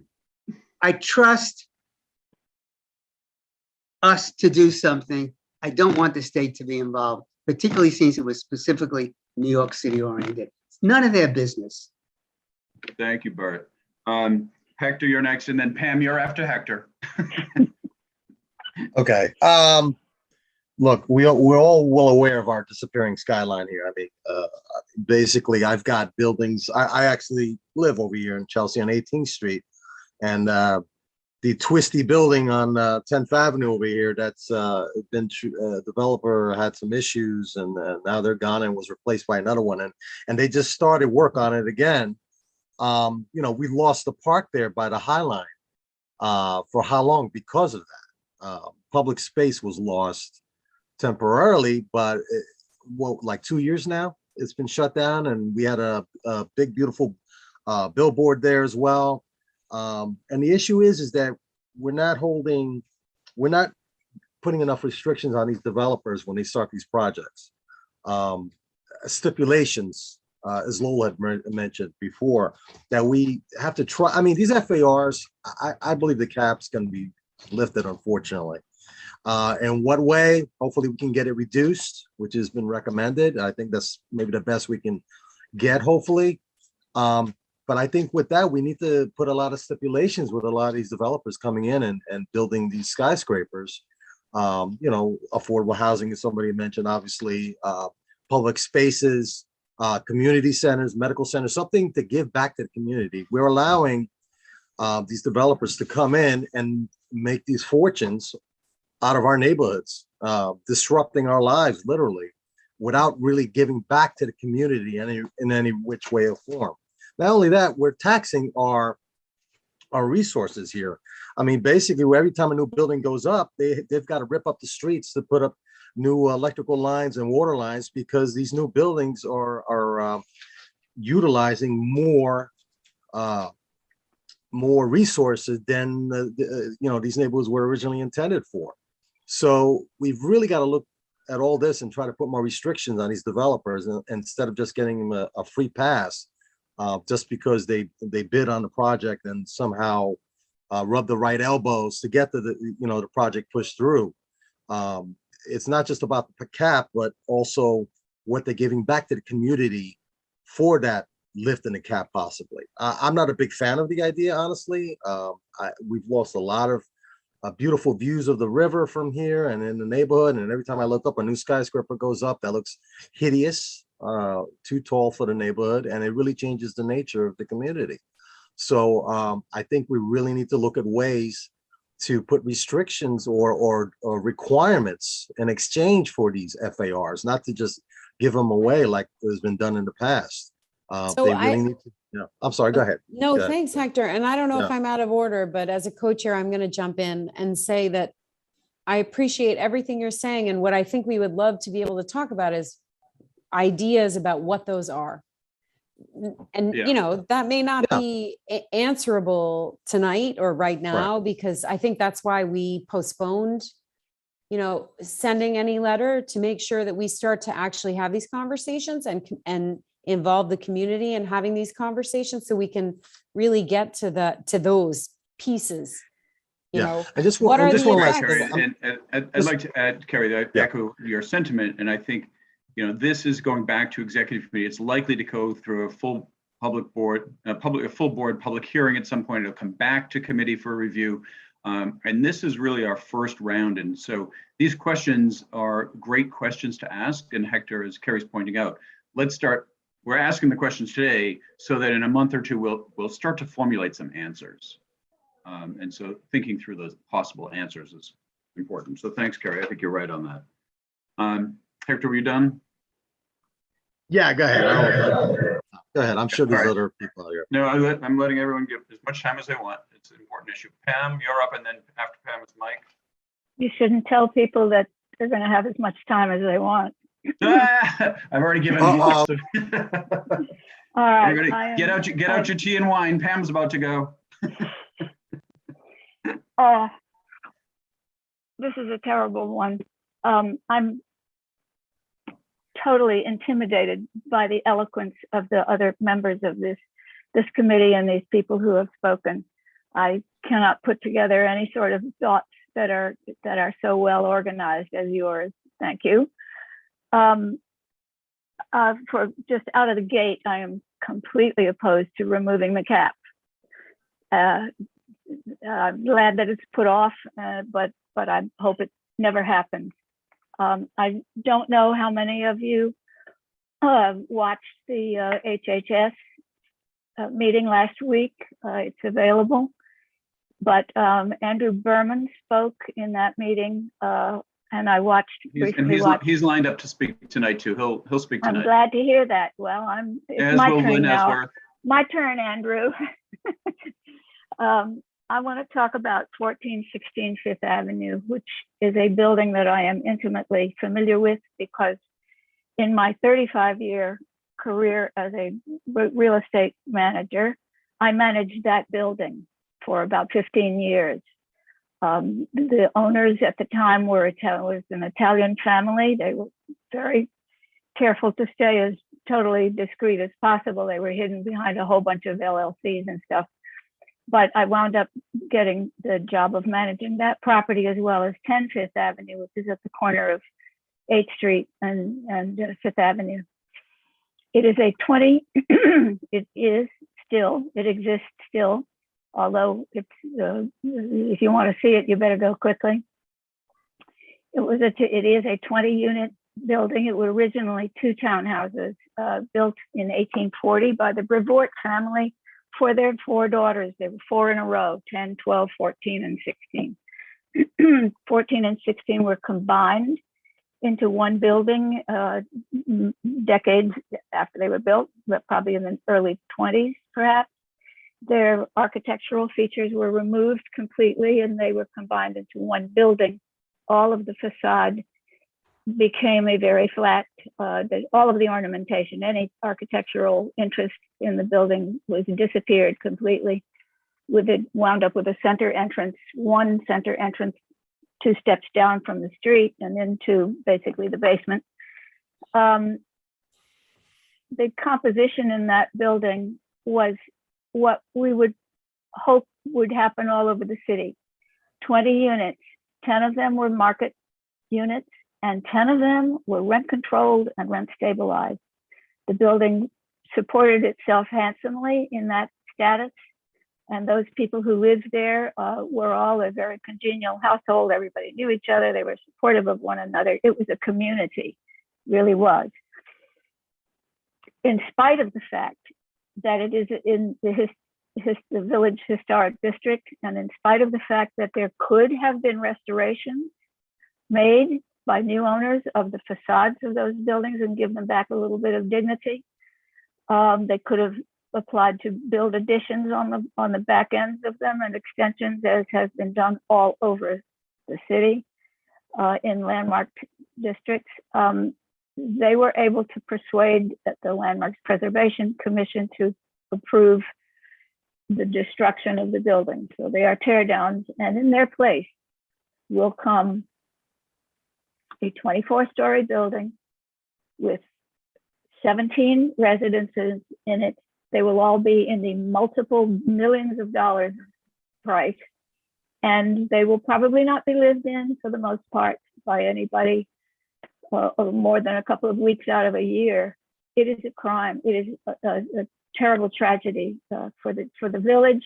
I trust us to do something. I don't want the state to be involved, particularly since it was specifically New York City oriented. It's none of their business. Thank you, Bert. Hector, you're next, and then Pam, you're after Hector. Okay. Look, we're all well aware of our disappearing skyline here. I mean, basically, I've got buildings. I actually live over here in Chelsea on 18th Street, and the twisty building on 10th Avenue over here, that's been developer had some issues, and now they're gone and was replaced by another one, and they just started work on it again. We lost the park there by the High Line for how long? Because of that. Public space was lost temporarily, but like 2 years now, it's been shut down, and we had a big, beautiful billboard there as well. And the issue is that we're not putting enough restrictions on these developers when they start these projects. Stipulations, as Lola had mentioned before, that we have to try. I mean, these FARs, I believe the cap's going to be lifted, unfortunately. In what way? Hopefully we can get it reduced, which has been recommended. I think that's maybe the best we can get, hopefully. But I think with that, we need to put a lot of stipulations with a lot of these developers coming in and building these skyscrapers. Affordable housing, as somebody mentioned, obviously, public spaces, community centers, medical centers, something to give back to the community. We're allowing these developers to come in and make these fortunes out of our neighborhoods, disrupting our lives, literally, without really giving back to the community in any which way or form. Not only that, we're taxing our resources here. I mean, basically, every time a new building goes up, they've got to rip up the streets to put up new electrical lines and water lines, because these new buildings are utilizing more resources than these neighborhoods were originally intended for. So we've really got to look at all this and try to put more restrictions on these developers, instead of just getting them a free pass just because they bid on the project and somehow rub the right elbows to get the project pushed through. It's not just about the cap, but also what they're giving back to the community for that lift in the cap, possibly. I'm not a big fan of the idea, honestly. We've lost a lot of beautiful views of the river from here and in the neighborhood. And every time I look up, a new skyscraper goes up that looks hideous, too tall for the neighborhood, and it really changes the nature of the community. So I think we really need to look at ways to put restrictions or requirements in exchange for these FARs, not to just give them away like has been done in the past. So They really need to, I'm sorry, go ahead. No, Go ahead. thanks, Hector. And I don't know if Yeah. I'm out of order, but as a co-chair, I'm going to jump in and say that I appreciate everything you're saying. And what I think we would love to be able to talk about is ideas about what those are. And, Yeah. you know, that may not be answerable tonight or right now, because I think that's why we postponed, you know, sending any letter, to make sure that we start to actually have these conversations and involve the community in having these conversations, so we can really get to those pieces. You know, I just what want, are just the one last effects? thing. And I'd like to add, Kerry, that I echo your sentiment. And I think, you know, this is going back to executive committee. It's likely to go through a full public board, a full board public hearing at some point. It'll come back to committee for review. And this is really our first round. And so these questions are great questions to ask. And Hector, as Kerry's pointing out, let's start. We're asking the questions today so that in a month or two, we'll start to formulate some answers. And so thinking through those possible answers is important. So thanks, Kerry. I think you're right on that. Hector, were you done? Yeah, go ahead. Go ahead. I'm sure there's other people out here. No, I'm letting everyone give as much time as they want. It's an important issue. Pam, you're up, and then after Pam is Mike. You shouldn't tell people that they're going to have as much time as they want. I've already given lots of. All right. Everybody, get out your tea and wine. Pam's about to go. This is a terrible one. I'm totally intimidated by the eloquence of the other members of this committee and these people who have spoken. I cannot put together any sort of thoughts that are so well organized as yours. Thank you. For just out of the gate, I am completely opposed to removing the cap. I'm glad that it's put off, but I hope it never happens. I don't know how many of you watched the HHS meeting last week. It's available, but Andrew Berman spoke in that meeting, and I watched. He's lined up to speak tonight too. He'll speak tonight. I'm glad to hear that. Well, it's my turn now. Esworth. My turn, Andrew. I want to talk about 1416 Fifth Avenue, which is a building that I am intimately familiar with, because in my 35-year career as a real estate manager, I managed that building for about 15 years. The owners at the time was an Italian family. They were very careful to stay as totally discreet as possible. They were hidden behind a whole bunch of LLCs and stuff. But I wound up getting the job of managing that property, as well as 10 Fifth Avenue, which is at the corner of 8th Street and Fifth Avenue. It is a 20, it exists still, although it's, if you want to see it, you better go quickly. It is a 20-unit building. It was originally 2 townhouses built in 1840 by the Brevoort family for their 4 daughters. They were 4 in a row, 10, 12, 14, and 16. 14 and 16 were combined into one building decades after they were built, but probably in the early 20s, perhaps. Their architectural features were removed completely and they were combined into one building. All of the facade became a very flat, all of the ornamentation, any architectural interest in the building was disappeared completely. With it wound up with a center entrance, one center entrance 2 steps down from the street and into basically the basement. The composition in that building was what we would hope would happen all over the city. 20 units, 10 of them were market units, and 10 of them were rent controlled and rent stabilized. The building supported itself handsomely in that status. And those people who lived there were all a very congenial household. Everybody knew each other. They were supportive of one another. It was a community, really was. In spite of the fact that it is in the the village historic district. And in spite of the fact that there could have been restorations made by new owners of the facades of those buildings and give them back a little bit of dignity, they could have applied to build additions on the back ends of them and extensions, as has been done all over the city in landmark districts. They were able to persuade the Landmarks Preservation Commission to approve the destruction of the building. So they are tear downs, and in their place will come a 24-story building with 17 residences in it. They will all be in the multiple millions of dollars price, and they will probably not be lived in for the most part by anybody more than a couple of weeks out of a year. It is a crime. It is a terrible tragedy for the village,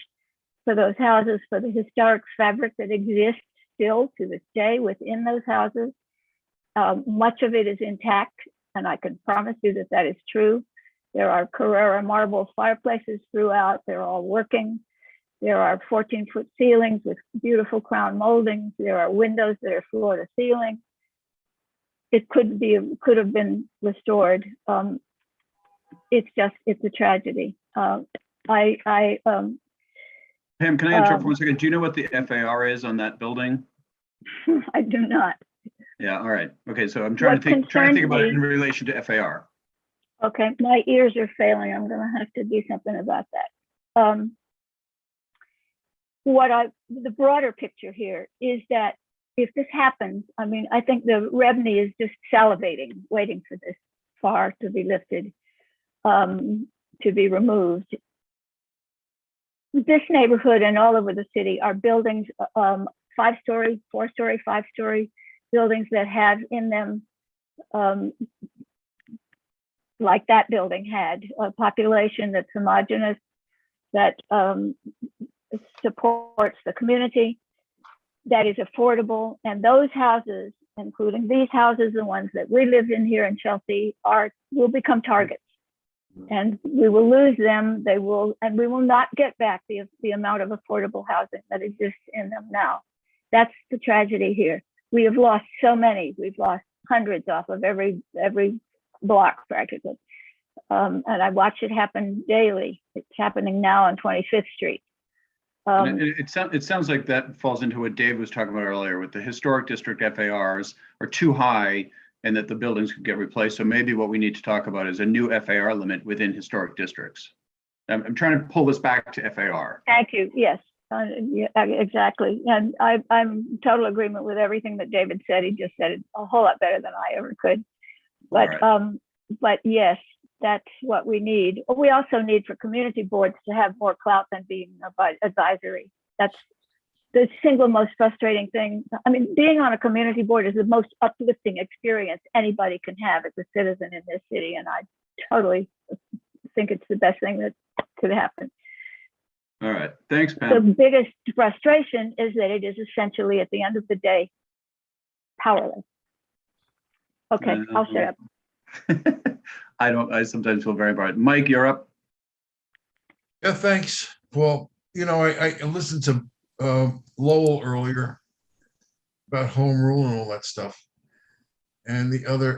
for those houses, for the historic fabric that exists still to this day within those houses. Much of it is intact, and I can promise you that that is true. There are Carrara marble fireplaces throughout. They're all working. There are 14-foot ceilings with beautiful crown moldings. There are windows that are floor to ceiling. It could have been restored. It's a tragedy. Pam, can I interrupt for 1 second? Do you know what the FAR is on that building? I do not. Yeah, all right. Okay, so I'm trying to think about it in relation to FAR. Okay, my ears are failing. I'm going to have to do something about that. The broader picture here is that if this happens, I mean, I think the Rebney is just salivating, waiting for this FAR to be lifted, to be removed. This neighborhood and all over the city are buildings, 5-story, 4-story, 5-story buildings that have in them, like that building had, a population that's homogeneous, that supports the community, that is affordable. And those houses, including these houses, the ones that we live in here in Chelsea, will become targets. And we will lose them. We will not get back the amount of affordable housing that exists in them now. That's the tragedy here. We have lost so many. We've lost hundreds off of every block practically. And I watch it happen daily. It's happening now on 25th Street. It sounds like that falls into what Dave was talking about earlier with the historic district FARs are too high and that the buildings could get replaced. So maybe what we need to talk about is a new FAR limit within historic districts. I'm trying to pull this back to FAR. Thank you. Yes, yeah, exactly. And I'm in total agreement with everything that David said. He just said it a whole lot better than I ever could. But but yes, that's what we need. We also need for community boards to have more clout than being advisory. That's the single most frustrating thing. I mean, being on a community board is the most uplifting experience anybody can have as a citizen in this city. And I totally think it's the best thing that could happen. All right, thanks, Pam. The biggest frustration is that it is essentially, at the end of the day, powerless. Okay, I'll shut up. I sometimes feel very bad. Mike, you're up. Yeah, thanks. Well, I listened to Lowell earlier about home rule and all that stuff. And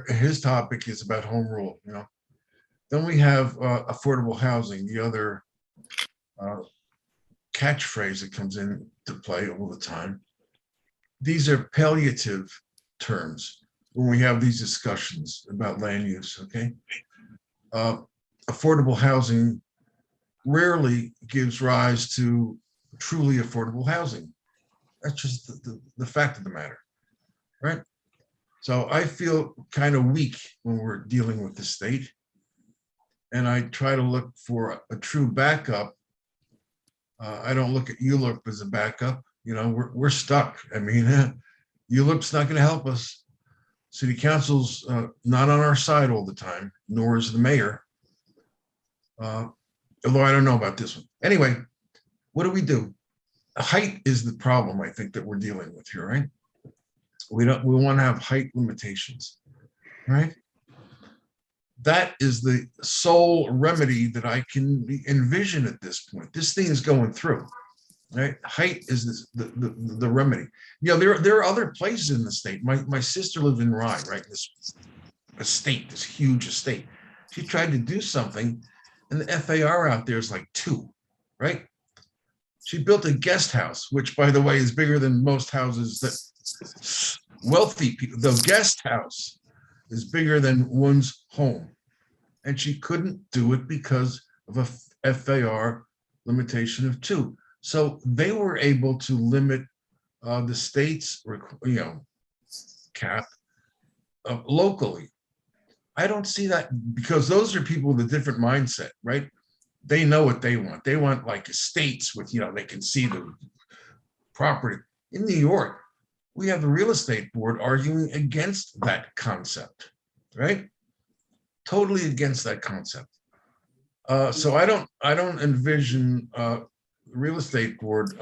his topic is about home rule, Then we have affordable housing, the other catchphrase that comes into play all the time. These are palliative terms when we have these discussions about land use, okay? Affordable housing rarely gives rise to truly affordable housing. That's just the fact of the matter, right? So I feel kind of weak when we're dealing with the state, and I try to look for a true backup. I don't look at ULURP as a backup. We're stuck. I mean, ULURP's not going to help us. City council's not on our side all the time, nor is the mayor. Although I don't know about this one. Anyway, what do? Height is the problem, I think, that we're dealing with here, right? We want to have height limitations, right? that is the sole remedy that I can envision at this point. This thing is going through, right? Height is the remedy. You know, there are other places in the state. My sister lived in Rye, right? This estate, this huge estate. She tried to do something, and the FAR out there is like 2, right? She built a guest house, which, by the way, is bigger than most houses that wealthy people, the guest house is bigger than one's home. And she couldn't do it because of a FAR limitation of 2. So they were able to limit the state's, cap locally. I don't see that, because those are people with a different mindset, right? They know what they want. They want like estates with, they can see the property. In New York, we have the real estate board arguing against that concept, right? Totally against that concept. So I don't envision real estate board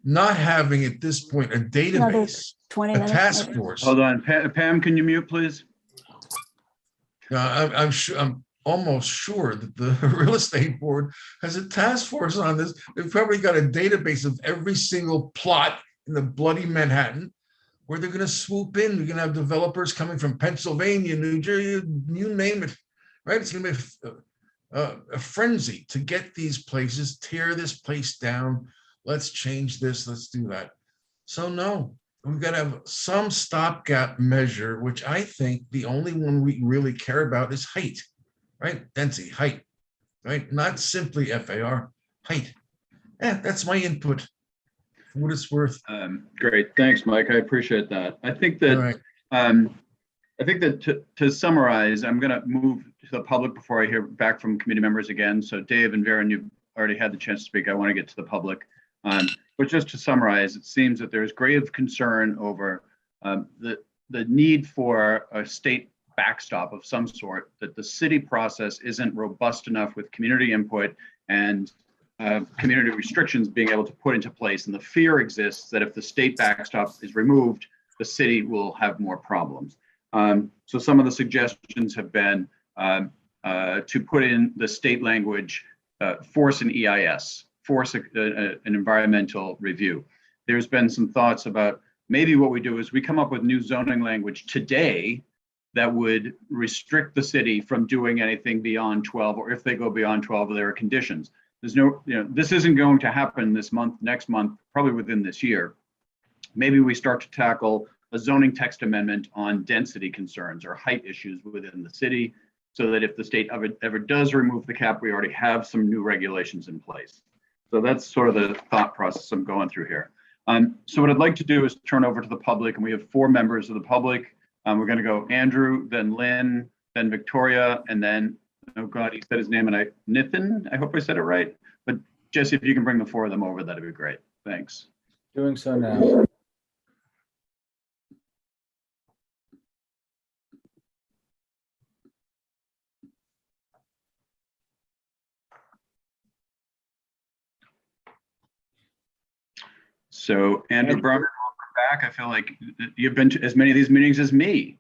not having at this point a database, 20 a minutes. task maybe. force. Hold on, Pam, can you mute, please? I'm sure, I'm almost sure that the real estate board has a task force on this. They've probably got a database of every single plot in the bloody Manhattan, where they're going to swoop in. You're going to have developers coming from Pennsylvania, New Jersey, you name it, right? It's going to be a frenzy to get these places, tear this place down. Let's change this. Let's do that. So no, we've got to have some stopgap measure, which I think the only one we really care about is height, right? Density, height, right? Not simply FAR, height. That's my input. For what it's worth. Great, thanks, Mike. I appreciate that. I think that to summarize, I'm going to move to the public before I hear back from committee members again. So Dave and Varen, you've already had the chance to speak. I want to get to the public. But just to summarize, it seems that there's grave concern over the need for a state backstop of some sort, that the city process isn't robust enough with community input and community restrictions being able to put into place. And the fear exists that if the state backstop is removed, the city will have more problems. So some of the suggestions have been to put in the state language, force an EIS, force an environmental review. There's been some thoughts about maybe what we do is we come up with new zoning language today that would restrict the city from doing anything beyond 12, or if they go beyond 12, there are conditions. There's no, this isn't going to happen this month, next month, probably within this year. Maybe we start to tackle a zoning text amendment on density concerns or height issues within the city, so that if the state ever does remove the cap, we already have some new regulations in place. So that's sort of the thought process I'm going through here. So what I'd like to do is turn over to the public, and we have 4 members of the public. We're going to go Andrew, then Lynn, then Victoria, and then, oh God, he said his name, and Nathan, I hope I said it right. But Jesse, if you can bring the 4 of them over, that'd be great. Thanks. Doing so now. So Andrew Berman, welcome back. I feel like you've been to as many of these meetings as me.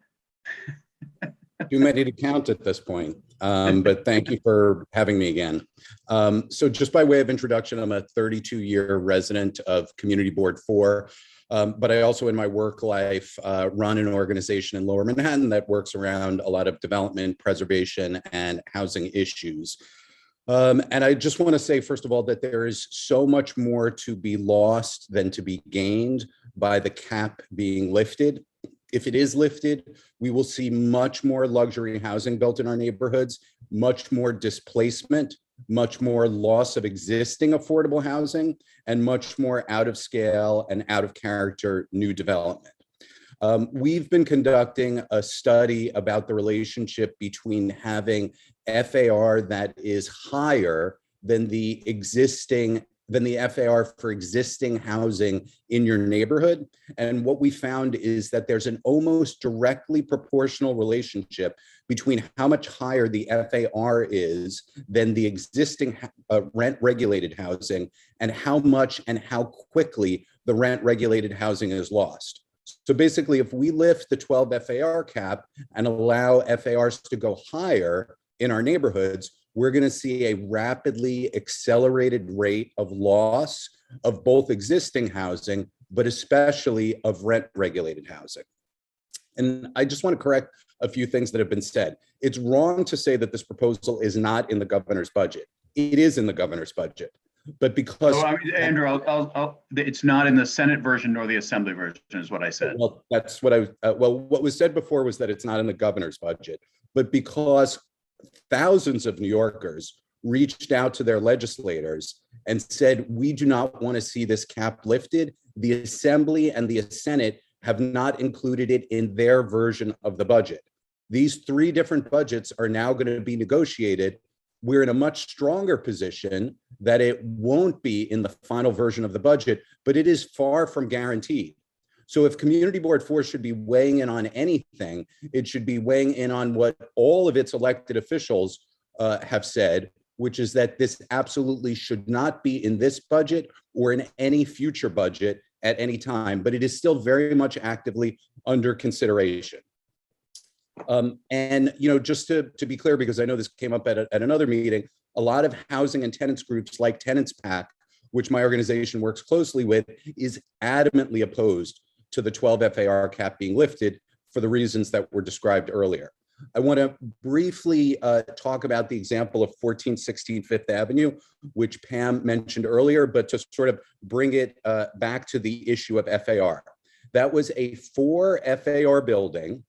Too many to count at this point, but thank you for having me again. So just by way of introduction, I'm a 32-year resident of Community Board 4, but I also in my work life run an organization in Lower Manhattan that works around a lot of development, preservation, and housing issues. And I just want to say, first of all, that there is so much more to be lost than to be gained by the cap being lifted. If it is lifted, we will see much more luxury housing built in our neighborhoods, much more displacement, much more loss of existing affordable housing, and much more out of scale and out of character new development. We've been conducting a study about the relationship between having FAR that is higher than the FAR for existing housing in your neighborhood. And what we found is that there's an almost directly proportional relationship between how much higher the FAR is than the existing rent regulated housing, and how much and how quickly the rent regulated housing is lost. So basically, if we lift the 12 FAR cap and allow FARs to go higher in our neighborhoods, we're going to see a rapidly accelerated rate of loss of both existing housing, but especially of rent-regulated housing. And I just want to correct a few things that have been said. It's wrong to say that this proposal is not in the governor's budget. It is in the governor's budget, but because— So, Andrew, it's not in the Senate version nor the Assembly version, is what I said. Well, that's what what was said before was that it's not in the governor's budget, but because thousands of New Yorkers reached out to their legislators and said, we do not want to see this cap lifted, the Assembly and the Senate have not included it in their version of the budget. These three different budgets are now going to be negotiated. We're in a much stronger position that it won't be in the final version of the budget, but it is far from guaranteed. So if Community Board 4 should be weighing in on anything, it should be weighing in on what all of its elected officials have said, which is that this absolutely should not be in this budget or in any future budget at any time, but it is still very much actively under consideration. And just to be clear, because I know this came up at another meeting, a lot of housing and tenants groups like Tenants PAC, which my organization works closely with, is adamantly opposed to the 12 FAR cap being lifted for the reasons that were described earlier. I want to briefly talk about the example of 1416 Fifth Avenue, which Pam mentioned earlier, but to sort of bring it back to the issue of FAR. That was a 4 FAR building,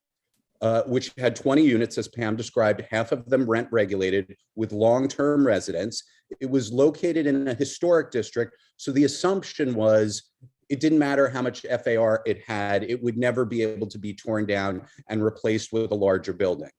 which had 20 units, as Pam described, half of them rent regulated with long-term residents. It was located in a historic district, so the assumption was it didn't matter how much FAR it had, it would never be able to be torn down and replaced with a larger building.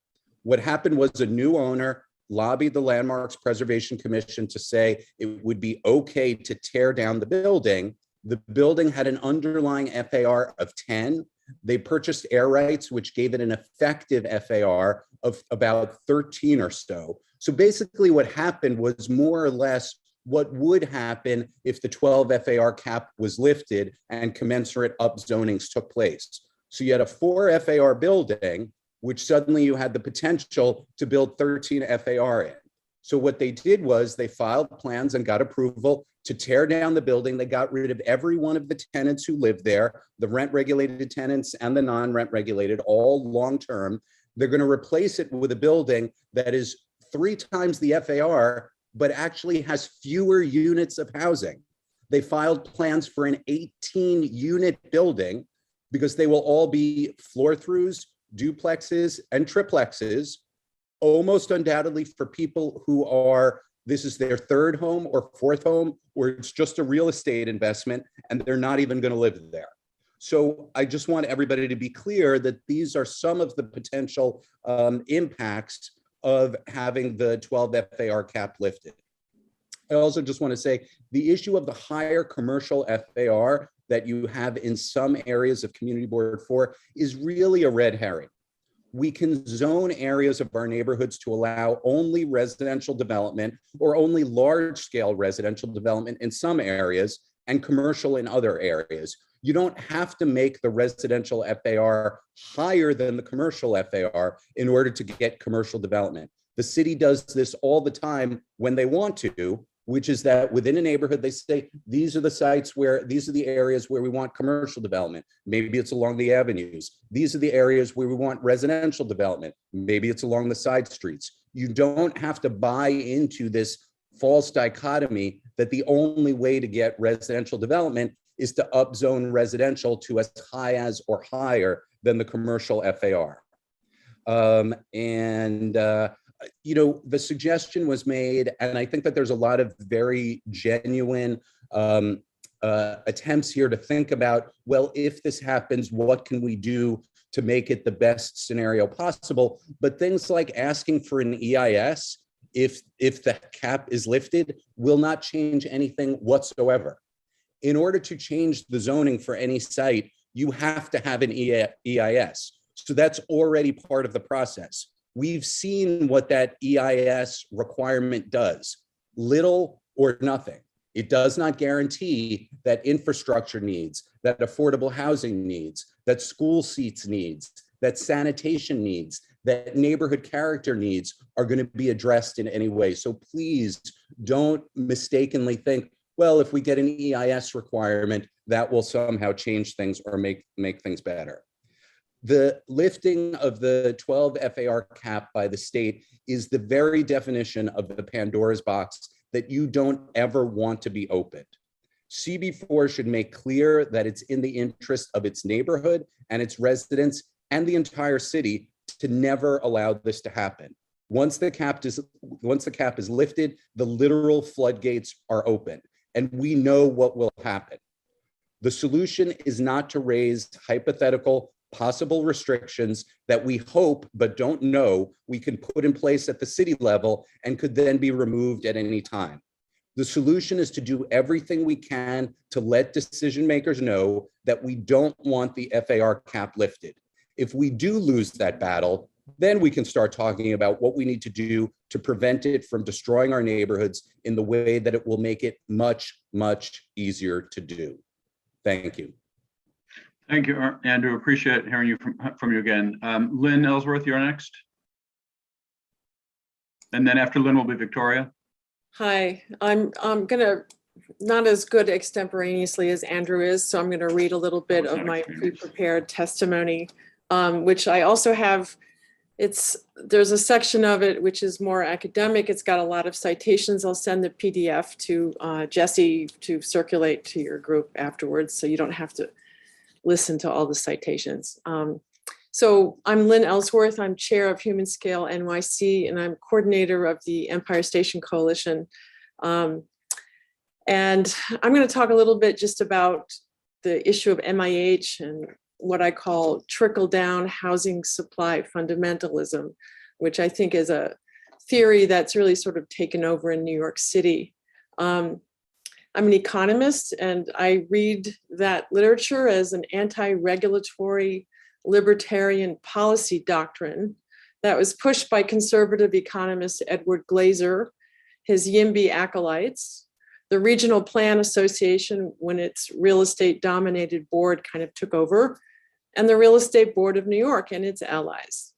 What happened was a new owner lobbied the Landmarks Preservation Commission to say it would be okay to tear down the building. The building had an underlying FAR of 10. They purchased air rights, which gave it an effective FAR of about 13 or so. So basically what happened was more or less what would happen if the 12 FAR cap was lifted and commensurate upzonings took place. So you had a 4 FAR building, which suddenly you had the potential to build 13 FAR in. So what they did was they filed plans and got approval to tear down the building. They got rid of every one of the tenants who lived there, the rent-regulated tenants and the non-rent regulated, all long-term. They're going to replace it with a building that is 3 times the FAR, but actually has fewer units of housing. They filed plans for an 18-unit building because they will all be floor-throughs, duplexes, and triplexes, almost undoubtedly for people who are, this is their 3rd home or 4th home, or it's just a real estate investment, and they're not even going to live there. So I just want everybody to be clear that these are some of the potential impacts of having the 12 FAR cap lifted. I also just want to say the issue of the higher commercial FAR that you have in some areas of Community Board 4 is really a red herring. We can zone areas of our neighborhoods to allow only residential development or only large-scale residential development in some areas and commercial in other areas. You don't have to make the residential FAR higher than the commercial FAR in order to get commercial development. The city does this all the time when they want to, which is that within a neighborhood, they say, these are the sites where, these are the areas where we want commercial development. Maybe it's along the avenues. These are the areas where we want residential development. Maybe it's along the side streets. You don't have to buy into this false dichotomy that the only way to get residential development is to upzone residential to as high as or higher than the commercial FAR. The suggestion was made, and I think that there's a lot of very genuine attempts here to think about, well, if this happens, what can we do to make it the best scenario possible? But things like asking for an EIS, if the cap is lifted, will not change anything whatsoever. In order to change the zoning for any site, you have to have an EIS. So that's already part of the process. We've seen what that EIS requirement does, little or nothing. It does not guarantee that infrastructure needs, that affordable housing needs, that school seats needs, that sanitation needs, that neighborhood character needs are going to be addressed in any way. So please don't mistakenly think, well, if we get an EIS requirement, that will somehow change things or make things better. The lifting of the 12 FAR cap by the state is the very definition of the Pandora's box that you don't ever want to be opened. CB4 should make clear that it's in the interest of its neighborhood and its residents and the entire city to never allow this to happen. Once the cap is lifted, the literal floodgates are open, and we know what will happen. The solution is not to raise hypothetical possible restrictions that we hope but don't know we can put in place at the city level and could then be removed at any time. The solution is to do everything we can to let decision makers know that we don't want the FAR cap lifted. If we do lose that battle, then we can start talking about what we need to do to prevent it from destroying our neighborhoods in the way that it will make it much, much easier to do. Thank you. Thank you, Andrew. Appreciate hearing you from you again. Lynn Ellsworth, you're next. And then after Lynn will be Victoria. Hi, I'm gonna, not as good extemporaneously as Andrew is, so I'm gonna read a little bit of my pre-prepared testimony, which I also have. There's a section of it which is more academic. It's got a lot of citations. I'll send the PDF to Jesse to circulate to your group afterwards, so you don't have to listen to all the citations. So I'm Lynn Ellsworth. I'm chair of Human Scale NYC, and I'm coordinator of the Empire Station Coalition. And I'm going to talk a little bit just about the issue of MIH and what I call trickle-down housing supply fundamentalism, which I think is a theory that's really sort of taken over in New York City. I'm an economist, and I read that literature as an anti-regulatory libertarian policy doctrine that was pushed by conservative economist Edward Glaser, his YIMBY acolytes, the Regional Plan Association when its real estate dominated board kind of took over, and the Real Estate Board of New York and its allies.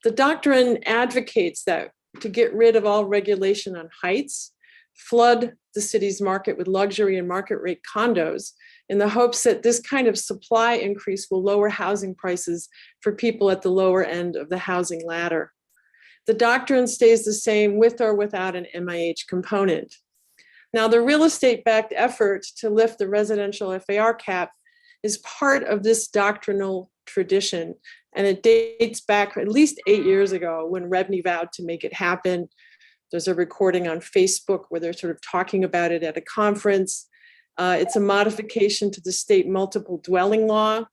The doctrine advocates that to get rid of all regulation on heights, flood the city's market with luxury and market rate condos in the hopes that this kind of supply increase will lower housing prices for people at the lower end of the housing ladder. The doctrine stays the same with or without an MIH component. Now, the real estate-backed effort to lift the residential FAR cap is part of this doctrinal tradition, and it dates back at least 8 years ago when Rebney vowed to make it happen. There's a recording on Facebook where they're sort of talking about it at a conference. It's a modification to the state multiple dwelling law.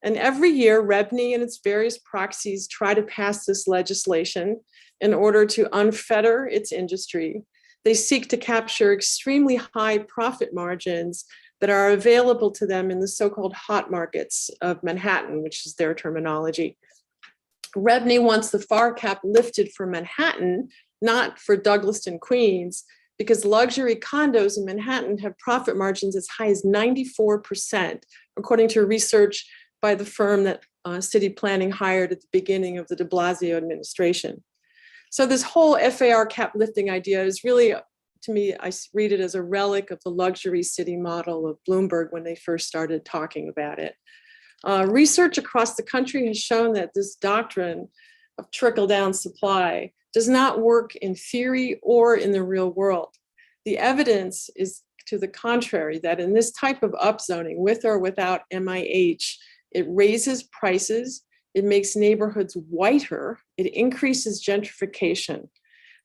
And every year, Rebney and its various proxies try to pass this legislation in order to unfetter its industry. They seek to capture extremely high profit margins that are available to them in the so-called hot markets of Manhattan, which is their terminology. Rebney wants the FAR cap lifted for Manhattan, not for Douglaston, Queens, because luxury condos in Manhattan have profit margins as high as 94%, according to research by the firm that city planning hired at the beginning of the de Blasio administration. So this whole FAR cap lifting idea is really, to me, I read it as a relic of the luxury city model of Bloomberg when they first started talking about it. Research across the country has shown that this doctrine of trickle-down supply does not work in theory or in the real world. The evidence is to the contrary, that in this type of upzoning, with or without MIH, it raises prices, it makes neighborhoods whiter, it increases gentrification.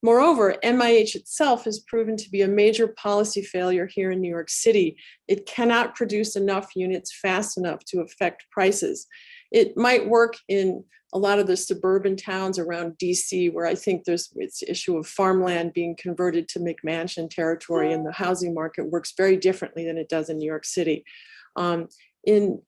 Moreover, MIH itself has proven to be a major policy failure here in New York City. It cannot produce enough units fast enough to affect prices. It might work in a lot of the suburban towns around DC, where I think there's this issue of farmland being converted to McMansion territory, and the housing market works very differently than it does in New York City. In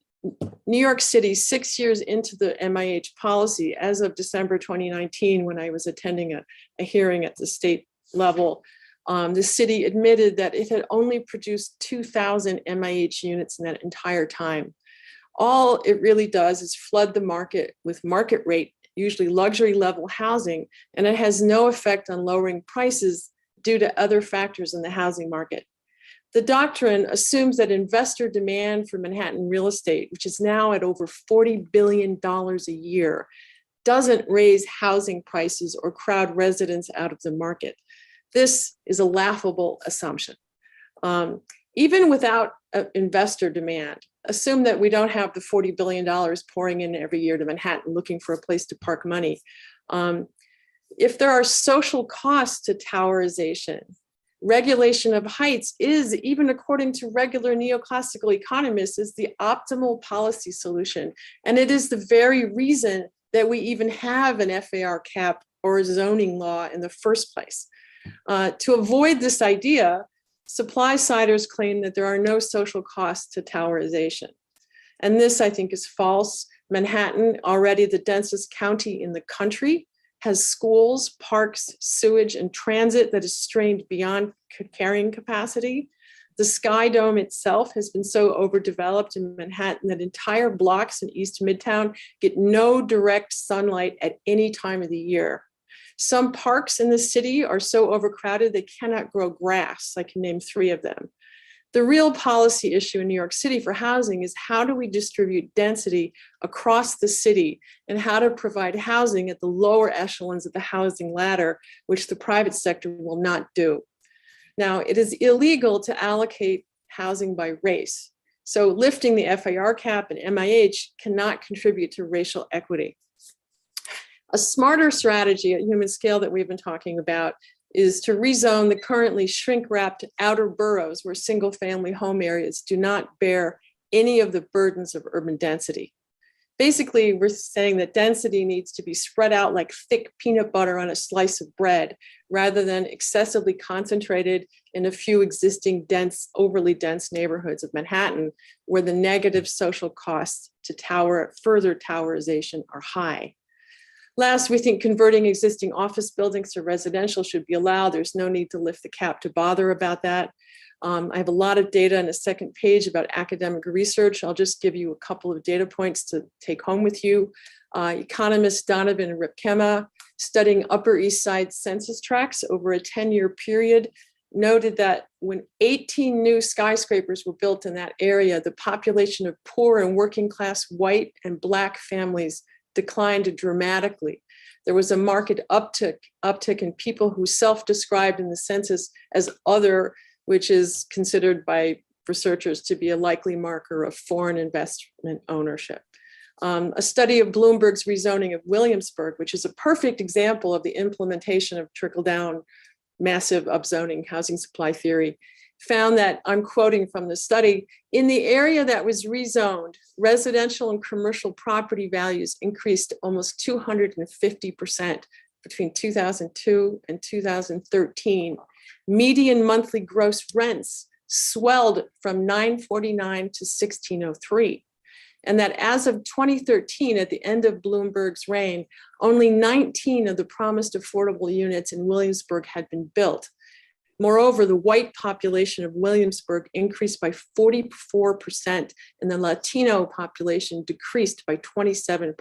New York City, 6 years into the MIH policy, as of December 2019, when I was attending a hearing at the state level, The city admitted that it had only produced 2,000 MIH units in that entire time. All it really does is flood the market with market rate, usually luxury level housing, and it has no effect on lowering prices due to other factors in the housing market. The doctrine assumes that investor demand for Manhattan real estate, which is now at over $40 billion a year, doesn't raise housing prices or crowd residents out of the market. This is a laughable assumption. Even without investor demand, assume that we don't have the $40 billion pouring in every year to Manhattan looking for a place to park money. If there are social costs to towerization, regulation of heights is, even according to regular neoclassical economists, is the optimal policy solution. And it is the very reason that we even have an FAR cap or a zoning law in the first place. To avoid this idea, supply-siders claim that there are no social costs to towerization. And this, I think, is false. Manhattan, already the densest county in the country, has schools, parks, sewage, and transit that is strained beyond carrying capacity. The Sky Dome itself has been so overdeveloped in Manhattan that entire blocks in East Midtown get no direct sunlight at any time of the year. Some parks in the city are so overcrowded they cannot grow grass. I can name 3 of them. The real policy issue in New York City for housing is how do we distribute density across the city and how to provide housing at the lower echelons of the housing ladder, which the private sector will not do. Now, it is illegal to allocate housing by race. So lifting the FAR cap and MIH cannot contribute to racial equity. A smarter strategy at human scale that we've been talking about is to rezone the currently shrink-wrapped outer boroughs where single-family home areas do not bear any of the burdens of urban density. Basically, we're saying that density needs to be spread out like thick peanut butter on a slice of bread, rather than excessively concentrated in a few existing dense, overly dense neighborhoods of Manhattan, where the negative social costs to further towerization are high. Last, we think converting existing office buildings to residential should be allowed. There's no need to lift the cap to bother about that. I have a lot of data on a second page about academic research. I'll just give you a couple of data points to take home with you. Economists Donovan and Ripkema, studying Upper East Side census tracts over a 10-year period, noted that when 18 new skyscrapers were built in that area, the population of poor and working class white and Black families declined dramatically. There was a marked uptick in people who self-described in the census as other, which is considered by researchers to be a likely marker of foreign investment ownership. A study of Bloomberg's rezoning of Williamsburg, which is a perfect example of the implementation of trickle-down massive upzoning housing supply theory, found that, I'm quoting from the study, in the area that was rezoned, residential and commercial property values increased almost 250% between 2002 and 2013. Median monthly gross rents swelled from $949 to $1,603. And that as of 2013, at the end of Bloomberg's reign, only 19 of the promised affordable units in Williamsburg had been built. Moreover, the white population of Williamsburg increased by 44%, and the Latino population decreased by 27%.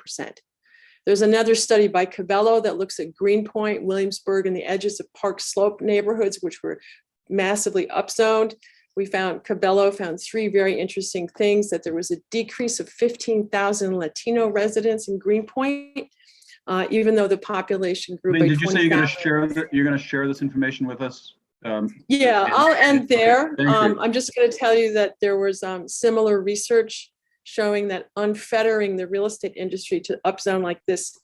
There's another study by Cabello that looks at Greenpoint, Williamsburg, and the edges of Park Slope neighborhoods, which were massively upzoned. Cabello found 3 very interesting things: that there was a decrease of 15,000 Latino residents in Greenpoint, even though the population grew by 20,000. Did you say you're going to share this information with us? Yeah, I'll end there. Okay, I'm just going to tell you that there was similar research showing that unfettering the real estate industry to upzone like this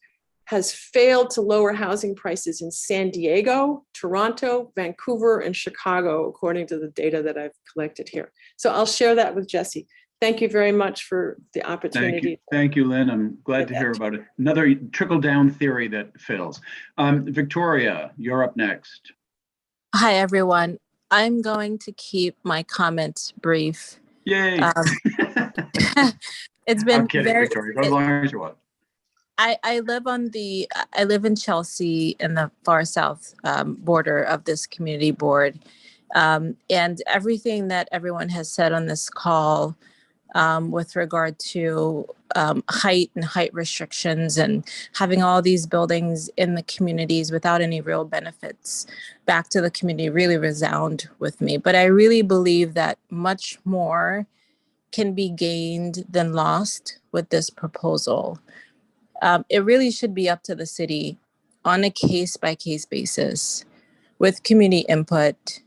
has failed to lower housing prices in San Diego, Toronto, Vancouver, and Chicago, according to the data that I've collected here. So I'll share that with Jesse. Thank you very much for the opportunity. Thank you, Lynn. I'm glad to hear about it. Another trickle-down theory that fails. Victoria, you're up next. Hi, everyone. I'm going to keep my comments brief. Yay. It's been I'm kidding, Victoria. Go as long as you want. I live in Chelsea in the far south border of this community board. And everything that everyone has said on this call with regard to height and height restrictions and having all these buildings in the communities without any real benefits back to the community really resound with me. But I really believe that much more can be gained than lost with this proposal. It really should be up to the city on a case-by-case basis with community input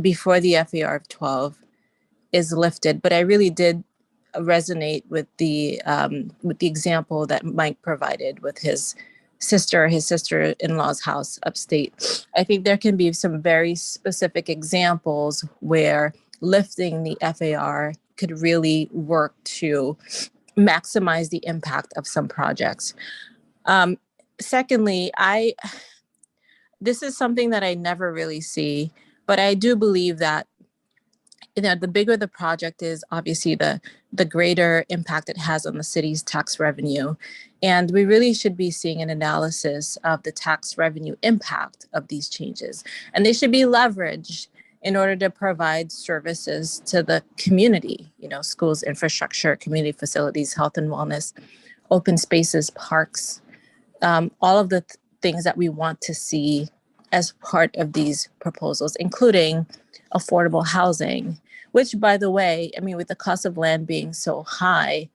before the FAR of 12 is lifted. But I really did resonate with the example that Mike provided with his sister-in-law's house upstate. I think there can be some very specific examples where lifting the FAR could really work to maximize the impact of some projects. Secondly, this is something that I never really see, but I do believe that the bigger the project is, obviously the greater impact it has on the city's tax revenue. And we really should be seeing an analysis of the tax revenue impact of these changes. And they should be leveraged in order to provide services to the community, schools, infrastructure, community facilities, health and wellness, open spaces, parks, all of the things that we want to see as part of these proposals, including affordable housing, which, by the way, with the cost of land being so high,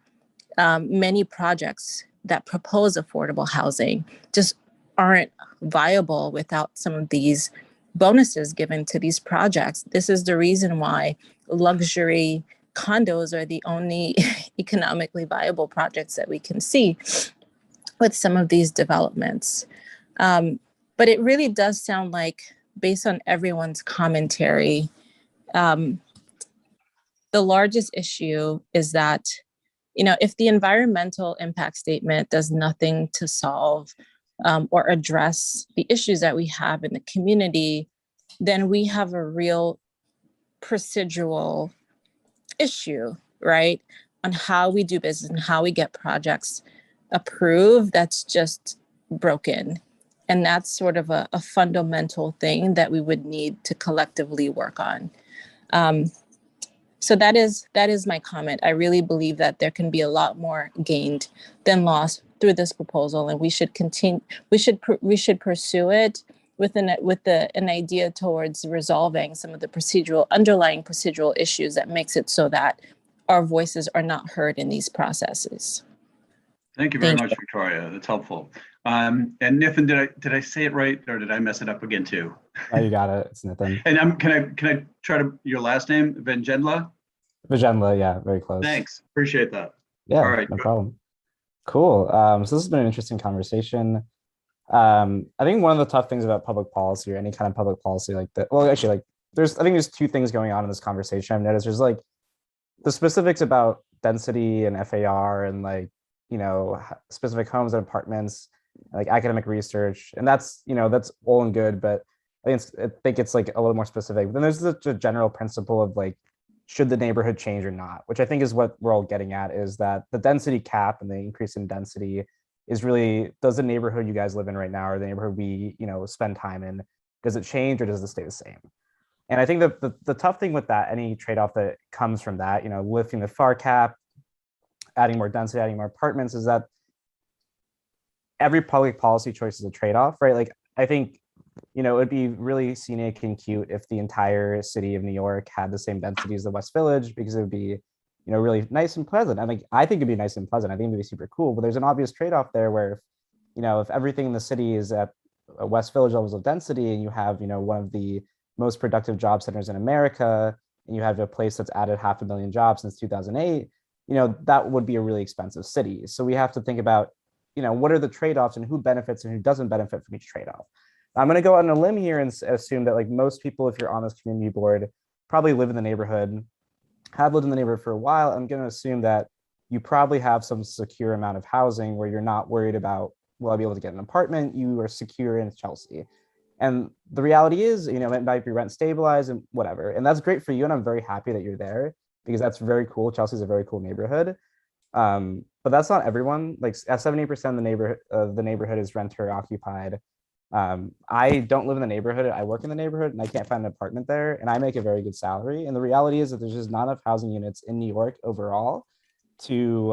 many projects that propose affordable housing just aren't viable without some of these bonuses given to these projects. This is the reason why luxury condos are the only economically viable projects that we can see with some of these developments. But it really does sound like, based on everyone's commentary, the largest issue is that, if the environmental impact statement does nothing to solve or address the issues that we have in the community, then we have a real procedural issue, right? On how we do business and how we get projects approved that's just broken. And that's sort of a fundamental thing that we would need to collectively work on. So that is my comment. I really believe that there can be a lot more gained than lost through this proposal, and we should continue. We should pursue it with an idea towards resolving some of the underlying procedural issues that makes it so that our voices are not heard in these processes. Thank you very much, Victoria. That's helpful. And Nithin, did I say it right, or did I mess it up again too? Oh, you got it. It's Nithin. And can I try your last name, Vengendla? Vengendla, yeah, very close. Thanks, appreciate that. Yeah, all right, no problem. Cool. So this has been an interesting conversation. I think one of the tough things about public policy, or any kind of public policy like that, well, actually, I think there's two things going on in this conversation. I've noticed there's the specifics about density and FAR and specific homes and apartments, like academic research, and that's that's all and good, but I think it's a little more specific. But then there's the general principle of should the neighborhood change or not, which I think is what we're all getting at, is that the density cap and the increase in density is really, does the neighborhood you guys live in right now, or the neighborhood we spend time in, does it change or does it stay the same? And I think that the tough thing with that, any trade-off that comes from that, lifting the FAR cap, adding more density, adding more apartments, is that every public policy choice is a trade-off, right? I think, it'd be really scenic and cute if the entire city of New York had the same density as the West Village, because it would be, really nice and pleasant. I think it'd be nice and pleasant. I think it'd be super cool, but there's an obvious trade-off there where, if everything in the city is at West Village levels of density, and you have, one of the most productive job centers in America, and you have a place that's added 500,000 jobs since 2008, that would be a really expensive city. So we have to think about, what are the trade-offs and who benefits and who doesn't benefit from each trade-off. I'm going to go out on a limb here and assume that most people, if you're on this community board, probably live in the neighborhood, have lived in the neighborhood for a while. I'm going to assume that you probably have some secure amount of housing where you're not worried about, will I be able to get an apartment? You are secure in Chelsea. And the reality is, it might be rent stabilized and whatever. And that's great for you. And I'm very happy that you're there, because that's very cool. Chelsea's a very cool neighborhood. But but that's not everyone. Like 70% of the neighborhood is renter occupied. I don't live in the neighborhood. I work in the neighborhood and I can't find an apartment there, and I make a very good salary. And the reality is that there's just not enough housing units in New York overall to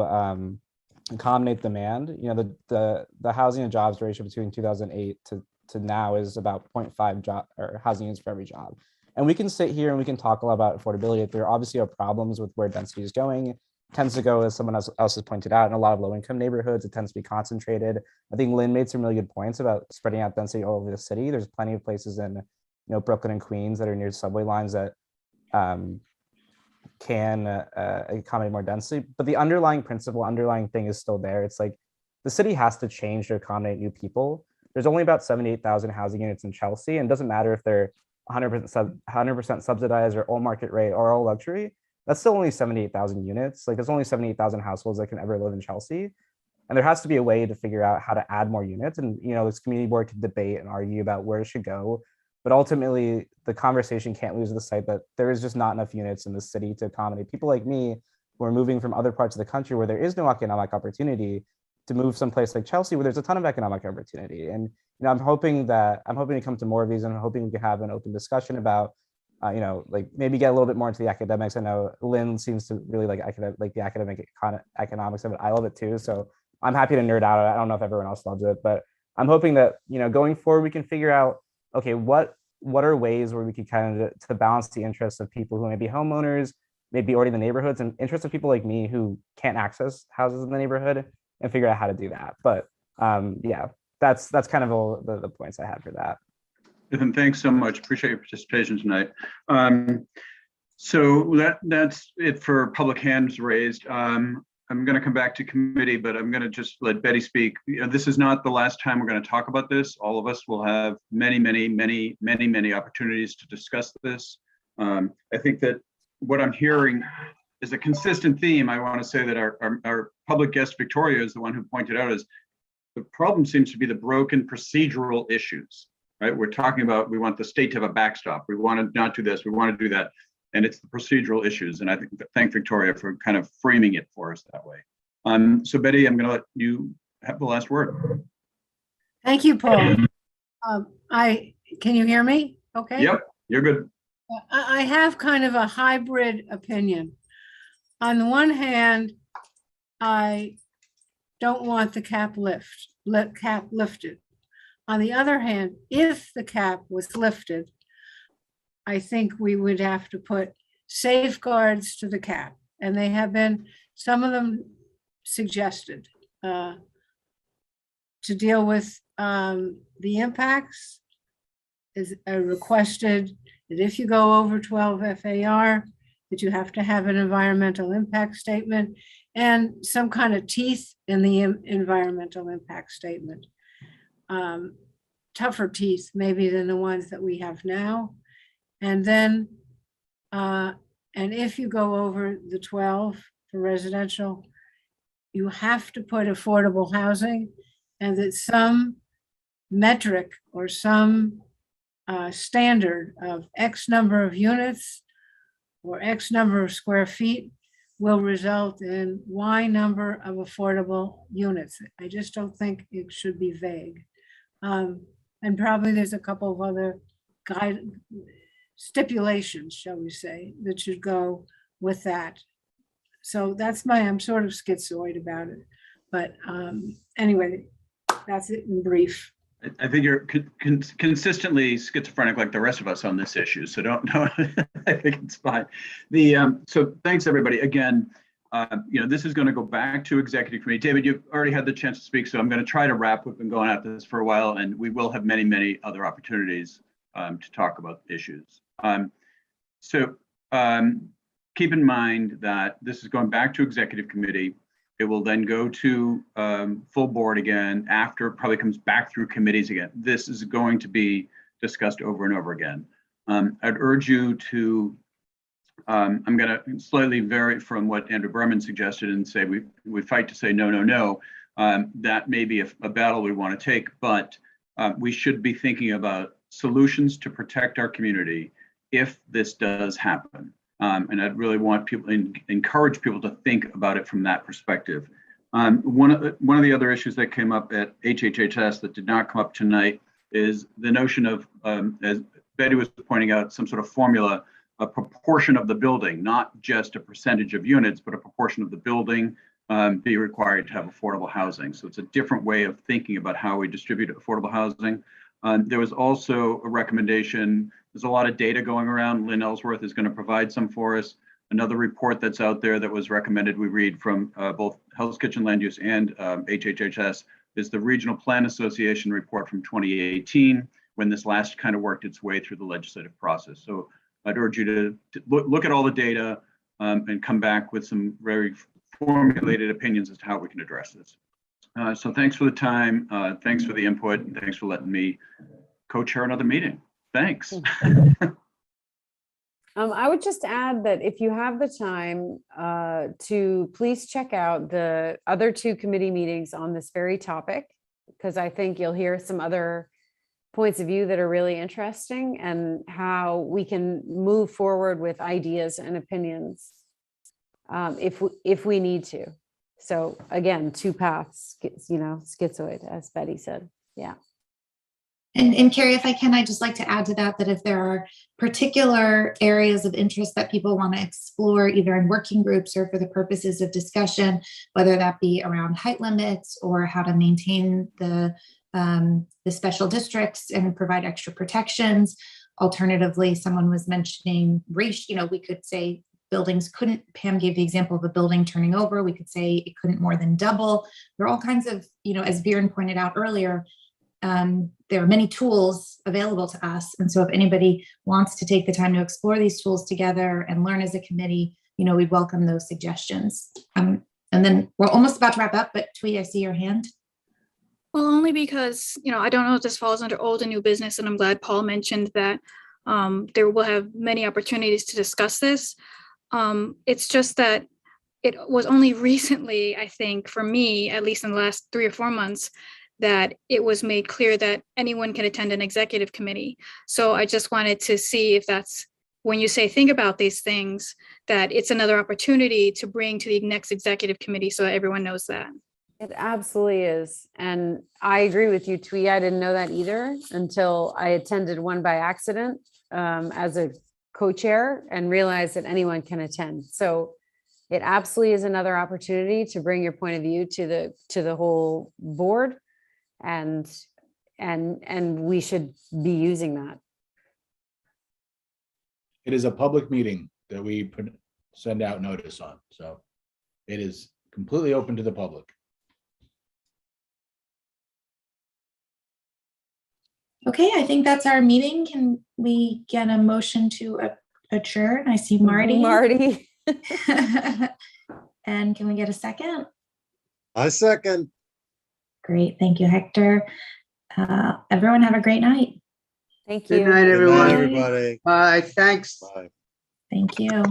accommodate demand. You know, the housing and jobs ratio between 2008 to now is about 0.5 job or housing units for every job. And we can sit here and we can talk a lot about affordability. There obviously are problems with where density is going. It tends to go, as someone else has pointed out, in a lot of low-income neighborhoods. It tends to be concentrated. I think Lynn made some really good points about spreading out density all over the city. There's plenty of places in, Brooklyn and Queens that are near subway lines that can accommodate more density. But the underlying thing is still there. It's like the city has to change to accommodate new people. There's only about 78,000 housing units in Chelsea, and it doesn't matter if they're 100% subsidized or all market rate or all luxury. That's still only 78,000 units. Like there's only 78,000 households that can ever live in Chelsea. And there has to be a way to figure out how to add more units. And, this community board can debate and argue about where it should go. But ultimately, the conversation can't lose the sight that there is just not enough units in the city to accommodate people like me who are moving from other parts of the country where there is no economic opportunity to move someplace like Chelsea where there's a ton of economic opportunity. And I'm hoping to come to more of these, and I'm hoping we can have an open discussion about, like maybe get a little bit more into the academics. I know Lynn seems to really like the academic economics of it. I love it too. So I'm happy to nerd out. I don't know if everyone else loves it, but I'm hoping that, going forward, we can figure out, okay, what are ways where we can kind of to balance the interests of people who may be homeowners, maybe already in the neighborhoods, and interests of people like me who can't access houses in the neighborhood, and figure out how to do that. But yeah, that's kind of all the points I had for that. Ethan, thanks so much. Appreciate your participation tonight. So that's it for public hands raised. I'm going to come back to committee, but I'm going to just let Betty speak. This is not the last time we're going to talk about this. All of us will have many opportunities to discuss this. I think that what I'm hearing is a consistent theme. I want to say that our public guest, Victoria, is the one who pointed out is the problem seems to be the broken procedural issues, right? We're talking about, we want the state to have a backstop. We want to not do this, we want to do that. And it's the procedural issues. And I thank Victoria for kind of framing it for us that way. So Betty, I'm going to let you have the last word. Thank you, Paul. Can you hear me? Okay. Yep, you're good. I have kind of a hybrid opinion. On the one hand, I don't want the cap lifted. On the other hand, if the cap was lifted, I think we would have to put safeguards to the cap. And they have been, some of them suggested to deal with the impacts. Is requested that if you go over 12 FAR, that you have to have an environmental impact statement and some kind of teeth in the environmental impact statement. Tougher teeth maybe than the ones that we have now. And then, and if you go over the 12 for residential, you have to put affordable housing, and that some metric or some standard of X number of units or X number of square feet will result in Y number of affordable units. I just don't think it should be vague. And probably there's a couple of other stipulations, shall we say, that should go with that. So that's I'm sort of schizoid about it. But anyway, that's it in brief. I think you're consistently schizophrenic like the rest of us on this issue. So don't I think it's fine. So thanks everybody. Again, this is going to go back to executive committee. David, you've already had the chance to speak, so I'm going to try to wrap. We've been going at this for a while, and we will have many other opportunities to talk about issues. Keep in mind that this is going back to executive committee. It will then go to full board again after it probably comes back through committees again. This is going to be discussed over and over again. I'd urge you to, I'm going to slightly vary from what Andrew Berman suggested and say we fight to say no. That may be a battle we want to take, but we should be thinking about solutions to protect our community if this does happen. And I'd really want people, encourage people to think about it from that perspective. One of the other issues that came up at HHHS that did not come up tonight is the notion of, as Betty was pointing out, some sort of formula, a proportion of the building, not just a percentage of units, but a proportion of the building be required to have affordable housing. So it's a different way of thinking about how we distribute affordable housing. There was also a recommendation. There's a lot of data going around. Lynn Ellsworth is going to provide some for us. Another report that's out there that was recommended we read from both Hell's Kitchen Land Use and HHHS is the Regional Plan Association report from 2018, when this last kind of worked its way through the legislative process. So I'd urge you to look at all the data and come back with some very formulated opinions as to how we can address this. So thanks for the time. Thanks for the input, and thanks for letting me co-chair another meeting. Thanks. I would just add that if you have the time to please check out the other 2 committee meetings on this very topic, because I think you'll hear some other points of view that are really interesting and how we can move forward with ideas and opinions if we need to. So again, 2 paths, schizoid, as Betty said. Yeah. And Carrie, if I can, I'd just like to add to that, that if there are particular areas of interest that people want to explore, either in working groups or for the purposes of discussion, whether that be around height limits or how to maintain the special districts and provide extra protections. Alternatively, someone was mentioning race, we could say buildings couldn't, Pam gave the example of a building turning over. We could say it couldn't more than double. There are all kinds of, as Viren pointed out earlier, there are many tools available to us. And so if anybody wants to take the time to explore these tools together and learn as a committee, we'd welcome those suggestions. And then we're almost about to wrap up, but Twee, I see your hand. Well, only because, I don't know if this falls under old and new business, and I'm glad Paul mentioned that there will have many opportunities to discuss this. It's just that it was only recently, I think, for me, at least in the last 3 or 4 months, that it was made clear that anyone can attend an executive committee. So I just wanted to see if that's, when you say think about these things, that it's another opportunity to bring to the next executive committee so that everyone knows that. It absolutely is. And I agree with you, Twee. I didn't know that either until I attended one by accident as a co-chair and realized that anyone can attend. So it absolutely is another opportunity to bring your point of view to the whole board. And we should be using that. It is a public meeting that we send out notice on, so it is completely open to the public. Okay, I think that's our meeting. Can we get a motion to adjourn? I see Marty. And can we get a second? I second. Great, thank you, Hector. Everyone have a great night. Thank you. Good night, everyone. Good night, everybody. Bye, thanks. Bye. Thank you.